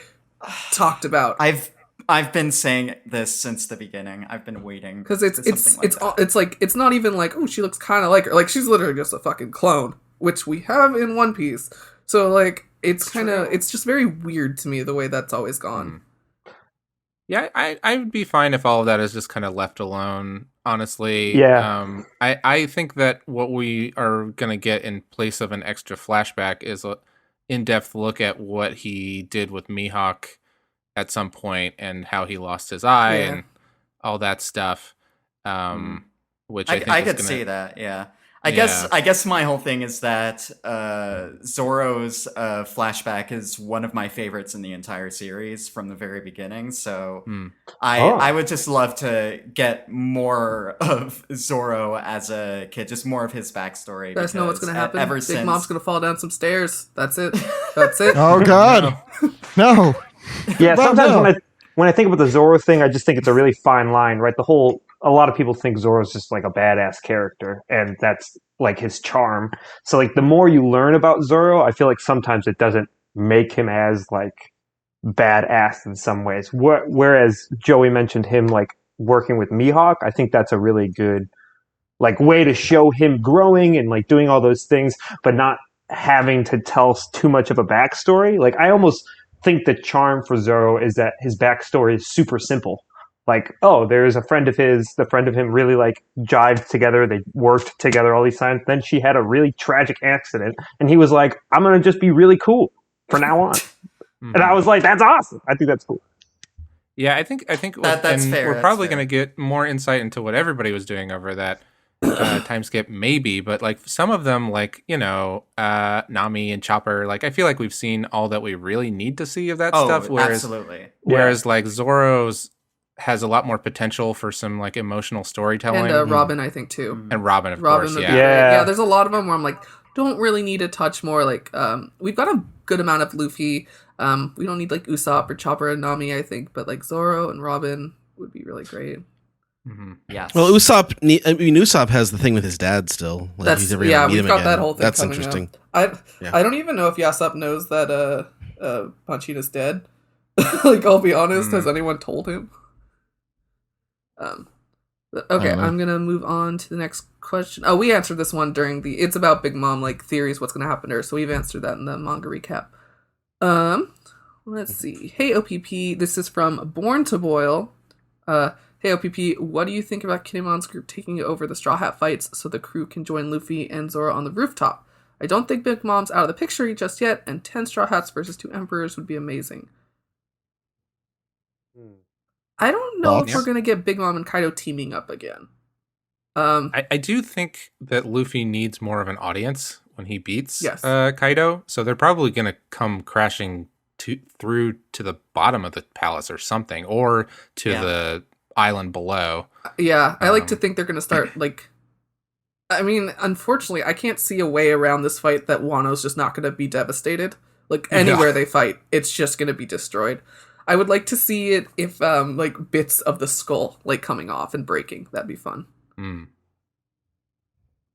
talked about. I've been saying this since the beginning. I've been waiting because it's not even like, oh, she looks kind of like her. Like, she's literally just a fucking clone, which we have in One Piece. So like it's just very weird to me the way that's always gone. Yeah, I would be fine if all of that is just kind of left alone, honestly. Yeah. I think that what we are going to get in place of an extra flashback is an in-depth look at what he did with Mihawk at some point and how he lost his eye and all that stuff. Which I think I could see that, yeah. I guess my whole thing is that Zoro's flashback is one of my favorites in the entire series from the very beginning. So I would just love to get more of Zoro as a kid, just more of his backstory. You guys know what's going to happen? Ever Big Mom's going to fall down some stairs. That's it. That's it. Oh God, no. Yeah, sometimes when I think about the Zoro thing, I just think it's a really fine line, right? A lot of people think Zoro's just like a badass character, and that's like his charm. So like the more you learn about Zoro, I feel like sometimes it doesn't make him as like badass in some ways. Whereas Joey mentioned him like working with Mihawk, I think that's a really good like way to show him growing and like doing all those things, but not having to tell too much of a backstory. Like I almost think the charm for Zoro is that his backstory is super simple. Like, oh, there's a friend of his, the friend of him really like jived together. They worked together all these times. Then she had a really tragic accident. And he was like, I'm going to just be really cool from now on. And I was like, that's awesome. I think that's cool. Yeah, I think that's fair. We're probably going to get more insight into what everybody was doing over that time skip, maybe. But like some of them, like, you know, Nami and Chopper, like I feel like we've seen all that we really need to see of that stuff. Absolutely. Whereas like Zoro's has a lot more potential for some like emotional storytelling. And Robin, I think too. And Robin, of course, yeah. Yeah, there's a lot of them where I'm like, don't really need to touch more. Like, we've got a good amount of Luffy. We don't need like Usopp or Chopper and Nami, I think, but like Zoro and Robin would be really great. Yes. Well, Usopp has the thing with his dad still. Like, we've got that whole thing. That's coming interesting. Up. I don't even know if Usopp knows that Panchina's dead. Like, I'll be honest, has anyone told him? Okay, I'm gonna move on to the next question. Oh, we answered this one during it's about Big Mom, like theories, what's gonna happen to her. So we've answered that in the manga recap. Let's see. Hey OPP, this is from Born to Boil. Hey OPP, what do you think about Kinemon's group taking over the Straw Hat fights so the crew can join Luffy and Zoro on the rooftop? I don't think Big Mom's out of the picture just yet, and 10 Straw Hats versus 2 Emperors would be amazing. I don't know if we're going to get Big Mom and Kaido teaming up again. I do think that Luffy needs more of an audience when he beats Kaido, so they're probably going to come crashing through to the bottom of the palace or something, or to the island below. Yeah, I like to think they're going to start, like... I mean, unfortunately, I can't see a way around this fight that Wano's just not going to be devastated. Like, anywhere they fight, it's just going to be destroyed. I would like to see it if, like, bits of the skull, like, coming off and breaking. That'd be fun.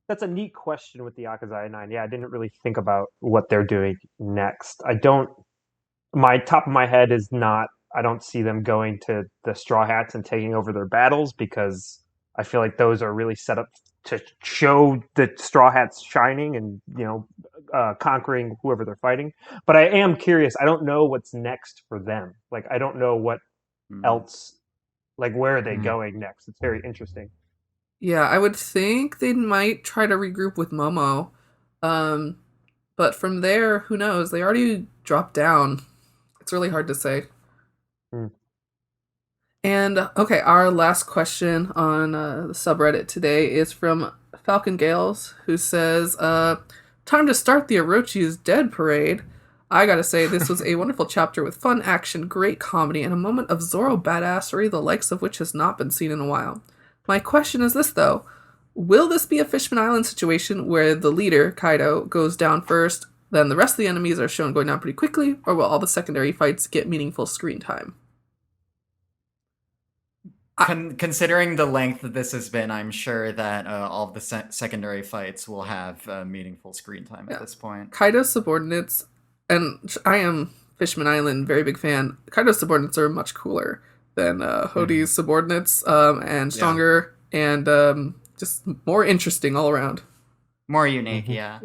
That's a neat question with the Akazaya 9. Yeah, I didn't really think about what they're doing next. My top of my head is not, I don't see them going to the Straw Hats and taking over their battles, because I feel like those are really set up to show the Straw Hats shining and, you know, conquering whoever they're fighting. But I am curious. I don't know what's next for them. Like, I don't know what else, like, where are they going next? It's very interesting. Yeah, I would think they might try to regroup with Momo. But from there, who knows? They already dropped down. It's really hard to say. And okay, our last question on the subreddit today is from Falcon Gales, who says, time to start the Orochi is Dead parade. I gotta say, this was a wonderful chapter with fun action, great comedy, and a moment of Zoro badassery, the likes of which has not been seen in a while. My question is this, though. Will this be a Fishman Island situation where the leader, Kaido, goes down first, then the rest of the enemies are shown going down pretty quickly, or will all the secondary fights get meaningful screen time? Considering the length that this has been, I'm sure that all of the secondary fights will have meaningful screen time at this point. Kaido's subordinates, and I am Fishman Island, very big fan. Kaido's subordinates are much cooler than Hodi's subordinates, and stronger, and just more interesting all around. More unique, yeah.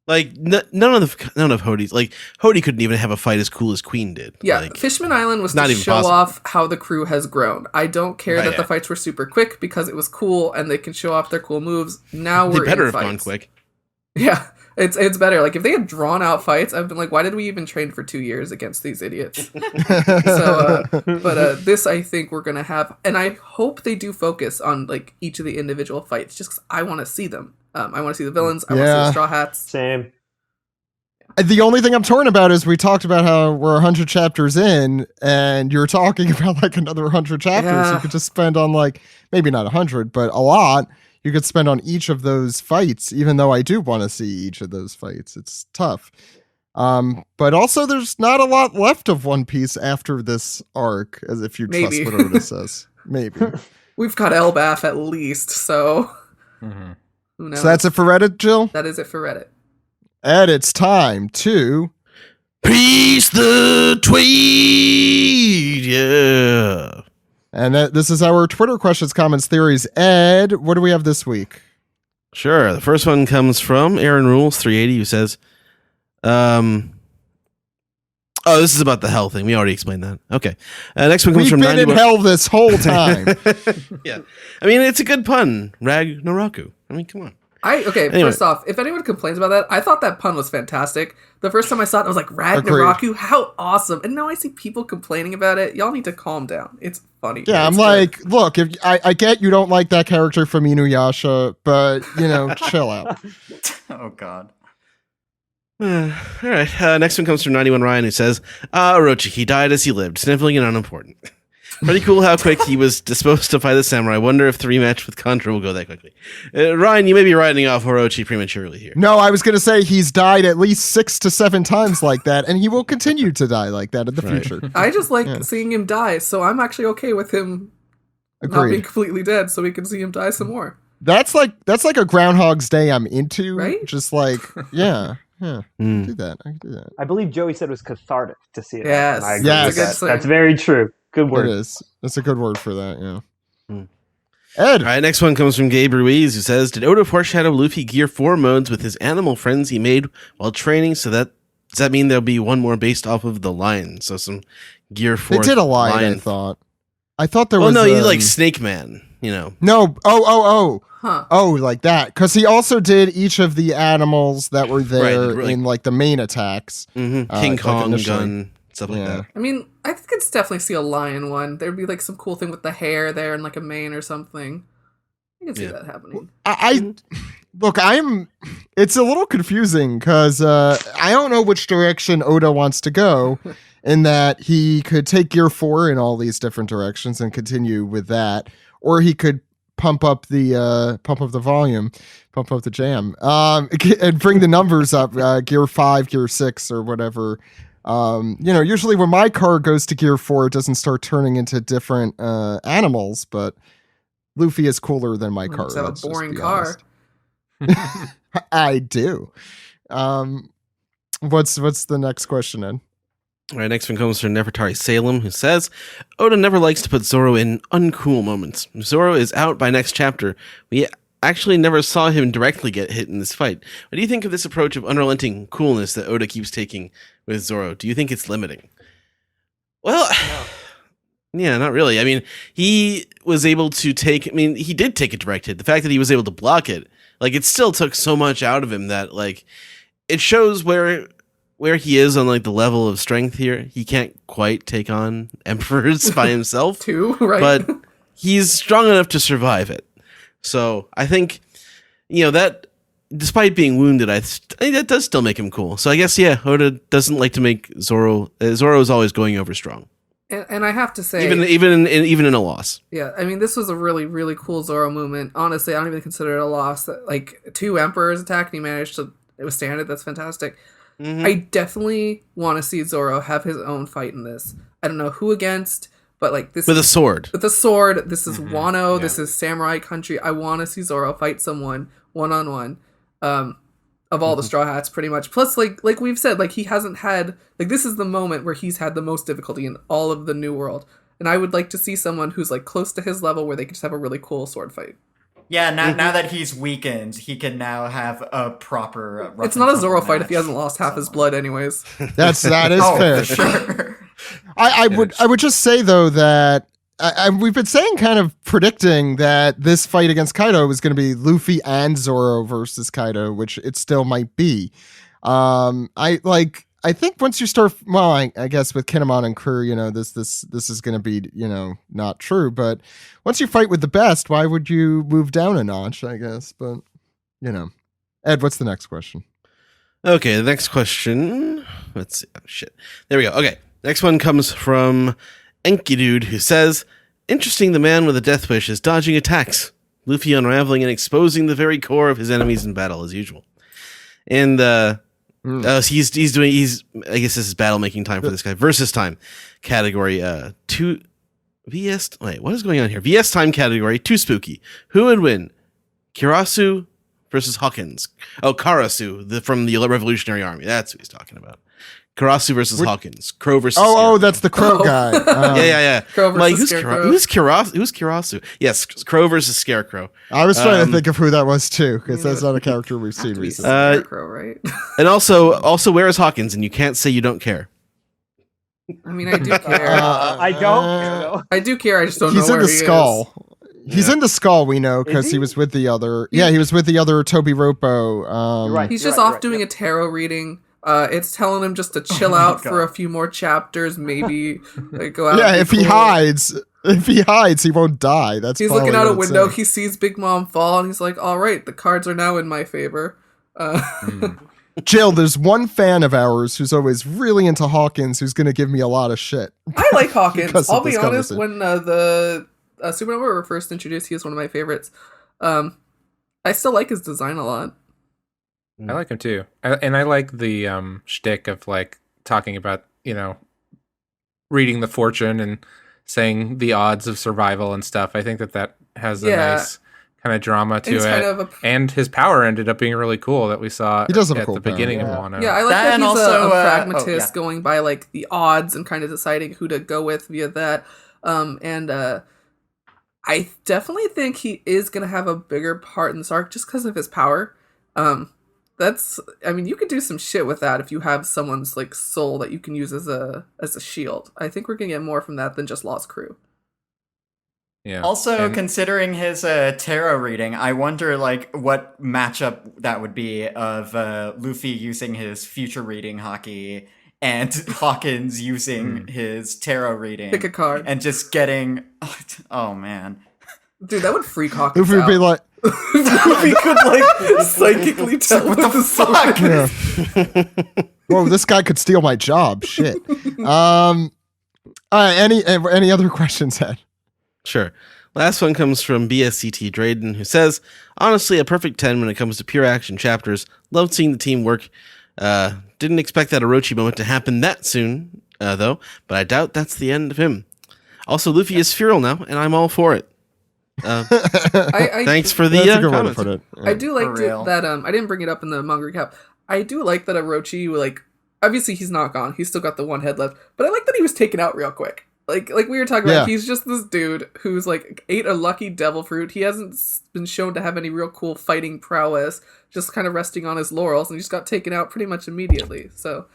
Like none of Hodi's, like Hodi couldn't even have a fight as cool as Queen did. Yeah, like, Fishman Island was not to even show possible. off how the crew has grown. I don't care that the fights were super quick because it was cool and they can show off their cool moves. Now they we're better in have fights. gone quick. Yeah, it's better. Like if they had drawn out fights, I've been like, why did we even train for 2 years against these idiots? But this I think we're gonna have, and I hope they do focus on like each of the individual fights, just because I want to see them. I want to see the villains. I want to see the Straw Hats. Same. The only thing I'm torn about is we talked about how we're 100 chapters in, and you're talking about like another 100 chapters. Yeah. You could just spend on like maybe not 100, but a lot. You could spend on each of those fights, even though I do want to see each of those fights. It's tough. But also, there's not a lot left of One Piece after this arc, as if you trust what Oda says. Maybe. We've got Elbaf at least, so who knows? So that's it for Reddit, Jill? That is it for Reddit. And it's time to Peace the tweet, yeah. And this is our Twitter questions, comments, theories. Ed, what do we have this week? Sure. The first one comes from Aaron Rules 380, who says, oh, this is about the hell thing. We already explained that. Okay. Next one comes We've from been in hell this whole time. Yeah. I mean, it's a good pun. Rag Naruku. I mean, come on. Anyway. First off, if anyone complains about that, I thought that pun was fantastic. The first time I saw it, I was like, Rag Agreed. Naruku, how awesome. And now I see people complaining about it. Y'all need to calm down. It's funny. Yeah, I'm like, look, if I get you don't like that character from Inuyasha, but, chill out. Oh, God. All right. Next one comes from 91 Ryan, who says, Orochi, he died as he lived, sniveling and unimportant. Pretty cool how quick he was disposed to fight the samurai. I wonder if the rematch with Contra will go that quickly. Ryan, you may be writing off Orochi prematurely here. No, I was going to say he's died at least 6 to 7 times like that, and he will continue to die like that in the future. I just like seeing him die, so I'm actually okay with him not being completely dead, so we can see him die some more. That's like a Groundhog's Day I'm into. Right? Just like, yeah. I can do that. I believe Joey said it was cathartic to see it. Yes. And I agree Yes. with that. That's very true. Good word. It is. That's a good word for that, yeah. All Ed. right, next one comes from Gabe Ruiz, who says, did Oda foreshadow Luffy Gear 4 modes with his animal friends he made while training? So does that mean there'll be one more based off of the lion? So some Gear 4. They did a lion, I thought. I thought there was... Oh, no, you like Snake Man, No. Oh. Huh. Oh, like that. Because he also did each of the animals that were there Right, in like the main attacks. Mm-hmm. King Kong, like gun, stuff like that. I mean, I could definitely see a lion one. There'd be like some cool thing with the hair there and like a mane or something. I can see that happening. It's a little confusing because I don't know which direction Oda wants to go in that he could take Gear 4 in all these different directions and continue with that, or he could pump up the volume, pump up the jam, and bring the numbers up, Gear 5, Gear 6, or whatever. Usually when my car goes to Gear 4, it doesn't start turning into different animals, but Luffy is cooler than my car. Just have a boring car. I do. What's the next question, Ed? All right, next one comes from Nefertari Salem, who says, Oda never likes to put Zoro in uncool moments. If Zoro is out by next chapter, we actually never saw him directly get hit in this fight. What do you think of this approach of unrelenting coolness that Oda keeps taking with Zoro? Do you think it's limiting? Well, yeah, not really. I mean, he was able to he did take a direct hit. The fact that he was able to block it, it still took so much out of him that, it shows where where he is on like the level of strength here, he can't quite take on emperors by himself. Too, right? But he's strong enough to survive it. So I think, that despite being wounded, I think that does still make him cool. So I guess, Oda doesn't like to make Zoro. Zoro is always going over strong. And I have to say, even in a loss. Yeah, I mean, this was a really, really cool Zoro moment. Honestly, I don't even consider it a loss. Like, 2 emperors attacked and he managed to withstand it. That's fantastic. Mm-hmm. I definitely want to see Zoro have his own fight in this. I don't know who against, but like this with a sword. With a sword. This is Wano. Yeah. This is samurai country. I want to see Zoro fight someone one-on-one. Of all the Straw Hats, pretty much. Plus, like we've said, like he hasn't had like this is the moment where he's had the most difficulty in all of the New World, and I would like to see someone who's like close to his level where they can just have a really cool sword fight. Yeah, now that he's weakened, he can now have a proper. It's not a Zoro fight if he hasn't lost half his blood, anyways. That is fair. For sure. I would just say though that we've been saying, kind of predicting that this fight against Kaido was going to be Luffy and Zoro versus Kaido, which it still might be. I think once you start, well, I guess with Kinemon and crew, this is going to be, not true. But once you fight with the best, why would you move down a notch? I guess, but Ed, what's the next question? Okay, the next question. Let's see. Oh, shit. There we go. Okay, next one comes from Enkidude, who says, "Interesting, the man with a death wish is dodging attacks. Luffy unraveling and exposing the very core of his enemies in battle as usual." And he's I guess this is battle making time for this guy. Versus time category 2 VS. Wait, what is going on here? VS time category 2 spooky. Who would win? Kirasu versus Hawkins. Oh, Karasu from the Revolutionary Army. That's who he's talking about. Karasu versus Hawkins. Crow versus Scarecrow. That's the Crow guy. Yeah. Crow versus Scarecrow. Who's Kirasu? Yes, Crow versus Scarecrow. I was trying to think of who that was too, because that's not a character we've seen recently. Scarecrow, right? And also, where is Hawkins? And you can't say you don't care. I mean, I do care. I don't care, though. I do care. I just don't know He's where in the he skull. is. He's in the skull, we know, because he was with the other. Yeah, he was with the other Toby Roppo. Right. He's just off doing a tarot reading. It's telling him just to chill out for a few more chapters, maybe go out. Yeah, if he hides, he won't die. He's looking out a window. He sees Big Mom fall, and he's like, "All right, the cards are now in my favor." Jill, there's one fan of ours who's always really into Hawkins, who's going to give me a lot of shit. I like Hawkins. I'll be honest. When the Supernova were first introduced, he was one of my favorites. I still like his design a lot. I like him too, and I like the shtick of like talking about reading the fortune and saying the odds of survival and stuff. I think that has a nice kind of drama to it, and his power ended up being really cool that we saw at the beginning of Wano. Yeah, I like that he's also a pragmatist, going by like the odds and kind of deciding who to go with via that. I definitely think he is going to have a bigger part in this arc just because of his power. You could do some shit with that if you have someone's like soul that you can use as a shield. I think we're gonna get more from that than just Lost Crew. Yeah. Also, considering his tarot reading, I wonder like what matchup that would be of Luffy using his future reading haki and Hawkins using his tarot reading. Pick a card and just getting. Oh man, dude, that would freak Hawkins Luffy would be like. Luffy could like psychically tell what the fuck. Yeah. Whoa, this guy could steal my job. Shit. Any other questions, Ed? Sure. Last one comes from BSCT Drayden, who says, "Honestly, a perfect 10 when it comes to pure action chapters. Loved seeing the team work. Didn't expect that Orochi moment to happen that soon, though, but I doubt that's the end of him. Also, Luffy is feral now, and I'm all for it." Thanks for the comment. I do like that. I didn't bring it up in the manga recap. I do like that Orochi, like, obviously he's not gone. He's still got the one head left, but I like that he was taken out real quick. Like we were talking about, he's just this dude who's like ate a lucky devil fruit. He hasn't been shown to have any real cool fighting prowess, just kind of resting on his laurels, and he just got taken out pretty much immediately. So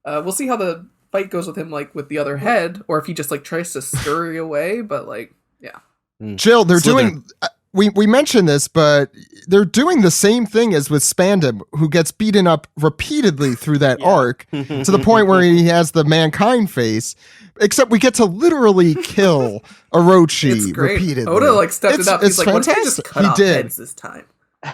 we'll see how the fight goes with him, like with the other head, or if he just like tries to scurry away. But like, yeah. Jill, they're doing we mentioned this, but they're doing the same thing as with Spandam, who gets beaten up repeatedly through that arc to the point where he has the mankind face. Except we get to literally kill Orochi repeatedly. Oda stepped it up. He's like, "What if I just cut off heads this time?"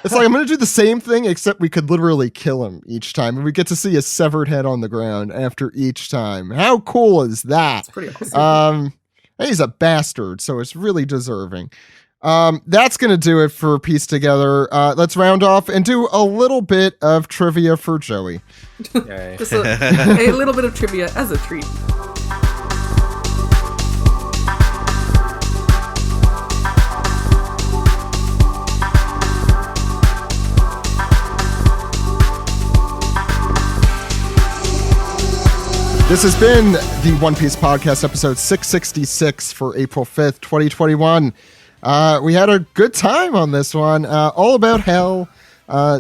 It's like, I'm going to do the same thing, except we could literally kill him each time. And we get to see a severed head on the ground after each time. How cool is that? It's pretty awesome. He's a bastard, so it's really deserving. That's going to do it for Piece Together. Let's round off and do a little bit of trivia for Joey. Just a little bit of trivia as a treat. This has been the One Piece Podcast, episode 666 for April 5th, 2021. We had a good time on this one, all about hell.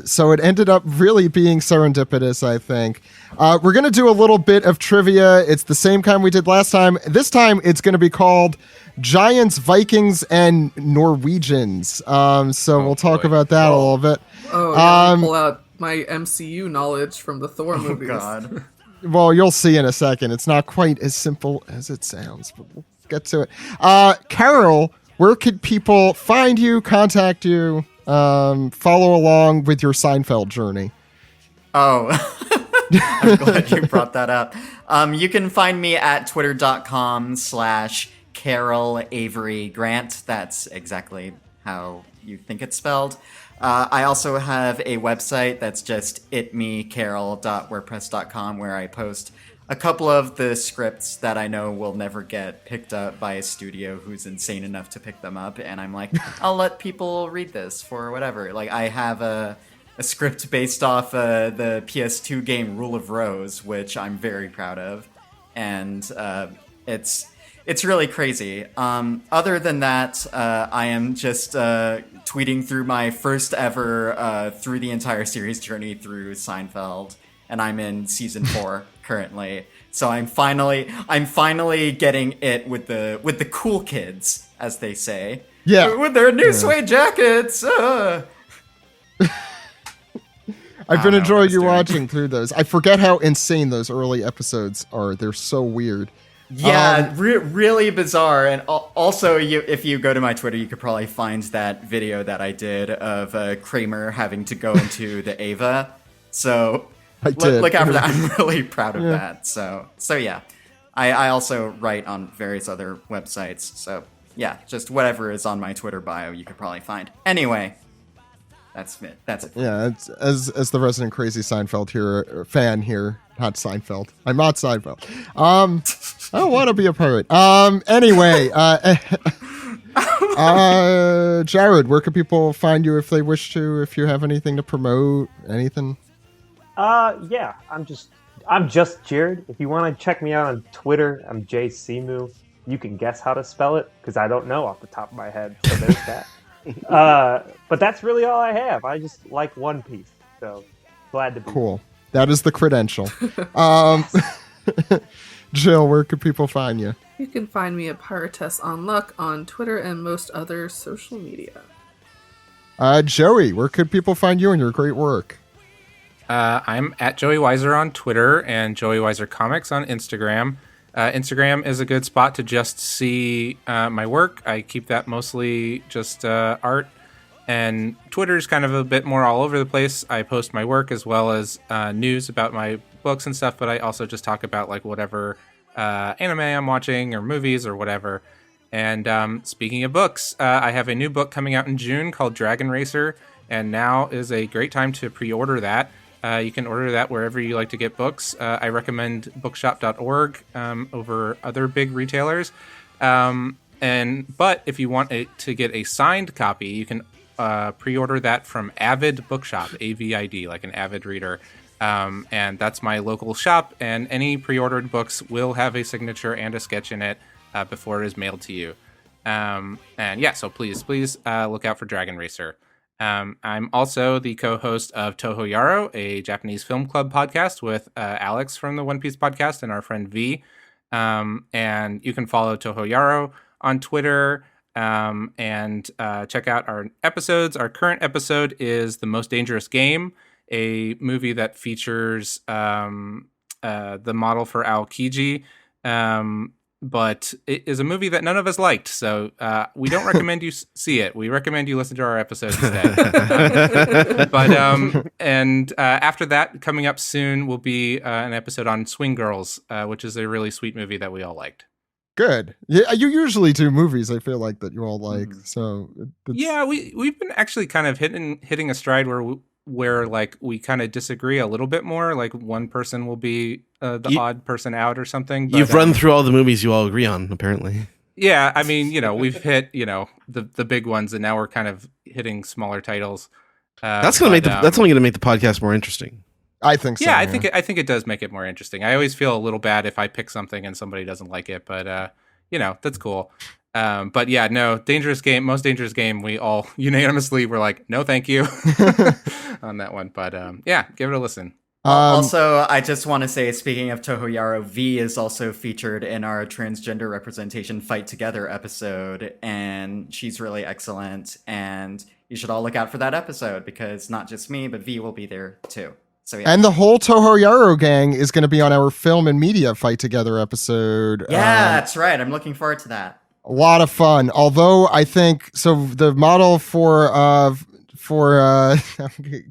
So it ended up really being serendipitous, I think. We're going to do a little bit of trivia. It's the same kind we did last time. This time it's going to be called Giants, Vikings, and Norwegians. We'll talk about that a little bit. Oh, yeah, pull out my MCU knowledge from the Thor movies. Oh, God. Well, you'll see in a second. It's not quite as simple as it sounds, but we'll get to it. Carol, where could people find you, contact you, follow along with your Seinfeld journey? Oh, I'm glad you brought that up. You can find me at twitter.com/Carol Avery Grant. That's exactly how you think it's spelled. I also have a website that's just itmecarol.wordpress.com where I post a couple of the scripts that I know will never get picked up by a studio who's insane enough to pick them up. And I'm like, I'll let people read this for whatever. Like, I have a script based off the PS2 game Rule of Rose, which I'm very proud of. And it's really crazy. Other than that, I am just tweeting through my first ever through the entire series journey through Seinfeld, and I'm in season 4 currently. So I'm finally getting it with the cool kids, as they say. Yeah, with their new suede jackets. I've been enjoying you watching through those. I forget how insane those early episodes are. They're so weird. Yeah, really bizarre. And also, if you go to my Twitter, you could probably find that video that I did of Kramer having to go into the Ava. So look after that. I'm really proud of that. So yeah. I also write on various other websites. So yeah, just whatever is on my Twitter bio, you could probably find. Anyway, that's it. Yeah, it's, as the resident crazy Seinfeld fan here. Not Seinfeld. I'm not Seinfeld. I don't want to be a pirate. Anyway, Jared, where can people find you if they wish to? If you have anything to promote, anything? Yeah, I'm just Jared. If you want to check me out on Twitter, I'm JCmu. You can guess how to spell it because I don't know off the top of my head. So there's that. But that's really all I have. I just like One Piece, so glad to be cool. That is the credential. Jill, where can people find you? You can find me at Piratess on Luck on Twitter and most other social media. Joey, where could people find you and your great work? I'm at Joey Weiser on Twitter and Joey Weiser Comics on Instagram. Instagram is a good spot to just see my work. I keep that mostly just art. And Twitter's kind of a bit more all over the place. I post my work as well as news about my books and stuff, but I also just talk about like whatever anime I'm watching or movies or whatever. And speaking of books, I have a new book coming out in June called Dragon Racer, and now is a great time to pre-order that. You can order that wherever you like to get books. I recommend bookshop.org over other big retailers. But if you want to get a signed copy, you can pre-order that from Avid Bookshop, AVID, like an avid reader. And that's my local shop, and any pre-ordered books will have a signature and a sketch in it before it is mailed to you. So please look out for Dragon Racer. I'm also the co-host of Toho Yaro, a Japanese film club podcast with Alex from the One Piece podcast and our friend V. And you can follow Toho Yaro on Twitter and check out our episodes. Our current episode is The Most Dangerous Game, a movie that features the model for Aokiji, but it is a movie that none of us liked, so we don't recommend you see it. We recommend you listen to our episode instead. And after that, coming up soon will be an episode on Swing Girls, which is a really sweet movie that we all liked. Good. Yeah, you usually do movies, I feel like, that you all like. So yeah, we've been actually kind of hitting a stride where like we kind of disagree a little bit more. Like one person will be the odd person out or something. But, you've run through all the movies you all agree on, apparently. Yeah, I mean, we've hit the big ones, and now we're kind of hitting smaller titles. That's only gonna make the podcast more interesting. I think so. Yeah, I think it does make it more interesting. I always feel a little bad if I pick something and somebody doesn't like it, but that's cool. But yeah, no, Most Dangerous Game, we all unanimously were like, no, thank you on that one. But yeah, give it a listen. Also, I just want to say, speaking of Tohoyaro, V is also featured in our transgender representation Fight Together episode, and she's really excellent. And you should all look out for that episode because not just me, but V will be there too. So, yeah. And the whole Tohoyaro gang is going to be on our Film and Media Fight Together episode. Yeah, that's right. I'm looking forward to that. A lot of fun. Although I think so, the model for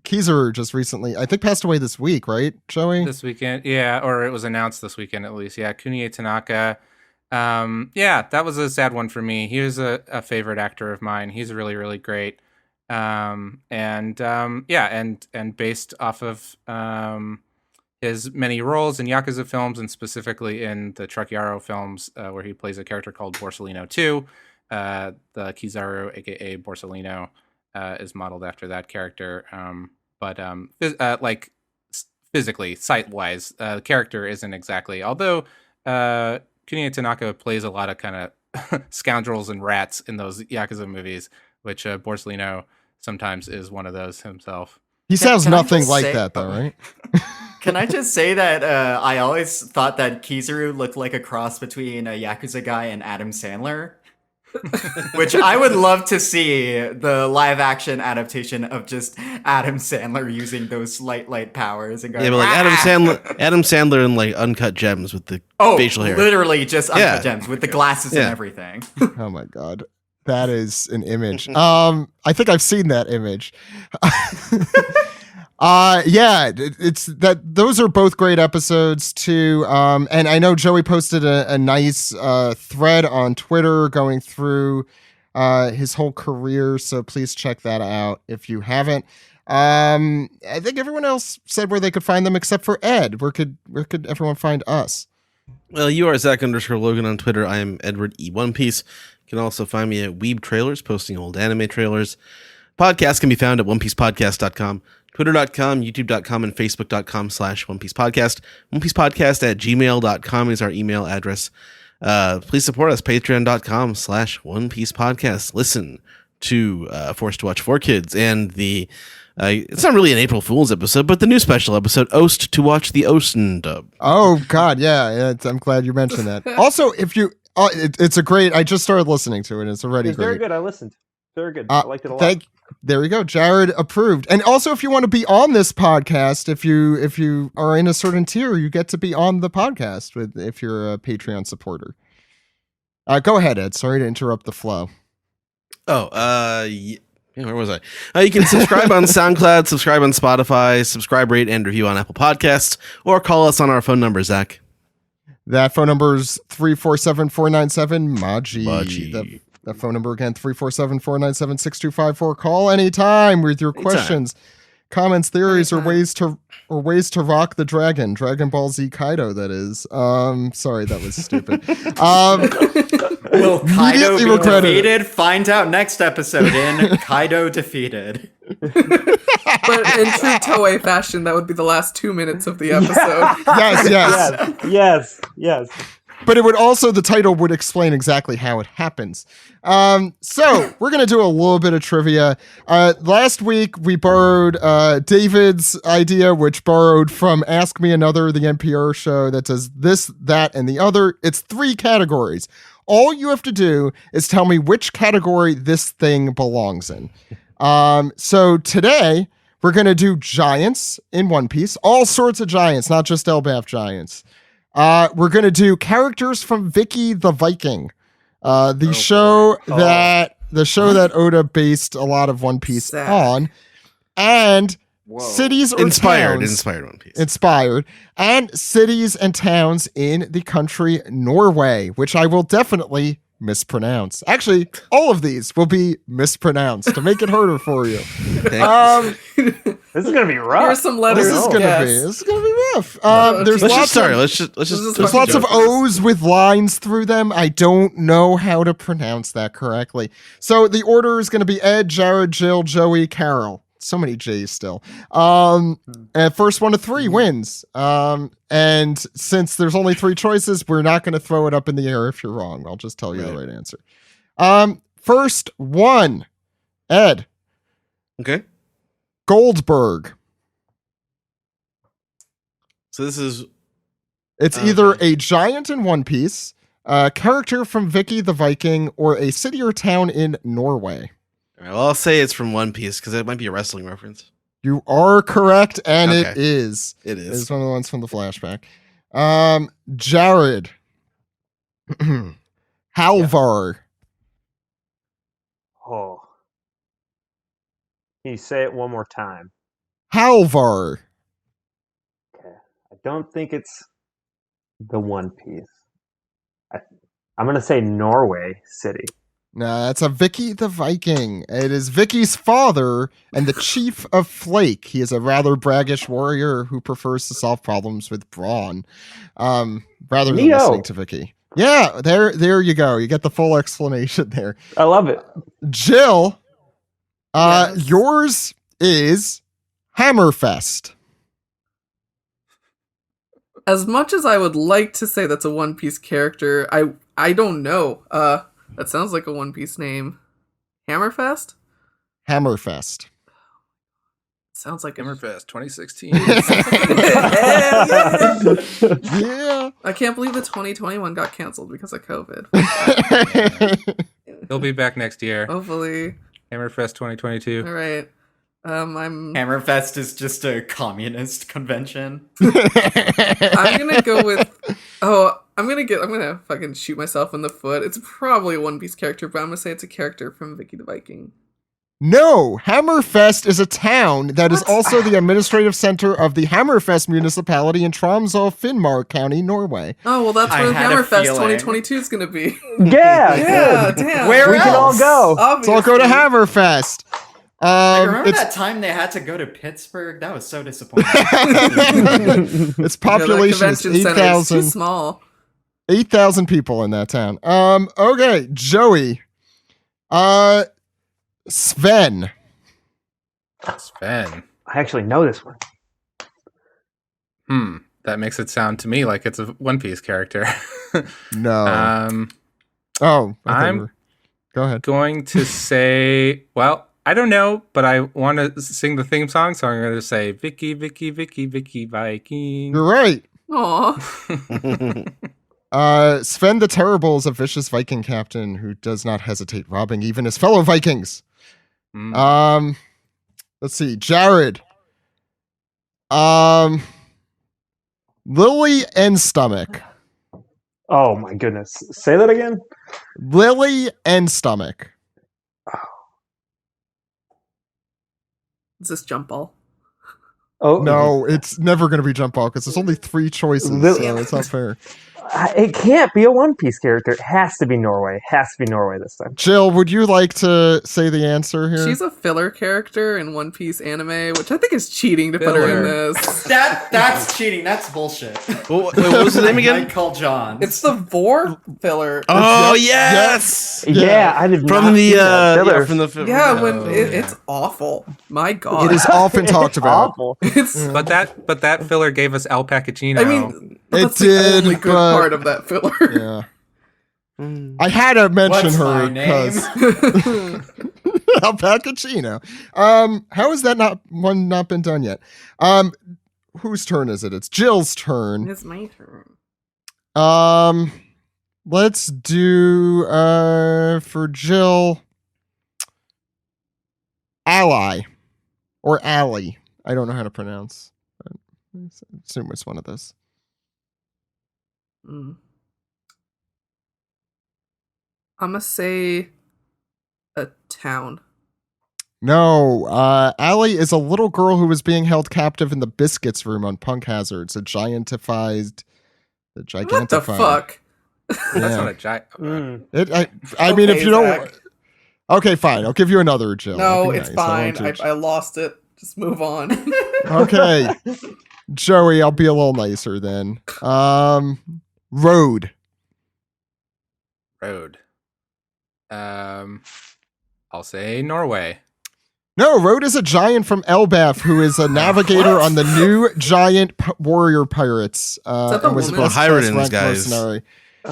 Kizaru just recently, I think, passed away this week, right, Joey? This weekend, yeah, or it was announced this weekend at least. Yeah, Kunie Tanaka. Yeah, that was a sad one for me. He was a favorite actor of mine. He's really, really great. And based off of his many roles in Yakuza films, and specifically in the Trailokyavijaya films, where he plays a character called Borsellino 2, the Kizaru, aka Borsellino, is modeled after that character. Physically, sight-wise, the character isn't exactly. Although Kunie Tanaka plays a lot of kind of scoundrels and rats in those Yakuza movies, which Borsellino sometimes is one of those himself. He sounds nothing like that, though, right? Can I just say that I always thought that Kizaru looked like a cross between a Yakuza guy and Adam Sandler? Which I would love to see the live action adaptation of just Adam Sandler using those light powers and going, yeah, but like Adam Sandler in like Uncut Gems with the facial hair. Literally just Uncut Gems with the glasses and everything. Oh my god. That is an image. I think I've seen that image. It's that those are both great episodes too. And I know Joey posted a nice thread on Twitter going through his whole career, so please check that out if you haven't. I think everyone else said where they could find them except for Ed. Where could everyone find us? Well, you are Zach_Logan on Twitter. I am Edward E. One Piece. You can also find me at Weeb Trailers, posting old anime trailers. Podcasts can be found at OnePiecePodcast.com, Twitter.com, YouTube.com, and Facebook.com/OnePiecePodcast. OnePiecePodcast@gmail.com is our email address. Please support us, Patreon.com/OnePiecePodcast. Listen to Forced to Watch 4Kids and the it's not really an April Fool's episode, but the new special episode, Oast to Watch the Osten dub. Oh, God, yeah. I'm glad you mentioned that. Also, if you... it's a great... I just started listening to it. It's already great. Very good. I listened. Very good. I liked it a lot. There we go. Jared approved. And also, if you want to be on this podcast, if you are in a certain tier, you get to be on the podcast if you're a Patreon supporter. Go ahead, Ed. Sorry to interrupt the flow. Where was I? You can subscribe on SoundCloud, subscribe on Spotify, subscribe, rate, and review on Apple Podcasts, or call us on our phone number, Zach. That phone number is 347-497-MAJI. That phone number again, 347-497-6254. Call anytime with your questions, comments, theories, or ways to rock the Dragon Ball Z Kaido, that is. Sorry, that was stupid. Will Kaido be defeated? Find out next episode in Kaido Defeated. But in true Toei fashion, that would be the last 2 minutes of the episode. Yes. But it would also, the title would explain exactly how it happens. So we're going to do a little bit of trivia. Last week we borrowed David's idea, which borrowed from Ask Me Another, the NPR show that does this, that, and the other. It's 3 categories. All you have to do is tell me which category this thing belongs in. So today we're going to do giants in One Piece, all sorts of giants, not just Elbaf giants. We're going to do characters from Vicky the Viking, the show that Oda based a lot of One Piece on, and cities or Inspired towns, One Piece. inspired, and cities and towns in the country Norway, which I will definitely mispronounce. Actually, all of these will be mispronounced to make it harder for you. This is gonna be rough. Here's some letters. This is gonna be rough. There's Let's just there's lots of O's with lines through them. I don't know how to pronounce that correctly. So the order is going to be Ed, Jared, Jill, Joey, Carol. So many J's still. And first one to 3 wins. And since there's only 3 choices, we're not going to throw it up in the air if you're wrong. I'll just tell you the right answer. First one, Ed. Okay. Goldberg. So this is... It's either a giant in One Piece, a character from Vicky the Viking, or a city or town in Norway. All right, well, I'll say it's from One Piece because it might be a wrestling reference. You are correct, and Okay. it is. It is. It's one of the ones from the flashback. Jared. Halvar. Oh. Can you say it one more time? Halvar. Okay. I don't think it's the One Piece. I'm going to say Norway City. No, that's a Vicky the Viking. It is Vicky's father and the chief of Flake. He is a rather braggish warrior who prefers to solve problems with brawn, rather than listening to Vicky. Yeah, there you go. You get the full explanation there. I love it. Jill, Yes. yours is Hammerfest. As much as I would like to say that's a One Piece character, I don't know. That sounds like a One Piece name. Hammerfest? Hammerfest. Sounds like a... Hammerfest 2016. Yeah. I can't believe the 2021 got canceled because of COVID. He'll be back next year. Hopefully. Hammerfest 2022. All right. I'm Hammerfest is just a communist convention. I'm gonna go with. I'm gonna fucking shoot myself in the foot. It's probably a One Piece character, but I'm gonna say it's a character from Vicky the Viking. No, Hammerfest is a town that is also the administrative center of the Hammerfest municipality in Tromsø, Finnmark County, Norway. Oh well, that's I what had a Hammerfest feeling. 2022 is gonna be. Yeah, Yeah, good. damn. Where We can all else? go. So I'll go to Hammerfest. Remember It's that time they had to go to Pittsburgh? That was so disappointing. its population is convention center is too 8,000 small. 8,000 people in that town. Okay, Joey. Sven. Sven. I actually know this one. That makes it sound to me like it's a One Piece character. No. I'm Go ahead. going to say, well, I don't know, but I want to sing the theme song, so I'm going to say Vicky, Vicky, Vicky, Vicky Viking. You're right. Aw. Sven the Terrible is a vicious Viking captain who does not hesitate robbing even his fellow Vikings. Let's see, Jared. Lily and Stomach. Oh my goodness. Say that again? Lily and Stomach. Is this jump ball? Oh No, it's never going to be Jump Ball because there's only 3 choices, so it's not fair. It can't be a One Piece character. It has to be Norway. It has to be Norway this time. Jill, would you like to say the answer here? She's a filler character in One Piece anime, which I think is cheating to put her in Filler. this. That's cheating. That's bullshit. Wait, what was the name again? Michael Johns. It's the Vor filler. Oh, yes! Yeah, I did From not the, see that filler. from the film. Yeah, it's awful. My God, It is often talked about. Awful. It's. But that filler gave us El Pacachino. I mean, but It that's did, the only good but- part of that filler. Yeah. I had to mention What's her my name? because Al Pacachino. How has that not been done yet? Whose turn is it? It's Jill's turn. It's my turn. let's do for Jill, Ally or Ally. I don't know how to pronounce. But I assume it's one of those. I'm gonna say a town. No, Ally is a little girl who was being held captive in the biscuits room on Punk Hazards. A gigantified. What the fuck? That's not a giant. I mean, if you don't. Zach. Okay, fine. I'll give you another, Jill. No, That'd be it's nice. I fine. won't do- I lost it. Just move on. Okay. Joey, I'll be a little nicer then. Road. Road. I'll say Norway. No, Road is a giant from Elbaf who is a navigator on the new giant warrior pirates. that the and was woman? a first Hiruden's rank guys. mercenary.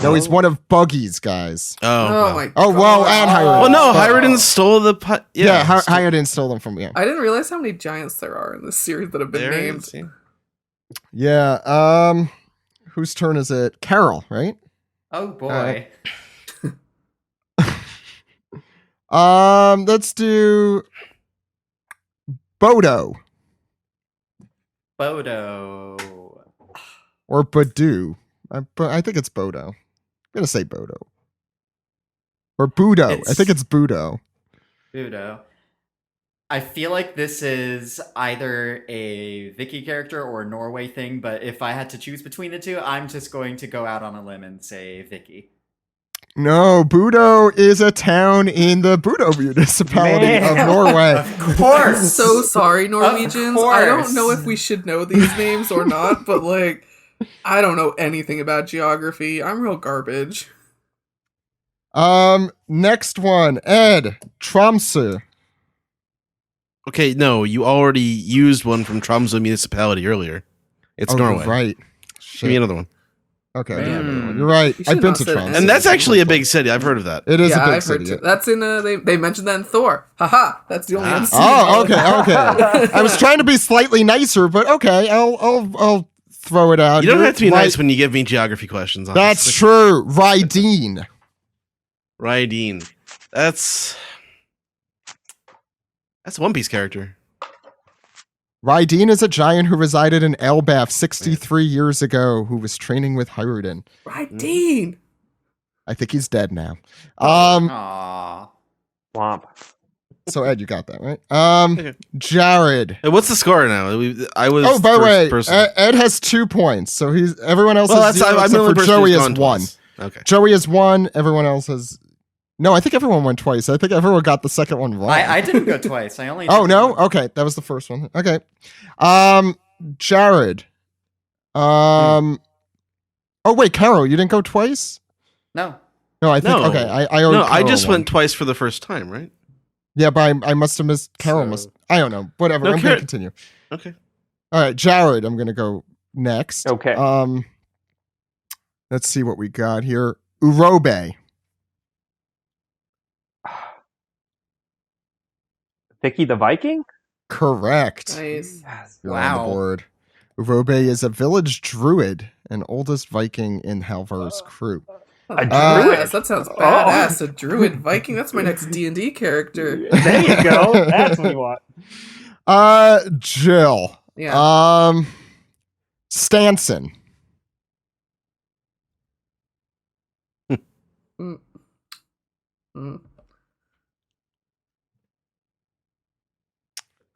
No, he's one of Buggy's guys. Oh my god. Oh, well, and Hiruden. Oh no, Hiruden stole the Yeah, Hiruden stole them from me. I didn't realize how many giants there are in this series that have been named. Yeah, whose turn is it? Carol, right? Oh boy. Let's do Bodo Bodo. or Badu. I think it's Bodo. I'm gonna say Bodo or Budo. I think it's Budo. Budo. I feel like this is either a Vicky character or a Norway thing, but if I had to choose between the two, I'm just going to go out on a limb and say Vicky. No, Budo is a town in the Budo municipality of Norway. Of course. I'm so sorry, Norwegians. I don't course. know if we should know these names or not, but like, I don't know anything about geography. I'm real garbage. Next one, Ed, Tromsø. Okay, no, you already used one from Tromsø municipality earlier. It's Norway. You're right. Give me another one. Okay, you're right. You I've should been not to say Tromsø. And that's actually a big city. I've heard of that. It is a big I've heard city. that's in they mentioned that in Thor. Haha, that's the only MCU. Oh, okay. I was trying to be slightly nicer, but okay, I'll throw it out. You don't You're have to be right. nice when you give me geography questions. That's honestly. true. Rydeen. Rydeen. That's a One Piece character. Rydeen is a giant who resided in Elbaf 63 years ago, who was training with Hiruden. Rydeen. I think he's dead now. Aww. Womp. So Ed, you got that right. Jared. Hey, what's the score now? I was. Oh, by the way, person. Ed has 2 points, so everyone else Well, has that's 0, I'm the except only for person Joey who's has gone 1. twice. Okay. Joey has 1. Everyone else has. No, I think everyone went twice. I think everyone got the second one wrong. I didn't go twice. I only. Oh did no? one. Okay, that was the first one. Okay. Jared. Oh wait, Carol, you didn't go twice? No. No, I think No. okay. I owed No, I Carol just one. went twice for the first time, right? Yeah, but I must have missed Carol. So- I don't know. Whatever. No, I'm gonna continue. Okay. All right, Jared. I'm gonna go next. Okay. Let's see what we got here. Urobe. Vicky the Viking? Correct. Nice. You're on the board. Urobe is a village druid and oldest Viking in Halvar's crew. A druid? Badass. That sounds badass. A druid Viking. That's my next D&D character. There you go. That's what we want. Jill. Yeah. Stanson. Mm. Mm.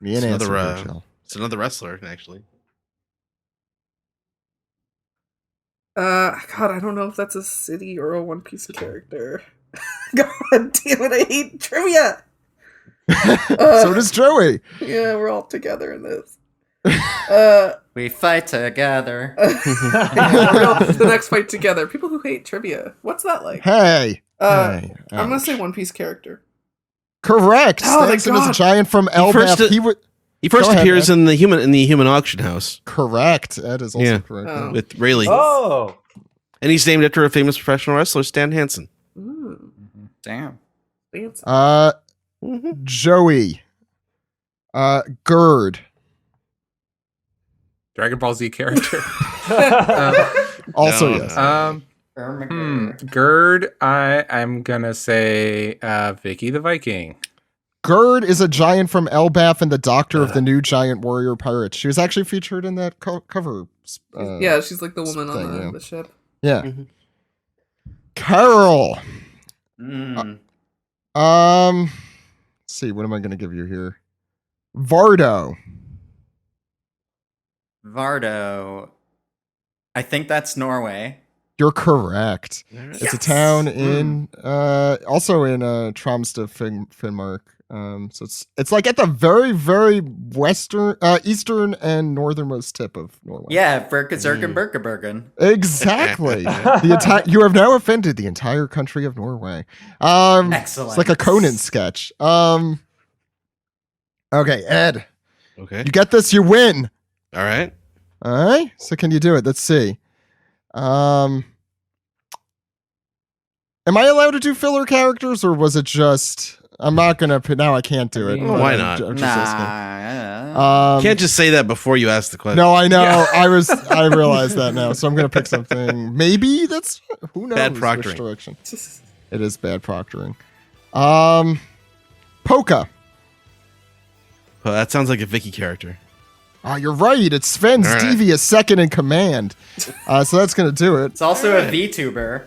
Me and It's answer another, here, Jill. It's another wrestler, actually. God, I don't know if that's a city or a One Piece character. God damn it, I hate trivia! So does Joey. Yeah, we're all together in this. We fight together. The next fight together. People who hate trivia. What's that like? Hey. I'm Hey. gonna Ouch. say One Piece character. Correct. Oh, thank Stanson is a God. giant from Elbaf. He first Go ahead, appears Ed. in the human auction house Correct. Ed is also Yeah. correct. Oh. with Rayleigh. Oh. And he's named after a famous professional wrestler, Stan Hansen. Ooh, Damn. fancy. Joey. Gerd. Dragon Ball Z character. Also No, yes. no. Gerd, I'm gonna say Vicky the Viking. Gerd is a giant from Elbaf and the Doctor of the New Giant Warrior Pirates. She was actually featured in that cover. Yeah, she's like the woman on the ship. Yeah. Carol. Let's see, what am I going to give you here? Vardo. I think that's Norway. You're correct. Yes. It's a town in also in Tromsø, Finnmark. So it's like at the very, very western, eastern and northernmost tip of Norway. Yeah, Bergen. Exactly. You have now offended the entire country of Norway. Excellent. It's like a Conan sketch. Okay, Ed. Okay. You get this, you win. All right. So can you do it? Let's see. Am I allowed to do filler characters, or was it just? I'm not gonna. Now I can't do it. Why not? Can't just say that before you ask the question. No, I know. Yeah. I realize that now, so I'm gonna pick something. Maybe that's who knows. Bad proctoring. Direction. It is bad proctoring. Polka. Well, that sounds like a Vicky character. Oh, you're right. It's Sven's devious second in command. So that's gonna do it. It's also a VTuber.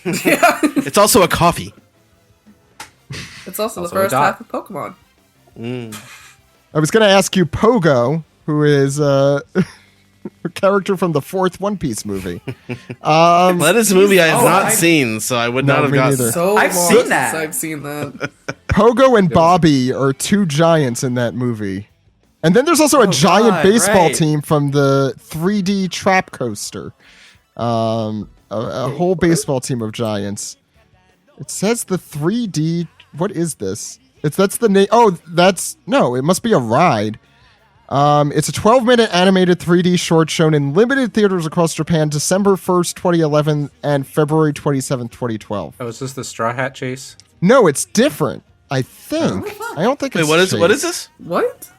It's also a coffee. It's also the first half of Pokemon. I was going to ask you Pogo, who is a character from the fourth One Piece movie. That is a movie I have not seen, so I would not have gotten. I've seen that. Pogo and Bobby are two giants in that movie. And then there's also a giant baseball team from the 3D Trap Coaster. A whole baseball team of giants. It says the 3D. What is this? That's the name. Oh, it must be a ride. It's a 12-minute animated 3D short shown in limited theaters across Japan, December 1st, 2011, and February 27th, 2012. Oh, is this the Straw Hat Chase? No, it's different. I think. I don't think it's. Wait, what is this? What?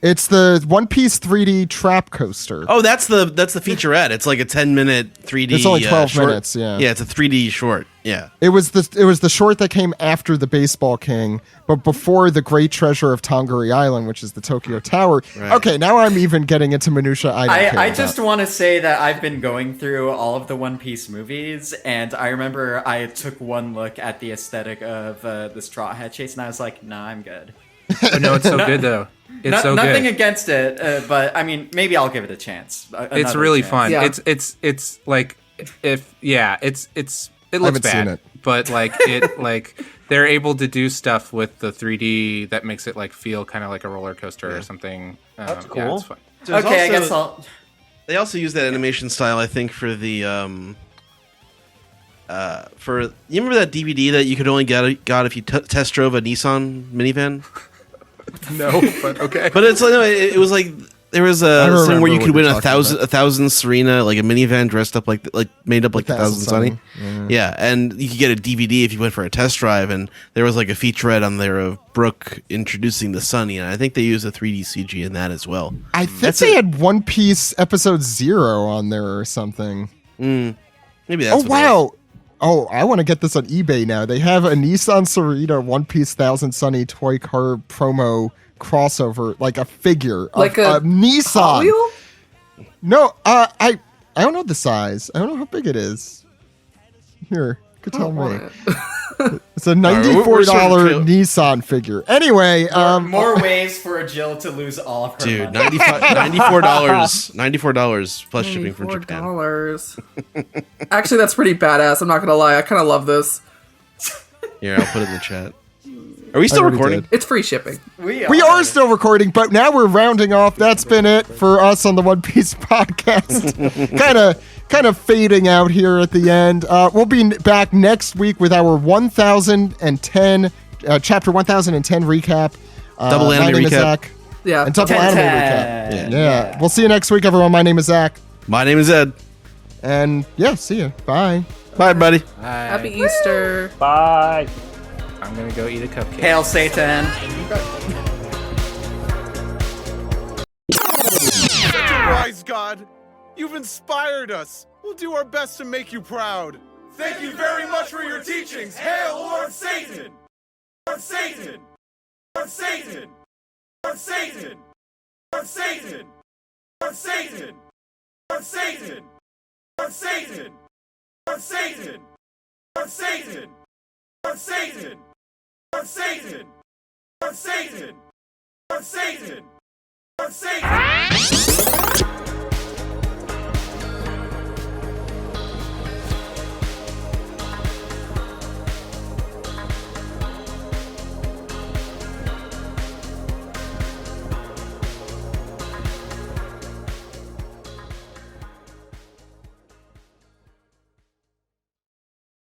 It's the One Piece 3D Trap Coaster. Oh, that's the featurette. It's like a 10-minute 3D. It's only 12 short. minutes. Yeah. Yeah, it's a 3D short. Yeah. It was the short that came after the Baseball King, but before the Great Treasure of Tongari Island, which is the Tokyo Tower. Right. Okay, now I'm even getting into minutia. I just want to say that I've been going through all of the One Piece movies, and I remember I took one look at the aesthetic of the Straw Hat Chase, and I was like, nah, I'm good. Oh, no, it's so good though. It's so nothing good. Against it, but I mean, maybe I'll give it a chance. It's really fun. Yeah. It's like it looks bad, but like they're able to do stuff with the 3D that makes it like feel kind of like a roller coaster or something. That's cool. Yeah, it's fun. Okay, I guess I'll. They also use that animation style, I think, for the you remember that DVD that you could only got if you test drove a Nissan minivan? No, but okay. But it's like it was like there was a thing where you could win a thousand Serena, like a minivan dressed up like made up like the Thousand Sunny. Yeah, and you could get a DVD if you went for a test drive, and there was like a featurette on there of Brook introducing the Sunny, and I think they used a 3D CG in that as well. I think they had One Piece episode 0 on there or something. Maybe that's. Oh wow. Oh, I want to get this on eBay now. They have a Nissan Serena One Piece Thousand Sunny toy car promo crossover, like a figure, like a Nissan. Hot Wheel? No, I don't know the size. I don't know how big it is. Here, you could tell me. It's a $94 Nissan figure. Anyway, more ways for Jill to lose all of her dude, money. $94 plus shipping from Japan. Actually, that's pretty badass. I'm not gonna lie. I kind of love this. Here, I'll put it in the chat. Are we still recording? It's free shipping. We are still recording, but now we're rounding off. That's been it for us on the One Piece podcast. kind of fading out here at the end. We'll be back next week with our 1010 chapter 1010 recap. Double anime recap. Zach, yeah, and double anime recap. Yeah. We'll see you next week, everyone. My name is Zach. My name is Ed. And yeah, see you. Bye. Bye, everybody. Bye. Happy Easter. Bye. I'm gonna go eat a cupcake. Hail Satan. Such a wise God. You've inspired us. We'll do our best to make you proud. Thank you very much for your teachings. Hail Lord Satan! Lord Satan! Lord Satan! Lord Satan! Lord Satan! Lord Satan! Lord Satan! Lord Satan! Lord Satan! Lord Satan! Lord Satan! Lord Satan! Lord Satan! Lord Satan! Lord Satan!